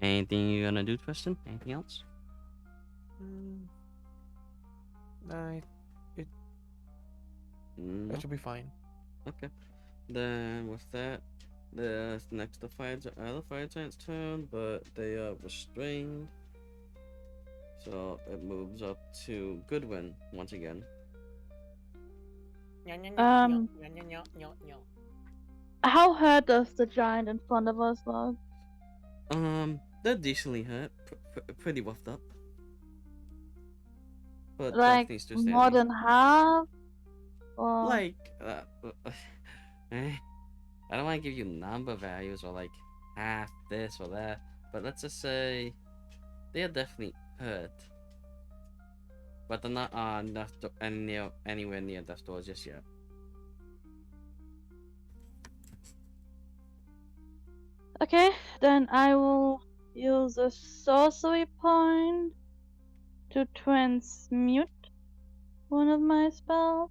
Anything you're gonna do, Tristan? Anything else? No, No. that should be fine. Okay. Then with that, the next the other fire giant's turn, but they are restrained. So it moves up to Goodwin once again. How hurt does the giant in front of us look? They're decently hurt, pretty roughed up. But Like Daphne's still more standing. than half? Or Like, I don't want to give you number values or like half this or that, but let's just say they are definitely hurt. But they're not anywhere near death doors just yet. okay, then I will use a sorcery point to transmute one of my spells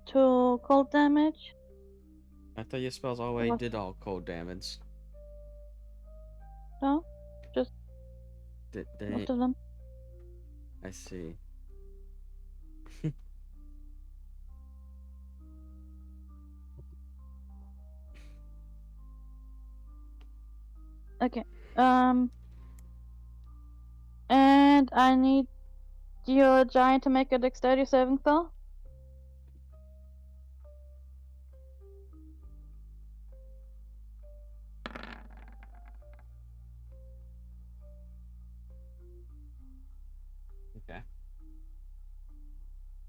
to cold damage. I thought your spells already What? did all cold damage. No, Did they? most of them. I see. Okay. And I need your giant to make a dexterity saving throw. Okay.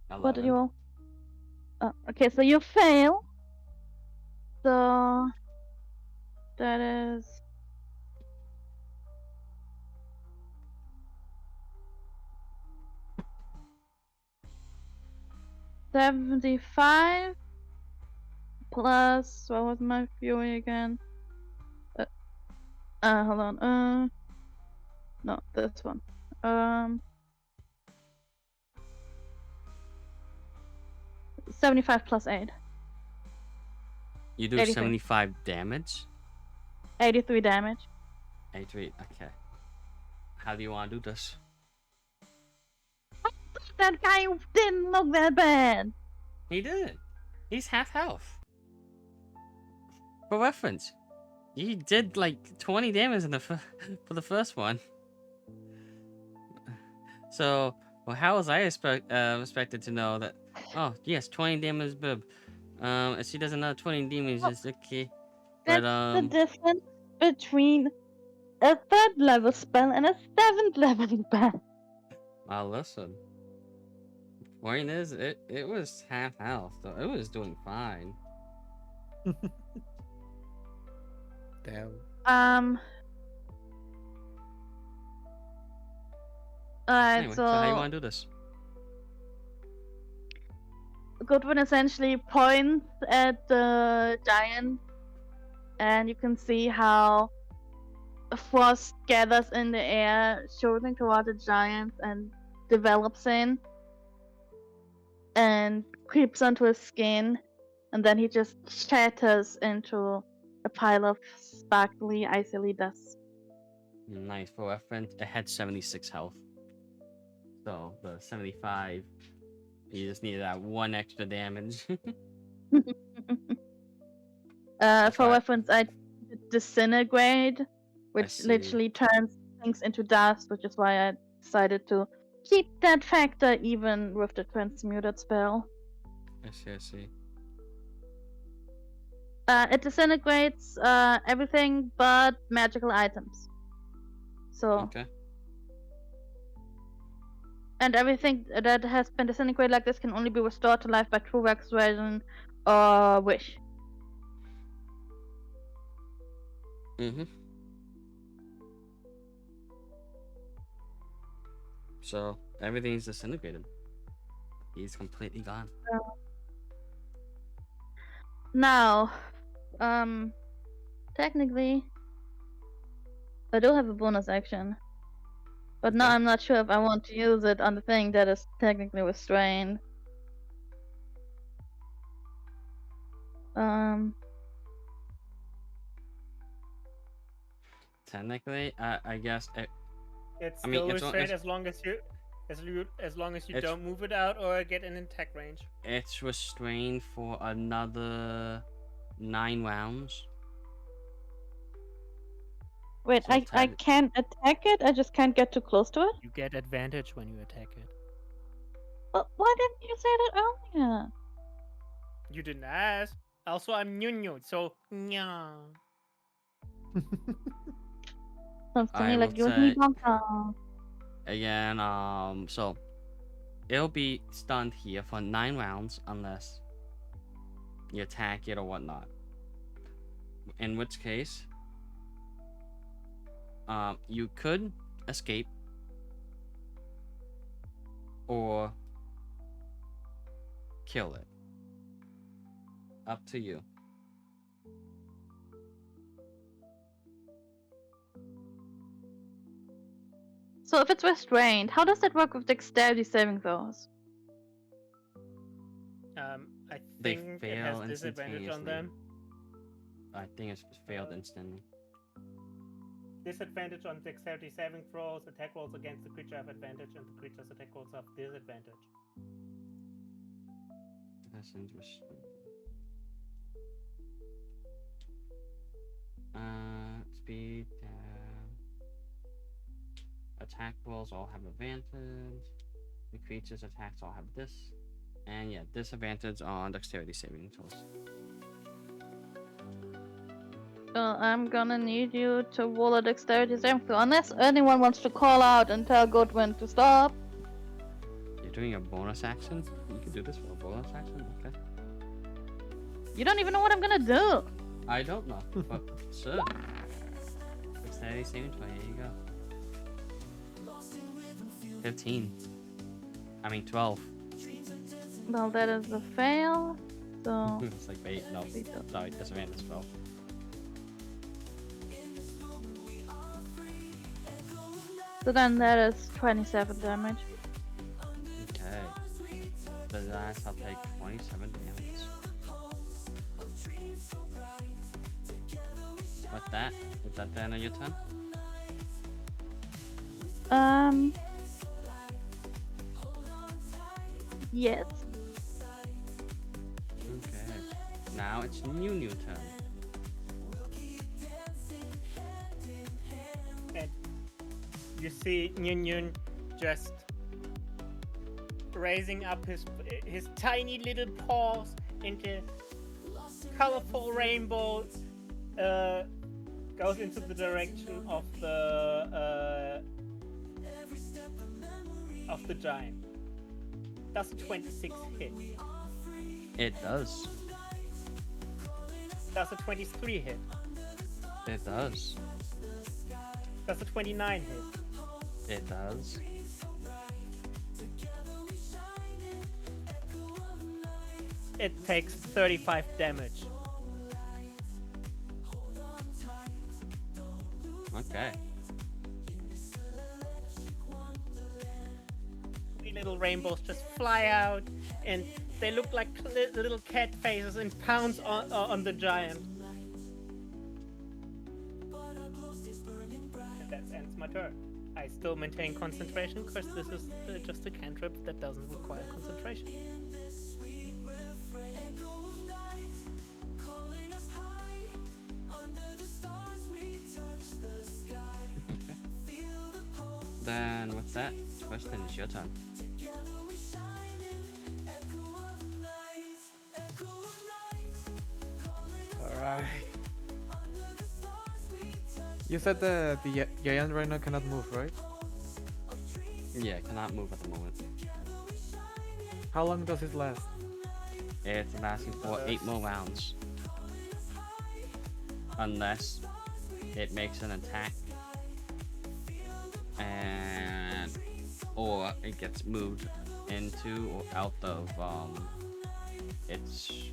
What did you 11. roll? Oh, okay, so you fail. So that is 75 plus what was my fury again? Hold on. No, this one. 75 plus 8. You do 83. 75 damage? 83 damage. 83. Okay. How do you want to do this? That guy didn't look that bad. He did. He's half health. For reference, he did like 20 damage in the for the first one. So, well, how was I expected to know that? Oh, yes, 20 damage, bib. If she does another 20 damage, it's okay. That's But the difference between a 3rd level spell and a 7th level spell. listen. Point is, it was half health, so it was doing fine. Damn. Alright, Anyway, so how you so want to do this? Goodwin essentially points at the giant, and you can see how frost gathers in the air, shooting toward the giant, and develops in, and creeps onto his skin, and then he just shatters into a pile of sparkly, icily dust. Nice. For reference, it had 76 health. So the 75, you just needed that one extra damage. For right. reference, I disintegrate, which see. literally turns things into dust, which is why I decided to keep that factor even with the transmuted spell. I see. It disintegrates everything but magical items. So, Okay. and everything that has been disintegrated like this can only be restored to life by true restoration or wish. Mm-hmm. So everything's disintegrated. He's completely gone. Now, technically, I do have a bonus action. But now Okay. I'm not sure if I want to use it on the thing that is technically restrained. Technically, I guess. It's I mean, still as long restrained as as long as you It's- don't move it out or get an attack range. it's restrained for another 9 rounds. Wait, So I can't attack it? I just can't get too close to it? You get advantage when you attack it. But why didn't you say that earlier? You didn't ask. Also, I'm Nyunyu, so nya. Sounds to I me like will you and me say- don't Again, so it'll be stunned here for 9 rounds unless you attack it or whatnot. In which case, you could escape or kill it. Up to you. So if it's restrained, how does that work with dexterity saving throws? I They think it has fail disadvantage on them. I think it's failed instantly. Disadvantage on dexterity saving throws. Attack rolls against the creature have advantage, and the creature's attack rolls have disadvantage. That's interesting. Speed, dash. attack rolls all have advantage. The creature's attacks all have this. And yeah, disadvantage on dexterity saving throws. I'm gonna need you to roll a dexterity saving throw, unless anyone wants to call out and tell Goodwin to stop. You're doing a bonus action? You can do this for a bonus action? Okay. You don't even know what I'm gonna do. I don't know, but sure. Dexterity saving throw, here you go. 15. I mean 12. Well, that is a fail. So It's like, wait, no. Sorry, disadvantage 12. then that is 27 damage. Okay. The last I'll take 27 damage. With that, is that the end of your turn? Yes. Okay. Now it's new turn. And you see Nyun just raising up his tiny little paws into colorful rainbows. Goes into the direction of the giant. Does 26 hit? It does. Does a 23 hit? It does. Does a 29 hit? It does. It takes 35 damage. Okay. Three little rainbows just fly out, and they look like little cat faces and pounce on the giant. And that ends my turn. I still maintain concentration because this is just a cantrip that doesn't require concentration. Then with that, Tristan, it's your turn. Alright. You said the giant right now cannot move, right? Yeah, cannot move at the moment. How long does it last? It's lasting for 8 more rounds. Unless it makes an attack. And or it gets moved into or out of its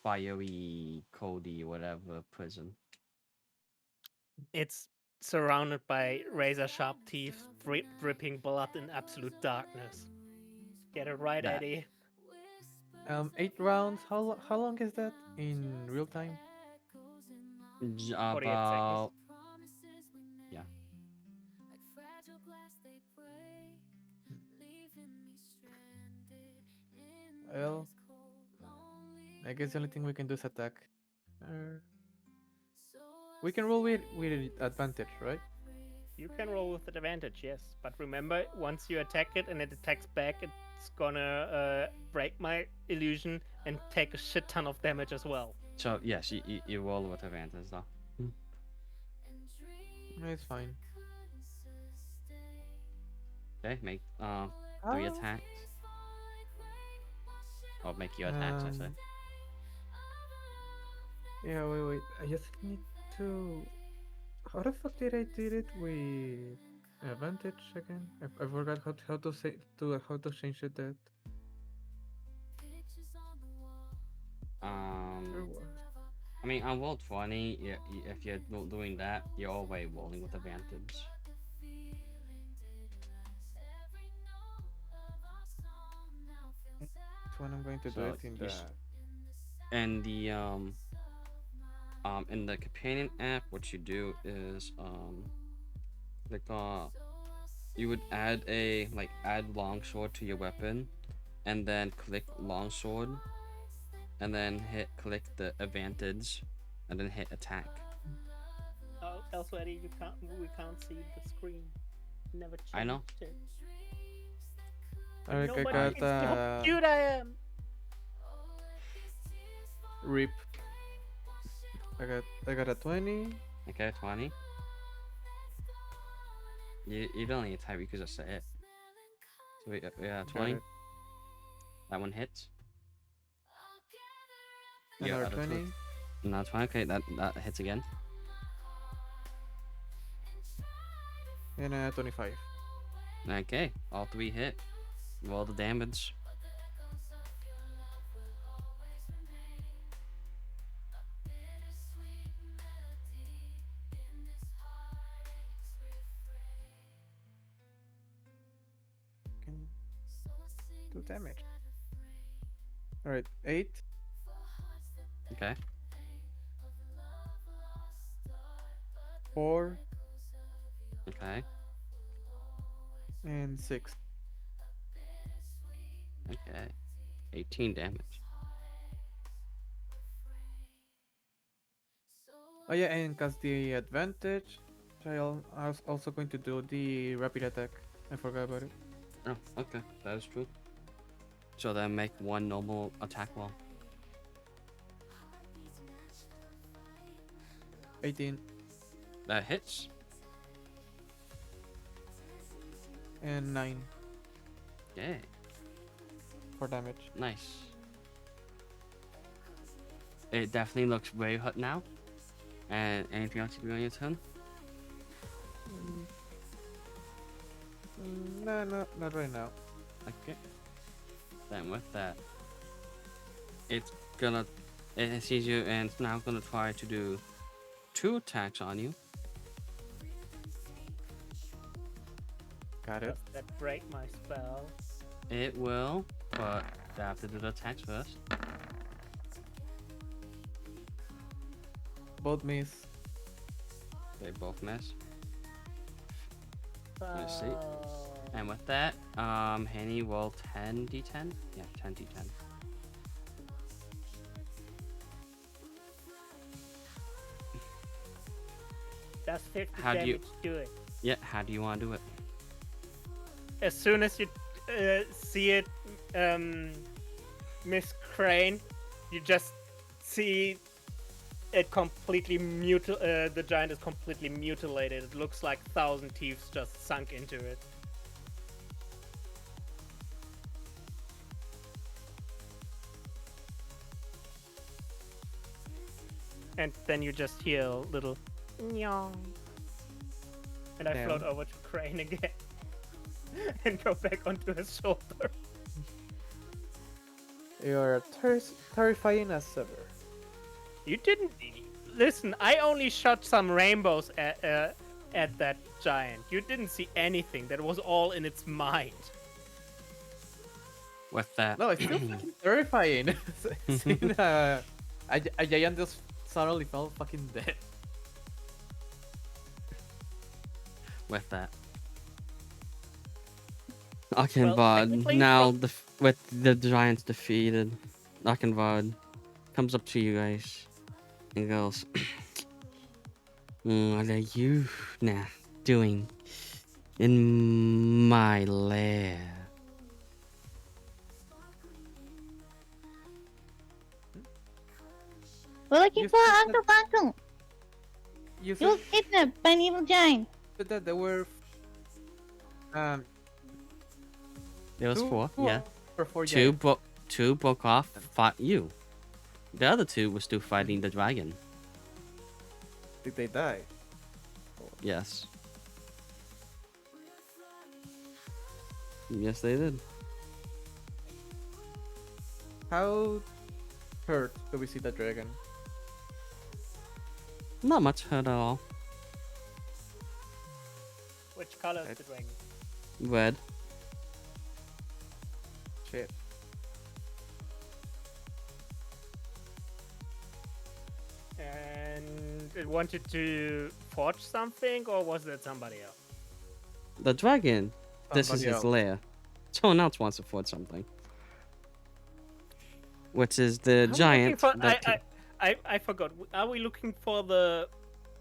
fiery, coldy, whatever prison. It's surrounded by razor sharp teeth, dripping blood in absolute darkness. Get it right, That- Eddie. 8 rounds. How long is that in real time? 48 About yeah. Well, I guess the only thing we can do is attack. We can roll with advantage, right? You can roll with advantage, yes. But remember, once you attack it and it attacks back, it's gonna break my illusion and take a shit ton of damage as well. So yes, you roll with advantage though. It's fine. Okay, make 3 attacks. Or make your attacks, I say. Yeah, wait. I just need to. How the fuck did I did it with advantage again? I forgot how to say how to change it. That. Sure was. I mean, on roll 20, if you're not doing that, you're always rolling with advantage. That's when I'm going to do So it in you the. And the in the companion app, what you do is click you would add longsword to your weapon, and then click longsword, and then click the advantage, and then hit attack. Elsewhere, we can't see the screen. Never I know. changed it. Alright, I Nobody got thinks how cute I am. rip. I got a 20. Okay, 20. You don't need to type, you can just say it. So we got 20. it. That one hits. Yeah, Another out of 20. No, 20. Okay, that hits again. And a 25. Okay, all three hit. Roll the damage. Can do damage. Alright, 8. Okay. 4. Okay. And 6. Okay. 18 damage. Oh yeah, and cast the advantage. I was also going to do the rapid attack. I forgot about it. Oh, okay. That is true. So then make one normal attack roll. 18 That hits. and 9 Yay. for damage. Nice. It definitely looks very hot now. And anything else you do on your turn? No, not right now. Okay. Then with that, it sees you and it's now gonna try to do 2 attacks on you. Got it. Does that break my spell? It will, but I have to do the attacks first. Both miss. They both miss. Let's see. Oh. And with that, Henny roll 10d10. Yeah, 10d10. Does 50 How do you- damage do it? Yeah, how do you want to do it? As soon as you see it, Miss Crane, you just see it completely the giant is completely mutilated. It looks like 1,000 teeth just sunk into it. And then you just hear a little nyong. And I Damn. float over to Crane again. And go back onto his shoulder. You're terrifying as ever. You didn't listen. I only shot some rainbows at that giant. You didn't see anything. That was all in its mind. With that, No, it's still fucking terrifying. Seeing a giant just suddenly fell fucking dead. with that. Arcane Well, Bard, technically now from- with the giants defeated, Arcane Bard comes up to you guys and goes, What are you now doing in my lair? We're looking You for said Uncle Bunkle. You He was said kidnapped by an evil giant. that there were There was 4, yeah. or 4 Two broke off, fought you. The other 2 were still fighting the dragon. Did they die? Yes. Yes, they did. How hurt do we see the dragon? Not much hurt at all. Which color is Right. the dragon? Red. Shit. And it wanted to forge something, or was that somebody else? The dragon. This is Somebody his else. lair. Someone else wants to forge something. Which is the I'm giant. looking for- that I forgot. Are we looking for the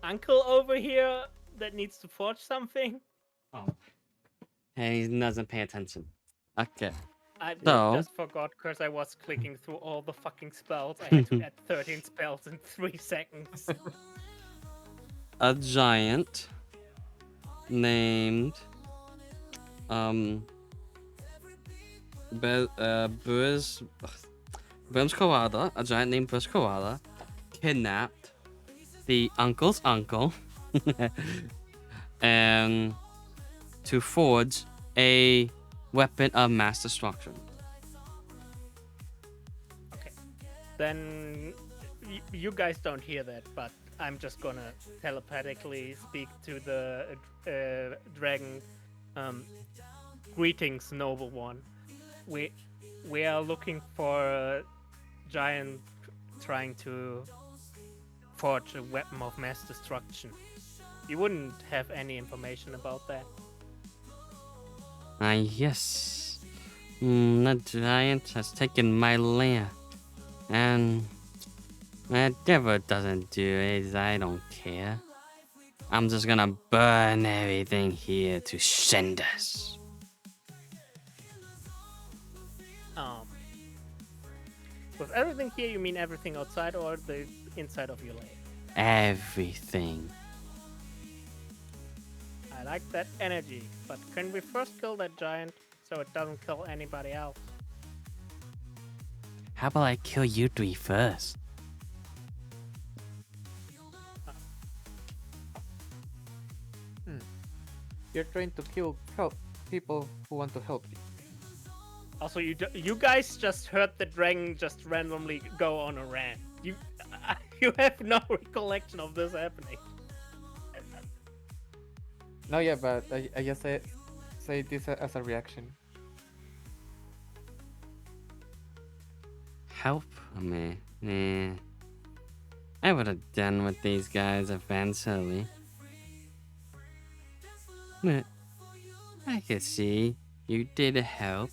uncle over here that needs to forge something? Oh, And he doesn't pay attention. Okay. I So- just forgot because I was clicking through all the fucking spells. I had to add 13 spells in 3 seconds. A giant named Burns Koala, a giant named Burns Koala, kidnapped the uncle's uncle and to forge a weapon of mass destruction. Okay. Then you guys don't hear that, but I'm just gonna telepathically speak to the dragon. Greetings, noble one. We are looking for a giant trying to forge a weapon of mass destruction. You wouldn't have any information about that. Yes. The giant has taken my lair. And whatever it doesn't do is I don't care. I'm just gonna burn everything here to cinders. With everything here, you mean everything outside or the inside of your lair? Everything. I like that energy, but can we first kill that giant so it doesn't kill anybody else? How about I kill you three first? You're trying to help people who want to help you. Also, you guys just heard the dragon just randomly go on a rant. You have no recollection of this happening. No, yeah, but I just say this as a reaction. Help me? Nah. I would have done with these guys eventually. But I could see you did help.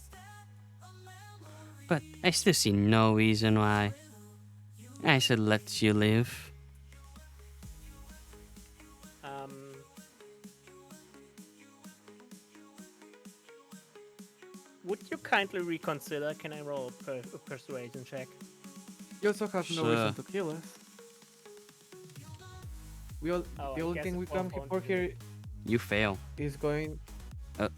But I still see no reason why I should let you live. Would you kindly reconsider? Can I roll a persuasion check? You also have no Sure. reason to kill us. Oh, The I only guess thing we it's come 1.2. for here You fail. is going. Uh,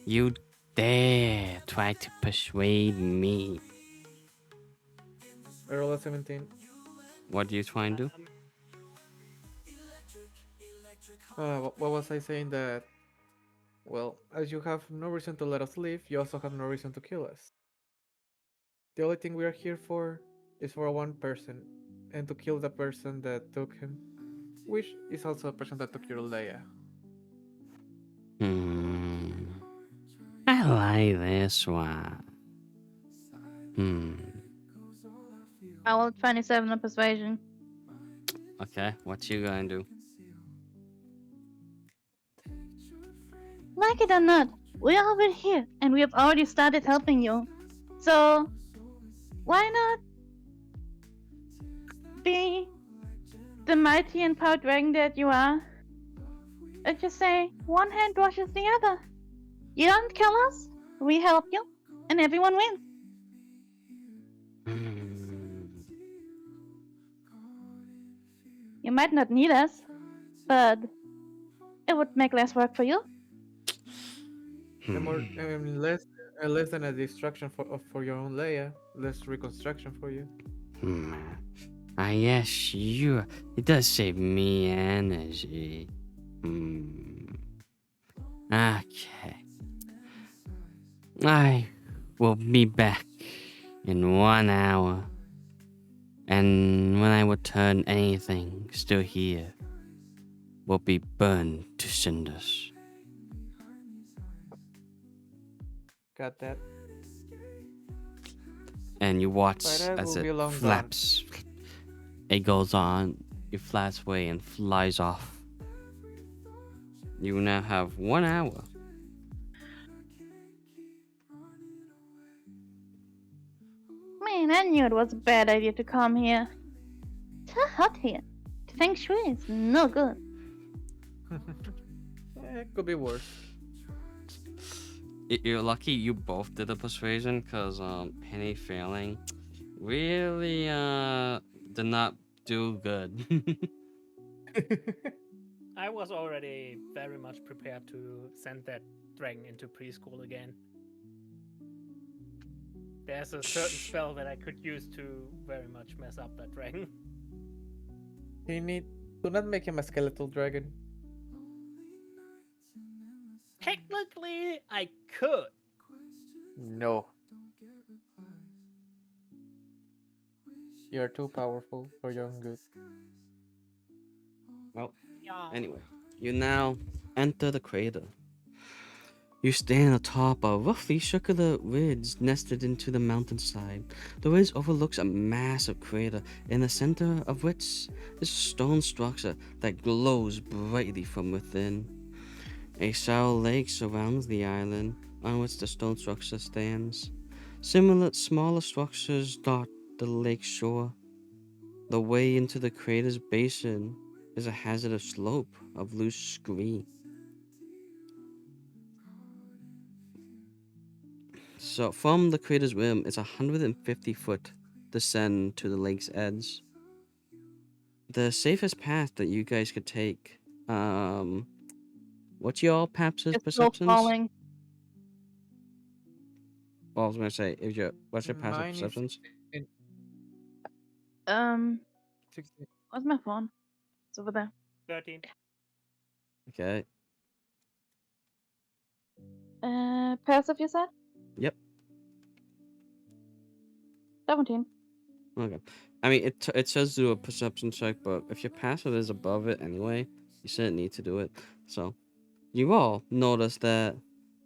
You dare try to persuade me. I roll a 17. What do you try and do? What was I saying that? Well, as you have no reason to let us live, you also have no reason to kill us. The only thing we are here for is for one person, and to kill the person that took him, which is also the person that took your Leia. I like this one. I rolled 27 on persuasion. Okay, what you gonna do? Like it or not, we are over here, and we have already started helping you. So, why not be the mighty and proud dragon that you are? And just say, one hand washes the other. You don't kill us, we help you, and everyone wins. You might not need us, but it would make less work for you. And more, less than a destruction for your own Leia, less reconstruction for you. Yes, you. It does save me energy. Okay. I will be back in 1 hour. And when I return, anything still here will be burned to cinders. Got that? And you watch But I as will be it long gone. flaps. It goes on, it flies away and flies off. You now have 1 hour Man, I knew it was a bad idea to come here. Too hot here. The feng shui is no good. It could be worse. You're lucky you both did a persuasion, cause Penny failing really did not do good. I was already very much prepared to send that dragon into preschool again. There's a certain spell that I could use to very much mess up that dragon. Do not make him a skeletal dragon. Technically, I could. No. You're too powerful for your own good. Well, Yeah. anyway, you now enter the crater. You stand atop a roughly circular ridge nested into the mountainside. The ridge overlooks a massive crater, in the center of which is a stone structure that glows brightly from within. A shallow lake surrounds the island on which the stone structure stands. Smaller structures dot the lake shore. The way into the crater's basin is a hazardous slope of loose scree. So from the crater's rim is a 150-foot descent to the lake's edge. The safest path that you guys could take, what's your passive Just slow perceptions? falling. Well, I was gonna say, what's your passive Mine is perceptions? 16. Where's my phone? It's over there. 13. Okay. Passive, you said? Yep. 17. Okay. I mean, it says do a perception check, but if your passive is above it anyway, you shouldn't need to do it. So, you all notice that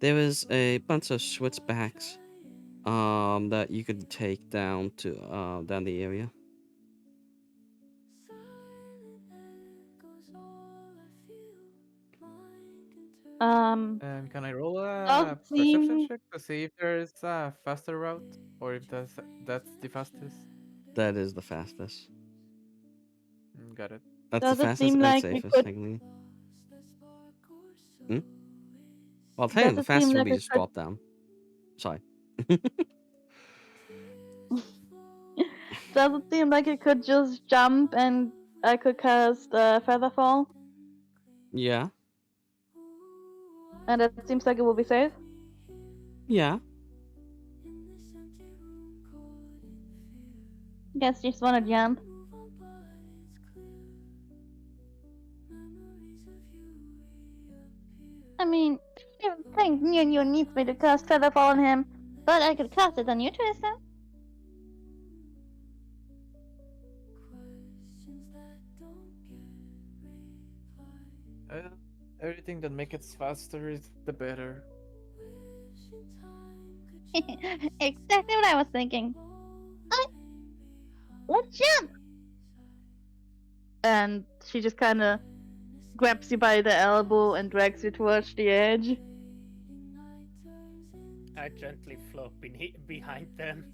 there is a bunch of switchbacks, that you could take down to down the area. Can I roll a Does perception seem- check to see if there's a faster route or if that's the fastest? That is the fastest. Got it. That's Does the it fastest seem and like we safest, could- technically. Well, Does technically, the it fastest seem would like be we just could- drop down. Sorry. Does it seem like it could just jump and I could cast Featherfall? Yeah. And it seems like it will be safe? Yeah. Guess just wanna jump. I mean, I don't think Nunu needs me to cast Featherfall on him, but I could cast it on you, Tristan. Everything that makes it faster is the better. Exactly what I was thinking. Let's jump! And she just kind of grabs you by the elbow and drags you towards the edge. I gently float behind them.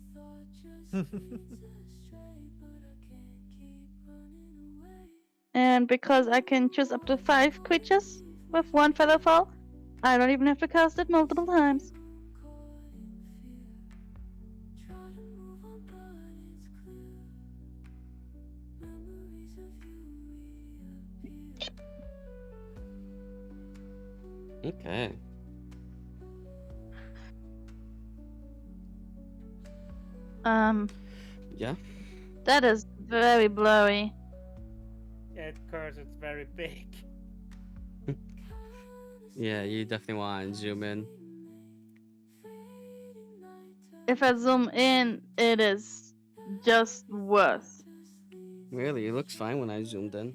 And because I can choose up to 5 creatures with 1 Featherfall, I don't even have to cast it multiple times. Okay. Yeah. That is very blurry. Yeah, of course, it's very big. Yeah, you definitely want to zoom in. If I zoom in, it is just worse. Really, it looks fine when I zoomed in.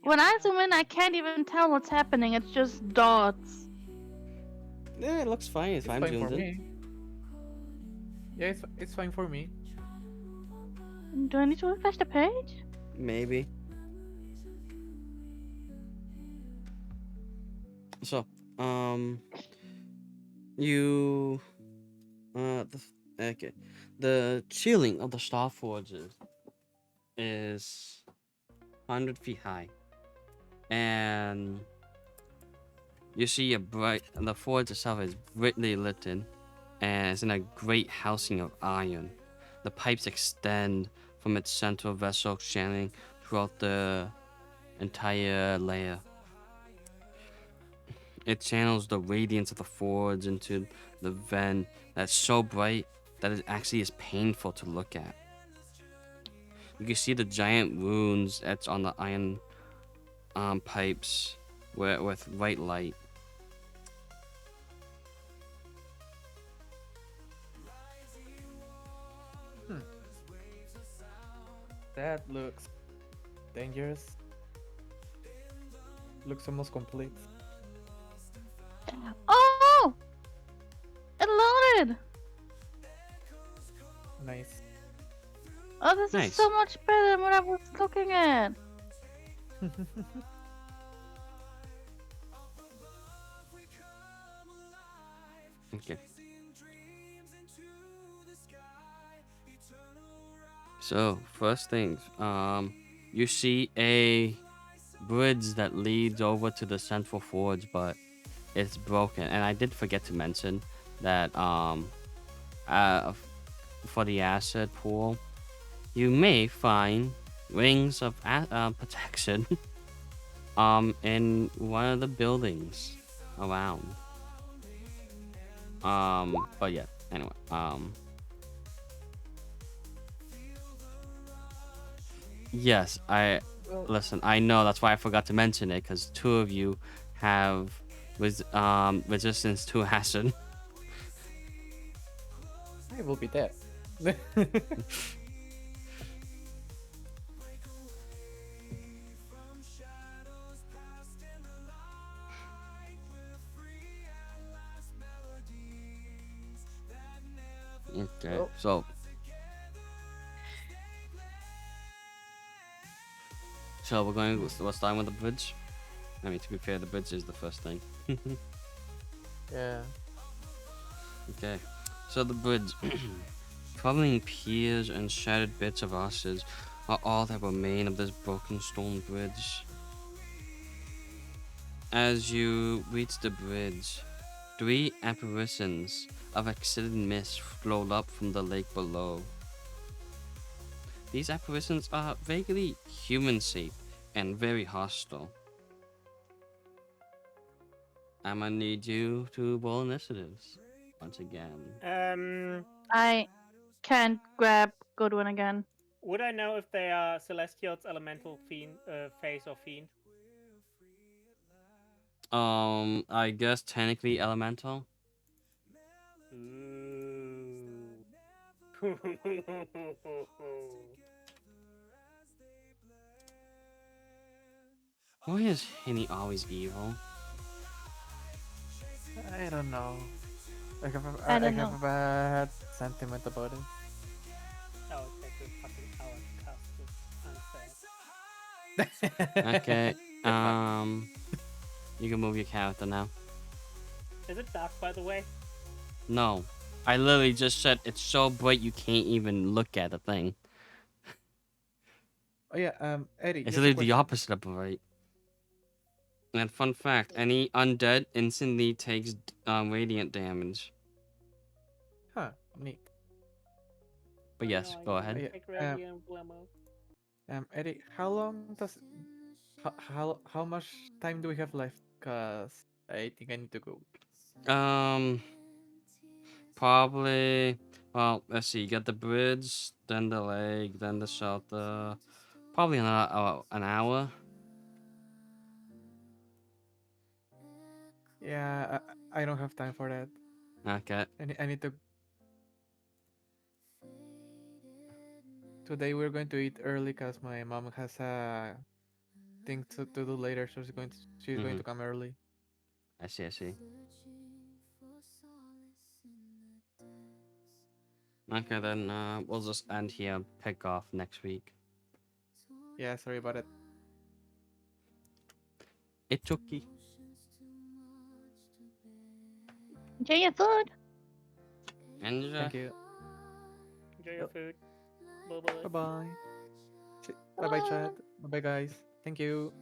When I zoom in, I can't even tell what's happening. It's just dots. Yeah, it looks fine if It's I'm fine for zoomed in. me. Yeah, it's fine for me. Do I need to refresh the page? Maybe. So, you, Okay. The ceiling of the Star Forges is 100 feet high. And you see the forge itself is brightly lit in, and it's in a great housing of iron. The pipes extend from its central vessel, shining throughout the entire layer. It channels the radiance of the forge into the vent that's so bright that it actually is painful to look at. You can see the giant runes etched on the iron pipes with white light. That looks dangerous. Looks almost complete. Oh! It loaded! Nice. Oh, this Nice. is so much better than what I was looking at. Okay. So first things, you see a bridge that leads over to the central forge, but it's broken. And I did forget to mention that for the acid pool, you may find rings of protection in one of the buildings around. But yeah, anyway, yes, Well, listen. I know that's why I forgot to mention it, because two of you have resistance to acid. I will be dead. Okay, Oh. so we're starting with the bridge. I mean, to be fair, the bridge is the first thing. Yeah. Okay, so the bridge, crumbling piers and shattered bits of ashes are all that remain of this broken stone bridge. As you reach the bridge, three apparitions of excited mist float up from the lake below. These apparitions are vaguely human-shaped and very hostile. I'm gonna need you to roll initiatives once again. I can't grab Goodwin again. Would I know if they are Celestials, Elemental, Fiend, Phase, or Fiend? I guess technically elemental. Ooh. Why is Henny always evil? I don't know. I have a, I I don't have know. a bad sentiment about it. Oh, take this fucking hour cast is unfair. Okay. You can move your character now. Is it dark, by the way? No, I literally just said it's so bright you can't even look at the thing. Oh yeah, Eddie. It's here's a literally the question. opposite of bright. And fun fact: any undead instantly takes radiant damage. Huh, neat. But yes, No, go I ahead. didn't Yeah, take Radiant Blammo. Eddie, how long does how much time do we have left? Cause I think I need to go. Probably. Well, let's see. You got the bridge, then the lake, then the shelter. Probably an hour. Yeah, I don't have time for that. Okay. I need to. Today we're going to eat early cause my mom has a thing to do later, so she's going to come early. I see. I see. Okay, then we'll just end here and pick off next week. Yeah, sorry about it. It's okay. Enjoy your food. Enjoy. Thank you. Enjoy your Yep. food. Bye Bye bye. Bye bye, chat. Bye bye, guys. Thank you.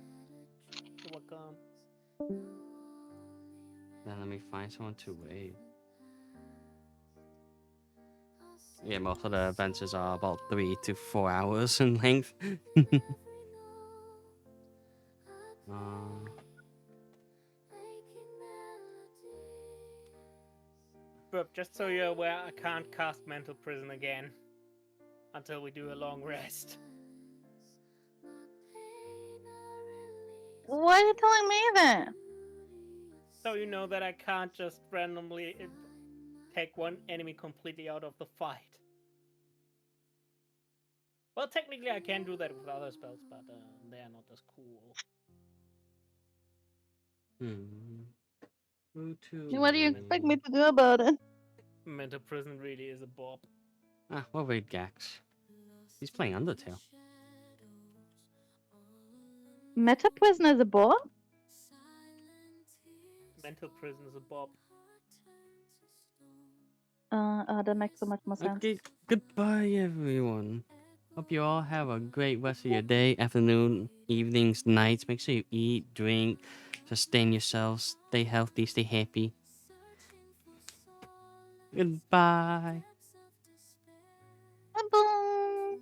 You're welcome. Then let me find someone to wait. Yeah, most of the adventures are about 3 to 4 hours in length. But just so you're aware, I can't cast Mental Prison again until we do a long rest. Why are you telling me that? So you know that I can't just randomly take one enemy completely out of the fight. Well, technically I can do that with other spells, but they are not as cool. Who to What do you expect me to do about it? Mental Prison really is a bob. Ah, we'll wait Gax. He's playing Undertale. Meta Prison is a bore? Mental Prison is a bob. That makes so much more sense. Okay, goodbye everyone. Hope you all have a great rest of your day, afternoon, evenings, nights. Make sure you eat, drink, sustain yourselves, stay healthy, stay happy. Goodbye. Boom.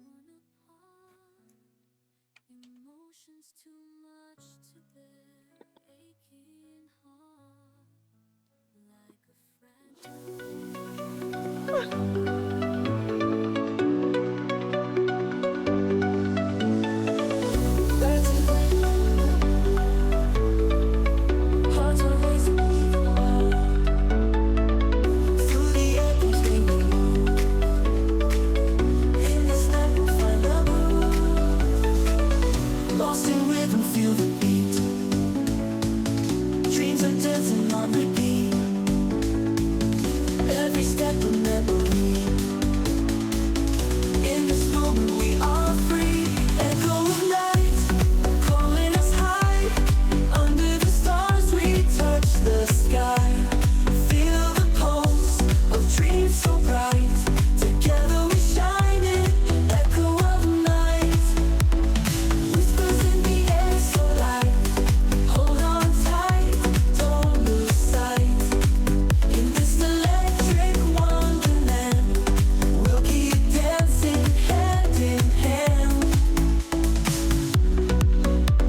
Emotions too much to bear.